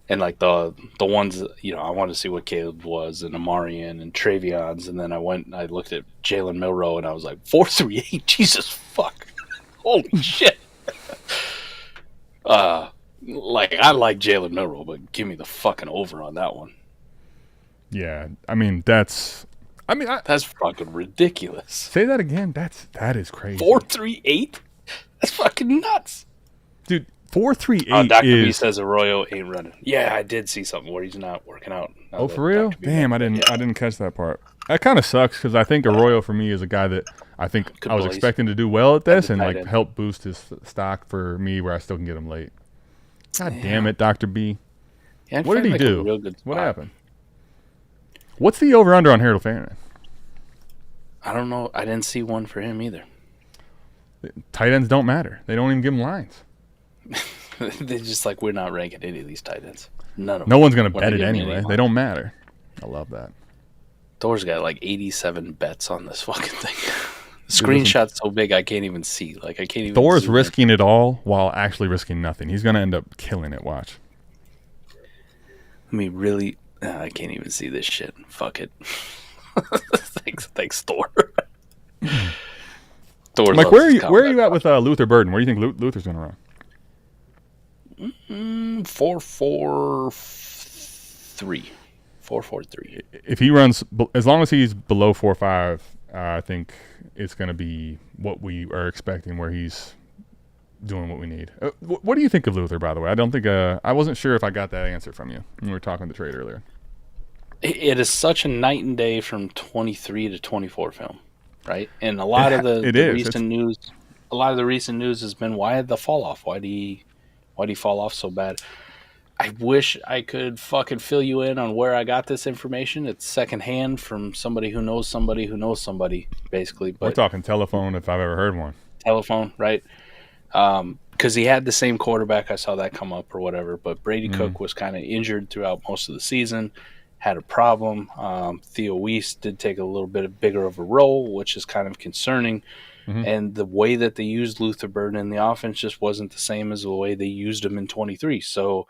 and like the ones I wanted to see what Caleb was and Amarian and Travion's, and then I went and I looked at Jalen Milroe and I was like 4.38. Jesus fuck, holy shit. Like I like Jalen Milroe, but give me the fucking over on that one. Yeah, I mean that's fucking ridiculous. Say that again. That is crazy. 4.38. That's fucking nuts, dude. 4.38. Dr. B says Arroyo ain't running. Yeah, I did see something where he's not working out. Oh, for real? Damn, I didn't catch that part. That kind of sucks because I think Arroyo for me is a guy that I think I was expecting to do well at this and like help boost his stock for me where I still can get him late. God damn it, Dr. B. Yeah, what did he do? What happened? What's the over/under on Harold Fannin? I don't know. I didn't see one for him either. Tight ends don't matter. They don't even give him lines. They're just like, we're not ranking any of these tight ends. None of them. No one's going to bet it anyway. They don't matter. I love that. Thor's got like 87 bets on this fucking thing. Screenshot's so big I can't even see. Like I can't even. Thor's risking it all while actually risking nothing. He's going to end up killing it. Watch. I mean, really, I can't even see this shit. Fuck it. Thanks, Thor. Thor. Like, where are you at with Luther Burden? Where do you think Luther's going to run? 4.43. 4.43. If he runs, as long as he's below 4.5, I think it's going to be what we are expecting, where he's doing what we need. What do you think of Luther, by the way? I don't think I wasn't sure if I got that answer from you when we were talking the trade earlier. It is such a night and day from 23 to 24 film, right? And a lot of the recent news has been, why had the fall off? Why did he fall off so bad? I wish I could fucking fill you in on where I got this information. It's secondhand from somebody who knows somebody who knows somebody, basically. But we're talking telephone if I've ever heard one. Telephone, right? Because he had the same quarterback. I saw that come up or whatever. But Brady Cook was kind of injured throughout most of the season, had a problem. Theo Weiss did take a little bit bigger of a role, which is kind of concerning. And the way that they used Luther Burden in the offense just wasn't the same as the way they used him in 23. So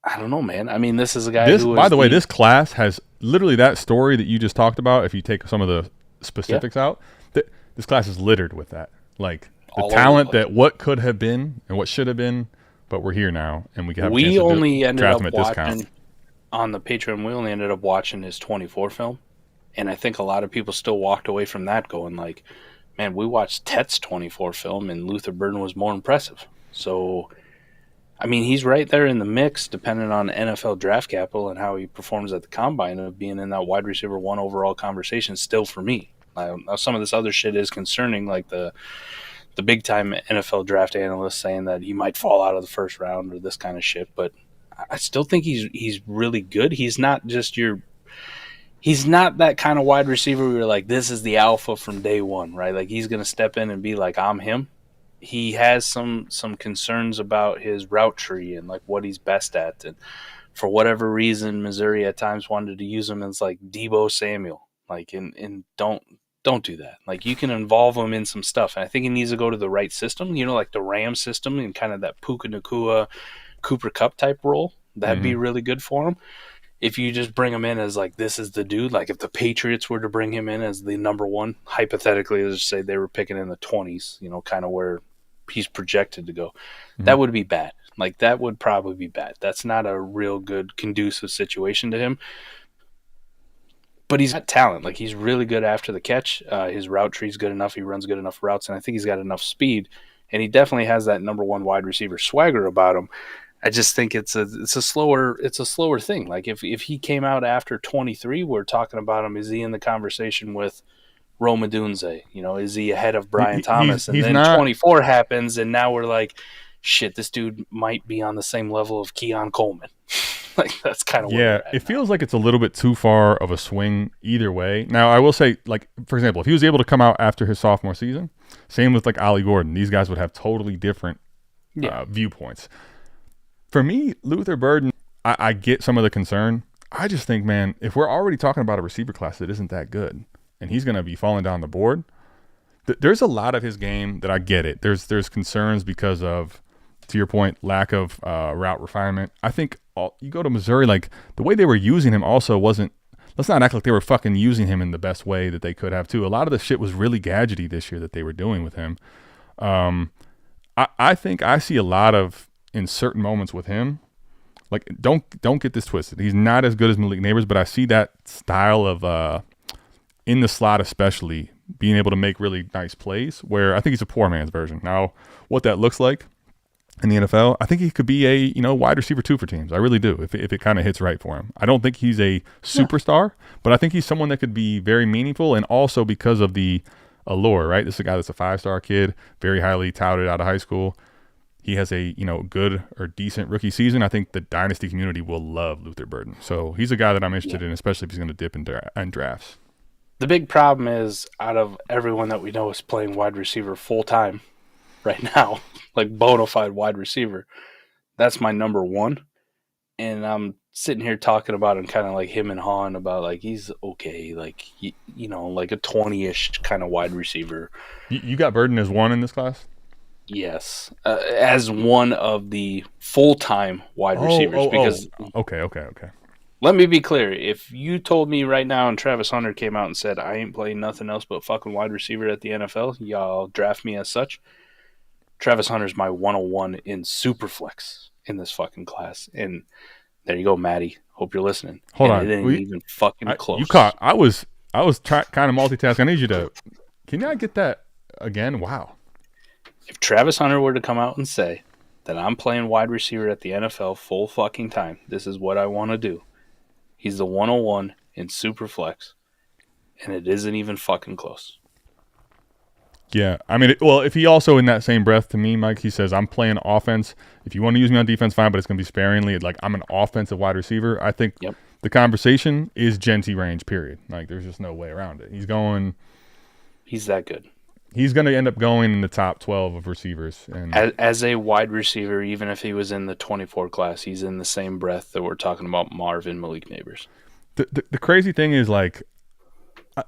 I don't know, man. I mean, this is a guy who, by the way, this class has literally that story that you just talked about. If you take some of the specifics out, this class is littered with that. Like the talent that what could have been and what should have been, but we're here now, and we have. We only ended up watching on the Patreon. We only ended up watching his 24 film, and I think a lot of people still walked away from that going like, man, we watched Tet's 24 film and Luther Burden was more impressive. So, I mean, he's right there in the mix, depending on NFL draft capital and how he performs at the combine, of being in that wide receiver 1 overall conversation still for me. Now, some of this other shit is concerning, like the big time NFL draft analysts saying that he might fall out of the first round or this kind of shit. But I still think he's really good. He's not just he's not that kind of wide receiver where you're like, this is the alpha from day one, right? Like he's going to step in and be like, I'm him. He has some concerns about his route tree and like what he's best at. And for whatever reason, Missouri at times wanted to use him as like Debo Samuel. Like, and don't do that. Like you can involve him in some stuff. And I think he needs to go to the right system, like the Ram system and kind of that Puka Nacua, Cooper Kupp type role. That'd be really good for him. If you just bring him in as like, this is the dude, like if the Patriots were to bring him in as the number one, hypothetically, let's say they were picking in the 20s, kind of where he's projected to go, that would be bad. Like that would probably be bad. That's not a real good conducive situation to him. But he's got talent. Like he's really good after the catch. His route tree is good enough. He runs good enough routes, and I think he's got enough speed. And he definitely has that number one wide receiver swagger about him. I just think it's a slower thing. Like if he came out after 23, we're talking about him. Is he in the conversation with Rome Odunze? You know, is he ahead of Brian Thomas? And then not... 24 happens, and now we're like, shit, this dude might be on the same level of Keon Coleman. Like that's kind of it feels like it's a little bit too far of a swing either way. Now I will say, like for example, if he was able to come out after his sophomore season, same with like Ollie Gordon, these guys would have totally different viewpoints. For me, Luther Burden, I get some of the concern. I just think, man, if we're already talking about a receiver class that isn't that good, and he's going to be falling down the board, there's a lot of his game that I get it. There's concerns because of, to your point, lack of route refinement. I think you go to Missouri, like the way they were using him also wasn't. Let's not act like they were fucking using him in the best way that they could have too. A lot of the shit was really gadgety this year that they were doing with him. I think I see a lot of, in certain moments with him, like don't get this twisted. He's not as good as Malik Neighbors, but I see that style of in the slot especially being able to make really nice plays where I think he's a poor man's version. Now, what that looks like in the NFL, I think he could be a wide receiver 2 for teams. I really do if it kind of hits right for him. I don't think he's a superstar, but I think he's someone that could be very meaningful, and also because of the allure, right? This is a guy that's a 5-star kid, very highly touted out of high school. He has a good or decent rookie season. I think the Dynasty community will love Luther Burden. So he's a guy that I'm interested in, especially if he's going to dip in drafts. The big problem is, out of everyone that we know is playing wide receiver full-time right now, like bona fide wide receiver, that's my number one. And I'm sitting here talking about him kind of like him and Han about like he's okay, like, like a 20-ish kind of wide receiver. You got Burden as one in this class? Yes, as one of the full-time wide receivers. Because okay. Let me be clear. If you told me right now and Travis Hunter came out and said, I ain't playing nothing else but fucking wide receiver at the NFL, y'all draft me as such, Travis Hunter's my 101 in Superflex in this fucking class. And there you go, Maddie. Hope you're listening. Hold on. It ain't even fucking close. You caught. I was kind of multitasking. I need you to. Can I get that again? Wow. If Travis Hunter were to come out and say that I'm playing wide receiver at the NFL full fucking time, this is what I want to do. He's the 101 in Superflex, and it isn't even fucking close. Yeah, I mean, if he also in that same breath to me, Mike, he says, I'm playing offense. If you want to use me on defense, fine, but it's going to be sparingly. Like, I'm an offensive wide receiver. I think the conversation is Jeanty range, period. Like, there's just no way around it. He's that good. He's going to end up going in the top 12 of receivers. And as a wide receiver, even if he was in the 24 class, he's in the same breath that we're talking about Marvin Malik Neighbors. The crazy thing is, like,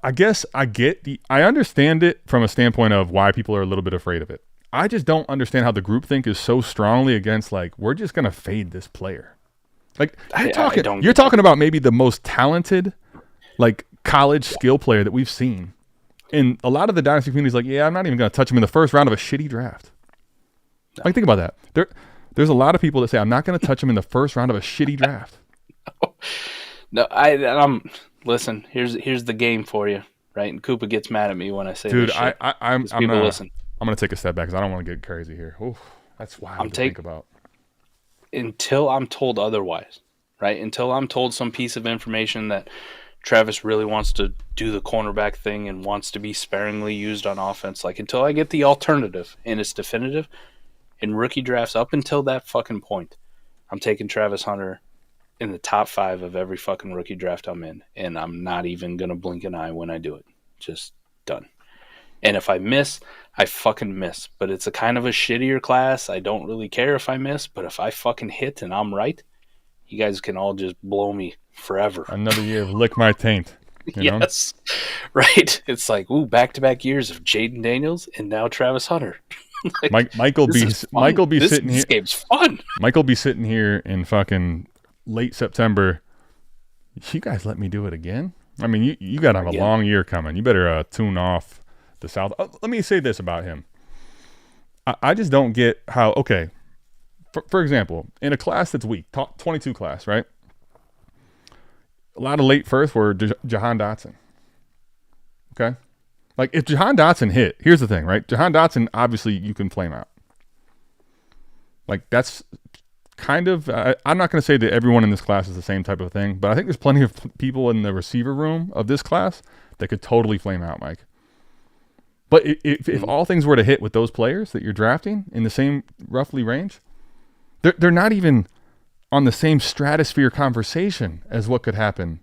I guess I understand it from a standpoint of why people are a little bit afraid of it. I just don't understand how the groupthink is so strongly against, like, we're just going to fade this player. Like, you're talking about maybe the most talented, like, college skill player that we've seen. And a lot of the Dynasty community is like, yeah, I'm not even going to touch him in the first round of a shitty draft. No. Like, think about that. There's a lot of people that say, I'm not going to touch him in the first round of a shitty draft. No, I'm listen, here's the game for you, right? And Koopa gets mad at me when I say this shit. I'm listen. I'm going to take a step back because I don't want to get crazy here. Oof, that's wild to think about. Until I'm told otherwise, right? Until I'm told some piece of information that Travis really wants to do the cornerback thing and wants to be sparingly used on offense. Like, until I get the alternative and it's definitive in rookie drafts, up until that fucking point, I'm taking Travis Hunter in the top 5 of every fucking rookie draft I'm in. And I'm not even going to blink an eye when I do it. Just done. And if I miss, I fucking miss. But it's a kind of a shittier class. I don't really care if I miss. But if I fucking hit and I'm right, you guys can all just blow me forever. Another year of lick my taint. Yes. Right. It's like, back-to-back years of Jaden Daniels and now Travis Hunter. Like, Michael be sitting here. This game's fun. Michael be sitting here in fucking late September. You guys let me do it again? I mean, you got to have a long year coming. You better tune off the South. Let me say this about him. I just don't get how, okay, for example, in a class that's weak, 22 class, right? A lot of late firsts were Jahan Dotson. Okay? Like, if Jahan Dotson hit, here's the thing, right? Jahan Dotson, obviously, you can flame out. Like, that's kind of, I'm not going to say that everyone in this class is the same type of thing, but I think there's plenty of people in the receiver room of this class that could totally flame out, Mike. But if all things were to hit with those players that you're drafting in the same roughly range, they're not even on the same stratosphere conversation as what could happen.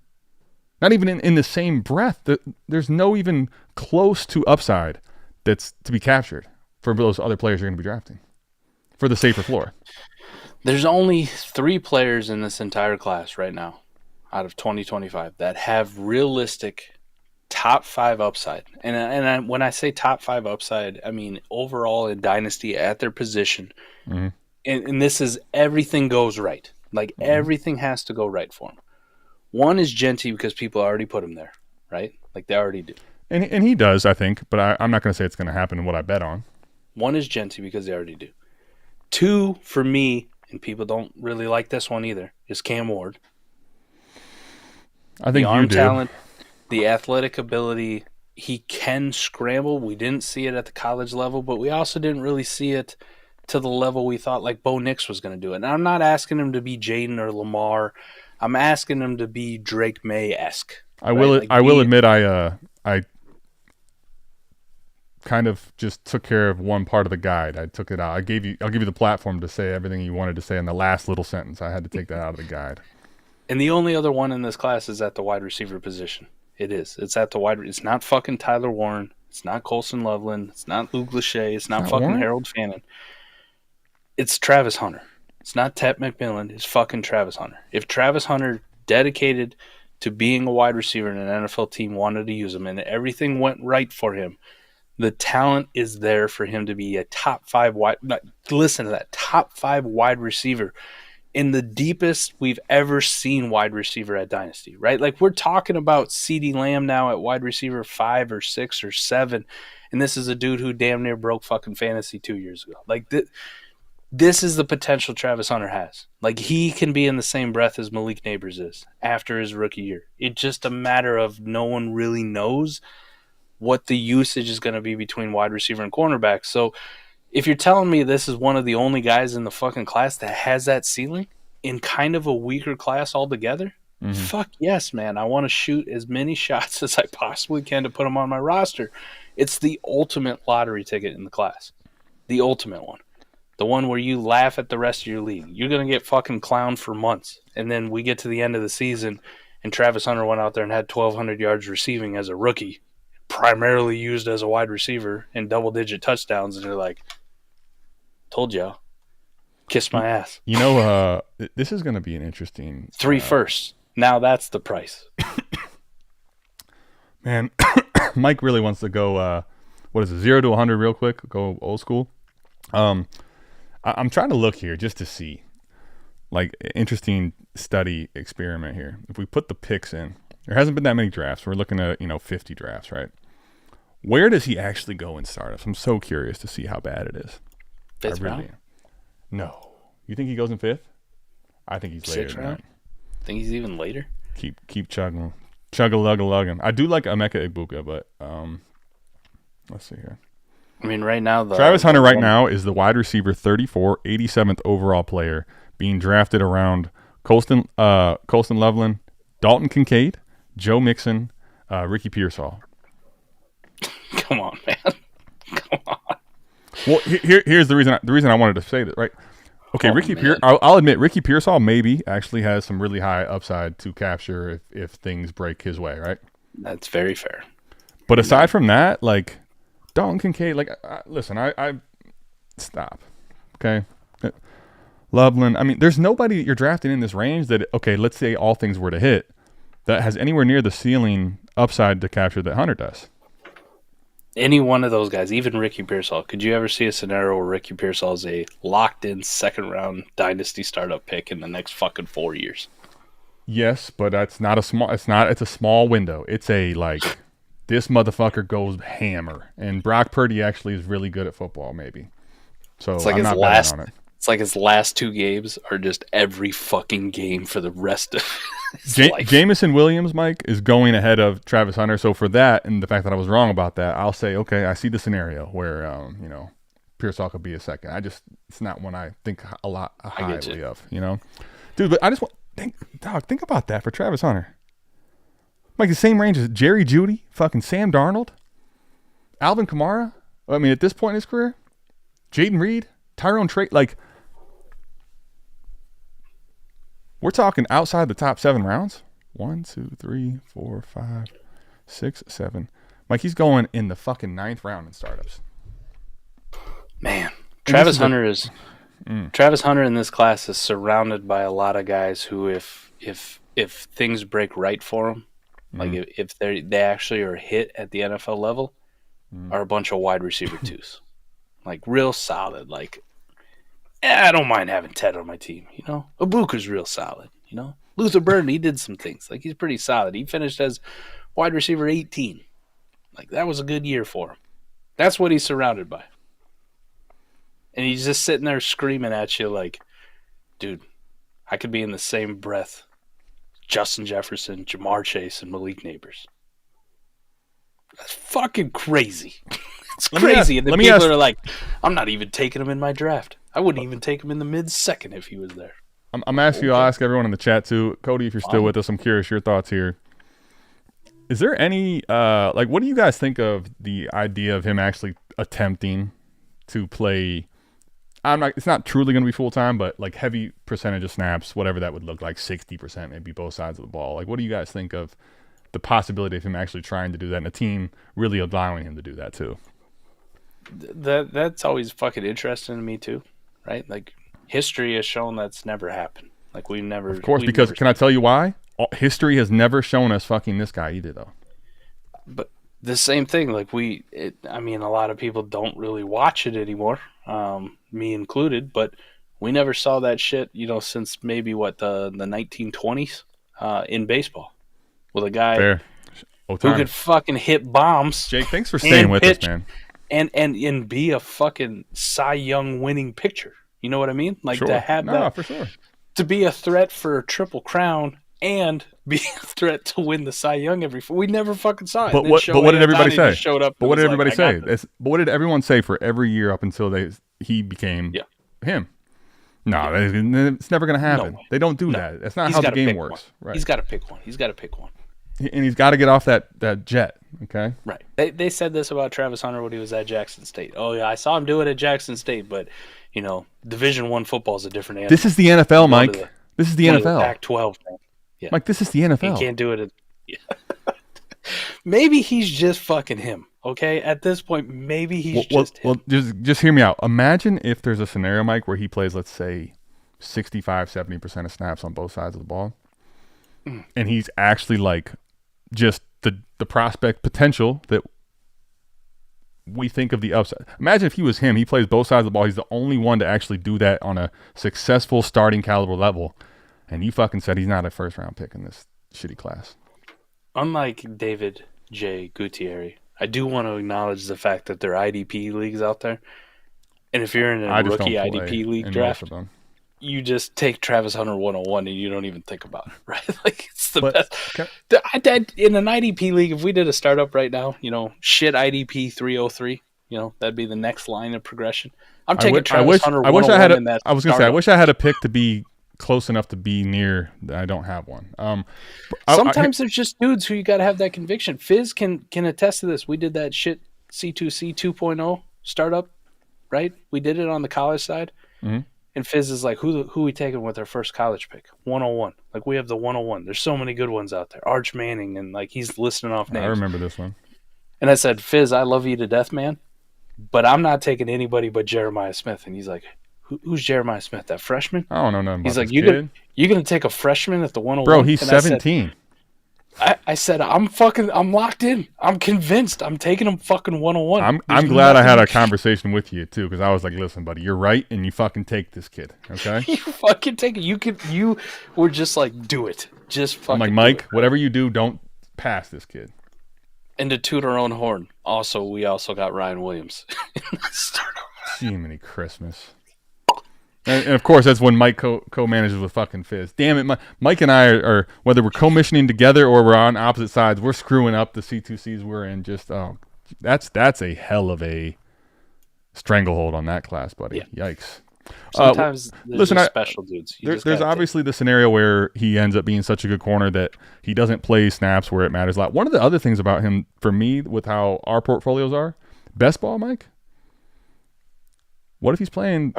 Not even in the same breath. There's no even close to upside that's to be captured for those other players you're going to be drafting for the safer floor. There's only 3 players in this entire class right now out of 2025 that have realistic top 5 upside. And when I say top 5 upside, I mean overall in Dynasty at their position. Mm-hmm. And this is everything goes right. Like everything has to go right for him. One is Jeanty because people already put him there, right? Like they already do. And he does, I think, but I'm not going to say it's going to happen in what I bet on. One is Jeanty because they already do. 2 for me, and people don't really like this one either, is Cam Ward. I think the arm you do. Talent, the athletic ability, he can scramble. We didn't see it at the college level, but we also didn't really see it to the level we thought like Bo Nix was going to do it. And I'm not asking him to be Jaden or Lamar. I'm asking him to be Drake May-esque. I will admit I kind of just took care of one part of the guide. I took it out. I'll give you the platform to say everything you wanted to say in the last little sentence. I had to take that out of the guide. And the only other one in this class is at the wide receiver position. It is. It's at the wide. It's not fucking Tyler Warren. It's not Colson Loveland. It's not Luke Lachey. It's not fucking Warren? Harold Fannin. It's Travis Hunter. It's not Tet McMillan. It's fucking Travis Hunter. If Travis Hunter dedicated to being a wide receiver and an NFL team wanted to use him and everything went right for him, the talent is there for him to be a top 5 wide. Listen to that, top 5 wide receiver in the deepest we've ever seen wide receiver at Dynasty, right? Like we're talking about CeeDee Lamb now at wide receiver 5 or 6 or 7, and this is a dude who damn near broke fucking fantasy 2 years ago. Like this is the potential Travis Hunter has. Like he can be in the same breath as Malik Neighbors is after his rookie year. It's just a matter of no one really knows what the usage is going to be between wide receiver and cornerback. So if you're telling me this is one of the only guys in the fucking class that has that ceiling in kind of a weaker class altogether, fuck yes, man. I want to shoot as many shots as I possibly can to put him on my roster. It's the ultimate lottery ticket in the class. The ultimate one. The one where you laugh at the rest of your league. You're going to get fucking clowned for months. And then we get to the end of the season and Travis Hunter went out there and had 1,200 yards receiving as a rookie, primarily used as a wide receiver in double-digit touchdowns. And you're like, told y'all. Kiss my ass. You know, this is going to be an interesting... 3 firsts. Now that's the price. Man, Mike really wants to go, 0 to 100 real quick? Go old school. I'm trying to look here just to see, like, interesting study experiment here. If we put the picks in, there hasn't been that many drafts. We're looking at, 50 drafts, right? Where does he actually go in startups? I'm so curious to see how bad it is. Fifth round? Am. No. You think he goes in 5th? I think he's later than that. Think he's even later? Keep chugging. Chug-a-lug-a-lugging. I do like Emeka Egbuka, but let's see here. I mean, right now... Travis Hunter right now is the wide receiver 34, 87th overall player, being drafted around Colston Loveland, Dalton Kincaid, Joe Mixon, Ricky Pearsall. Come on, man. Come on. Well, here's the reason I wanted to say that, right? Okay, I'll admit Ricky Pearsall maybe actually has some really high upside to capture if things break his way, right? That's very fair. But aside from that, like Dalton Kincaid, like listen, I stop, okay? Loveland, I mean, there's nobody that you're drafting in this range that, okay, let's say all things were to hit, that has anywhere near the ceiling upside to capture that Hunter does. Any one of those guys, even Ricky Pearsall, could you ever see a scenario where Ricky Pearsall is a locked-in second-round dynasty startup pick in the next fucking 4 years? Yes, but that's not a small. It's a small window. It's a like this motherfucker goes hammer, and Brock Purdy actually is really good at football, maybe. So it's like I'm not betting on it. It's like his last 2 games are just every fucking game for the rest of his life. Jamison Williams, Mike, is going ahead of Travis Hunter. So for that, and the fact that I was wrong about that, I'll say, okay, I see the scenario where, Pearsall could be a second. It's not one I think a lot highly of, you know, dude. But I just want think about that for Travis Hunter. Like the same range as Jerry Jeudy, fucking Sam Darnold, Alvin Kamara. I mean, at this point in his career, Jaden Reed, Tyrone Trey, like we're talking outside the top 7 rounds. 1, 2, 3, 4, 5, 6, 7. Like he's going in the fucking 9th round in startups. Man, Travis Hunter in this class is surrounded by a lot of guys who, if things break right for them, like if they actually are hit at the NFL level, are a bunch of wide receiver twos, like real solid. Like, I don't mind having Ted on my team. You know, Ibuka's real solid. You know, Luther Burden, he did some things. Like he's pretty solid. He finished as wide receiver 18. Like that was a good year for him. That's what he's surrounded by. And he's just sitting there screaming at you like, dude, I could be in the same breath Justin Jefferson, Jamar Chase, and Malik Neighbors. That's fucking crazy. It's crazy. And then people are like, I'm not even taking him in my draft. I wouldn't even take him in the mid-second if he was there. I'm asking you, I'll ask everyone in the chat too. Cody, if you're still with us, I'm curious your thoughts here. Is there any, like, what do you guys think of the idea of him actually attempting to play? It's not truly going to be full time, but like heavy percentage of snaps, whatever that would look like, 60%, maybe both sides of the ball. Like, what do you guys think of the possibility of him actually trying to do that and a team really allowing him to do that too? That's always fucking interesting to me too, right? Like, history has shown that's never happened. Like, we've never. Of course, because can I tell you why? History has never shown us fucking this guy either, though. But the same thing, like I mean, a lot of people don't really watch it anymore, me included, but we never saw that shit, you know, since maybe the 1920s in baseball with a guy who could fucking hit bombs. Jake, thanks for staying with us, man. And be a fucking Cy Young winning pitcher. You know what I mean? Like to have that, for sure. To be a threat for a triple crown and be a threat to win the Cy Young we never fucking saw it. But what did everybody say? Showed up. But what did everybody say? But what did everyone say for every year up until he became him? No, it's never going to happen. They don't do that. That's not how the game works. Right. He's got to pick one. And he's got to get off that jet. Okay. Right. They said this about Travis Hunter when he was at Jackson State. Oh yeah, I saw him do it at Jackson State, but you know, Division I football is a different animal. This is the NFL, Mike. This is the NFL. Pac-12. Yeah. Mike, this is the NFL. He can't do it. Maybe he's just fucking him. Okay, at this point, maybe he's just him. Well, just hear me out. Imagine if there's a scenario, Mike, where he plays, let's say, 65-70% of snaps on both sides of the ball, and he's actually like just the prospect potential that we think of the upside. Imagine if he was him. He plays both sides of the ball. He's the only one to actually do that on a successful starting caliber level. And you fucking said he's not a first-round pick in this shitty class. Unlike David J. Gutierrez, I do want to acknowledge the fact that there are IDP leagues out there. And if you're in a rookie IDP league draft, you just take Travis Hunter 101 and you don't even think about it, right? Like, it's the best. In an IDP league, if we did a startup right now, you know, shit IDP 303, you know, that'd be the next line of progression. I'm taking Travis Hunter 101 in that. I was going to say, I wish I had a pick to be close enough to be near. I don't have one. Sometimes there's just dudes who you got to have that conviction. Fizz can attest to this. We did that shit C2C 2.0 startup, right? We did it on the college side. Mm-hmm. And Fizz is like, who we taking with our first college pick? 101. Like, we have the 101. There's so many good ones out there. Arch Manning, and like he's listing off names. I remember this one. And I said, Fizz, I love you to death, man, but I'm not taking anybody but Jeremiah Smith. And he's like, who's Jeremiah Smith? That freshman? I don't know nothing about He's like, this you're gonna take a freshman at the 101? Bro, he's 17. I said, I'm locked in. I'm convinced. I'm taking him fucking 101. I'm glad I had a conversation with you too, because I was like, listen, buddy, you're right, and you fucking take this kid, okay? You fucking take it. You were just like, do it. Just fucking. I'm like, Mike, whatever you do, don't pass this kid. And to toot our own horn, we also got Ryan Williams in that startup. Jiminy Christmas. And of course, that's when Mike co-manages with fucking Fizz. Damn it, Mike and I are whether we're commissioning together or we're on opposite sides, we're screwing up the C2Cs we're in. Just that's a hell of a stranglehold on that class, buddy. Yeah. Yikes. Sometimes there's listen, just special dudes. There's obviously the scenario where he ends up being such a good corner that he doesn't play snaps where it matters a lot. One of the other things about him, for me, with how our portfolios are, best ball, Mike, what if he's playing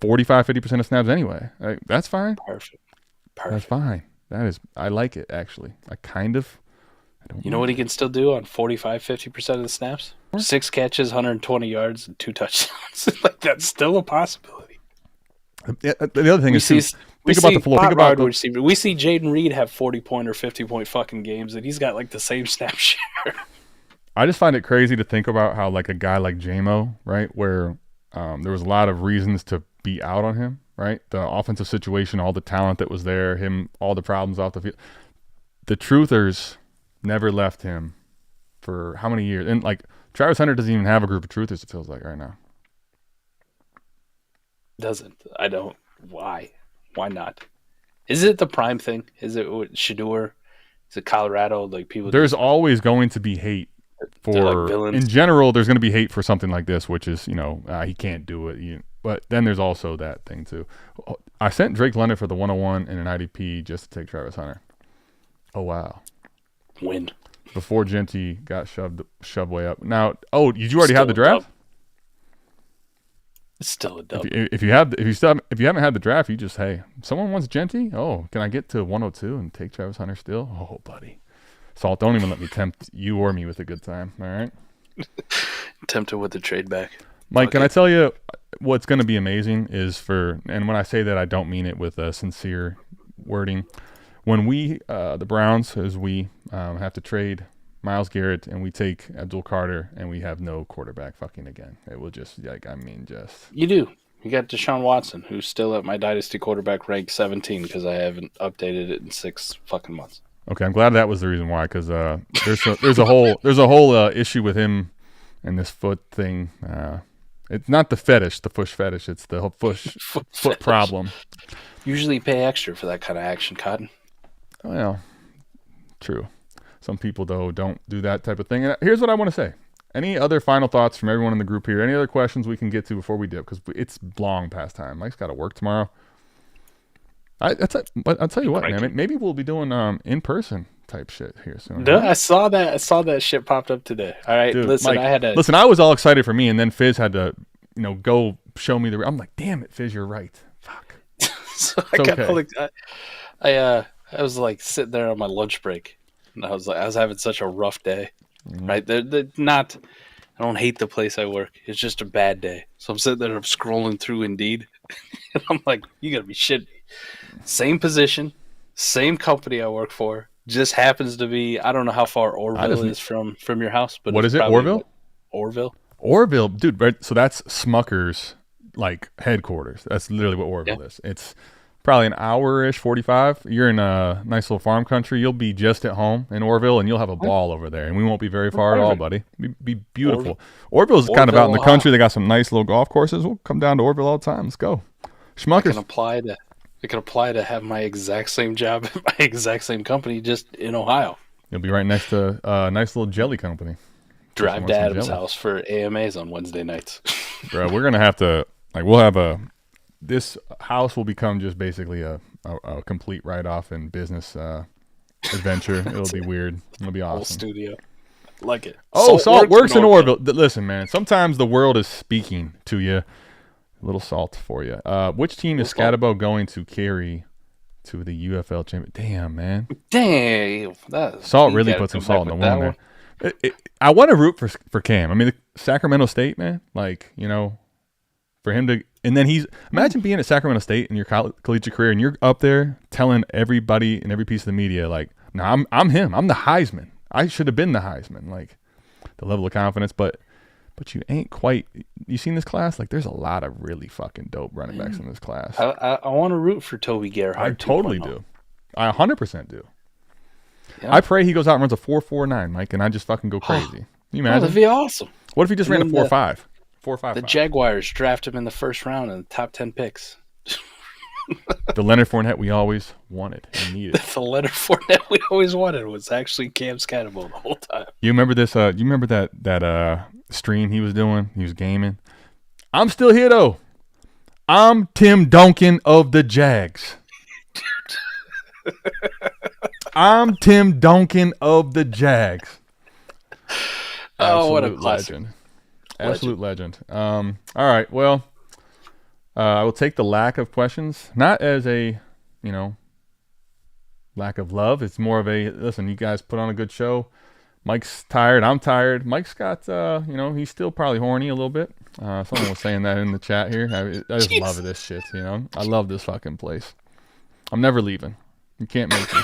45, 50% of snaps anyway? Like, that's fine. Perfect. That's fine. I like it, actually. I don't You know what he can still do on 45, 50% of the snaps? 6 catches, 120 yards, and 2 touchdowns. Like, that's still a possibility. The other thing is, think about the floor. Think about we see Jaden Reed have 40-point or 50-point fucking games, and he's got like the same snap share. I just find it crazy to think about how like a guy like JMO, right, where there was a lot of reasons to be out on him, right? The offensive situation, all the talent that was there, all the problems off the field. The truthers never left him for how many years? And like Travis Hunter doesn't even have a group of truthers, it feels like right now. Doesn't. I don't. Why? Why not? Is it the prime thing? Is it Shador? Is it Colorado? Like people. There's always going to be hate for. Like in general, there's going to be hate for something like this, which is he can't do it. But then there's also that thing too. I sent Drake London for the 101 and an IDP just to take Travis Hunter. Oh wow. Win. Before Jeanty got shoved way up. Now, did you already have the draft? It's still a dub. If you haven't had the draft, you just, hey, someone wants Jeanty? Oh, can I get to 102 and take Travis Hunter still? Oh, buddy. Salt, don't even let me tempt you or me with a good time, all right? Tempted with the trade back. Mike, can I tell you what's going to be amazing is and when I say that, I don't mean it with a sincere wording. When we, the Browns, as we have to trade Myles Garrett and we take Abdul Carter and we have no quarterback fucking again. It will just You do. You got Deshaun Watson, who's still at my Dynasty quarterback rank 17 because I haven't updated it in 6 fucking months. Okay, I'm glad that was the reason why, because there's a whole issue with him and this foot thing. It's not the fetish, the push fetish. It's the foot problem. Usually pay extra for that kind of action, Cotton. Well, true. Some people, though, don't do that type of thing. And here's what I want to say. Any other final thoughts from everyone in the group here? Any other questions we can get to before we dip? Because it's long past time. Mike's got to work tomorrow. But I'll tell you what, man. Maybe we'll be doing in-person type shit here soon. No, right? I saw that shit popped up today. All right, dude, listen, Mike, I was all excited for me, and then Fizz had to, go show me I'm like, damn it, Fizz, you're right. Fuck. So I was like sitting there on my lunch break. And I was having such a rough day, right? I don't hate the place I work. It's just a bad day. So I'm sitting there, I'm scrolling through Indeed, and I'm like, you gotta be shitting me. Same position, same company I work for, just happens to be, I don't know how far Orville is from your house, but what is it, Orville? Orville, dude, right? So that's Smucker's like headquarters. That's literally what Orville is. It's probably an hour-ish, 45. You're in a nice little farm country. You'll be just at home in Orville, and you'll have a ball over there. And we won't be very far at all, buddy. Be beautiful. Orville's kind of out in the country. They got some nice little golf courses. We'll come down to Orville all the time. Let's go. Schmuckers. I can apply to have my exact same job at my exact same company just in Ohio. You'll be right next to a nice little jelly company. Drive to Adam's house for AMAs on Wednesday nights. Bro, we're going to have to, we'll have this house will become just basically a complete write-off and business adventure. It'll be weird. It'll be awesome. Whole studio. Like it. Oh, Salt works in Orville. Listen, man, sometimes the world is speaking to you. A little salt for you. Which team is Scatabo going to carry to the UFL championship? Damn, man. Damn. Salt really put some salt in the wound there. I want to root for Cam. I mean, Sacramento State, man, for him to, and then imagine being at Sacramento State in your collegiate career, and you're up there telling everybody in every piece of the media, no, I'm him. I'm the Heisman. I should have been the Heisman. The level of confidence, but you ain't quite. You seen this class? There's a lot of really fucking dope running backs in this class. I want to root for Toby Gerhardt. I totally do. I 100% do. Yeah. I pray he goes out and runs a 4.49, Mike, and I just fucking go crazy. Can you imagine? That'd be awesome. What if he just ran a 4.5? 4.5. The Jaguars draft him in the first round in the top 10 picks. The Leonard Fournette we always wanted and needed. The Leonard Fournette we always wanted was actually Cam Scatabo the whole time. You remember this? You remember that stream he was doing? He was gaming. I'm still here, though. I'm Tim Duncan of the Jags. I'm Tim Duncan of the Jags. Oh, what a classic. Legend. Absolute legend. All right, well, I will take the lack of questions, not as a, lack of love. It's more of a, listen, you guys put on a good show. Mike's tired. I'm tired. Mike's got, he's still probably horny a little bit. Someone was saying that in the chat here. I just love this shit, I love this fucking place. I'm never leaving. You can't make me.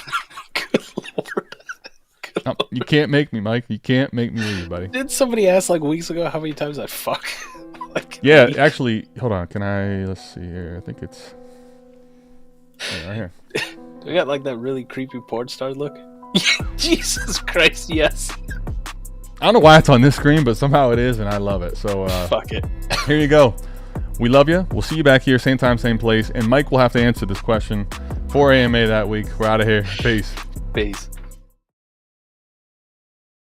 Good Lord. You can't make me, Mike. You can't make me leave, buddy. Did somebody ask like weeks ago how many times I fuck? Yeah, actually, hold on. Let's see here. I think it's right here. We got like that really creepy porn star look. Jesus Christ, yes. I don't know why it's on this screen, but somehow it is, and I love it. So fuck it. Here you go. We love you. We'll see you back here, same time, same place. And Mike will have to answer this question for AMA that week. We're out of here. Peace. Peace.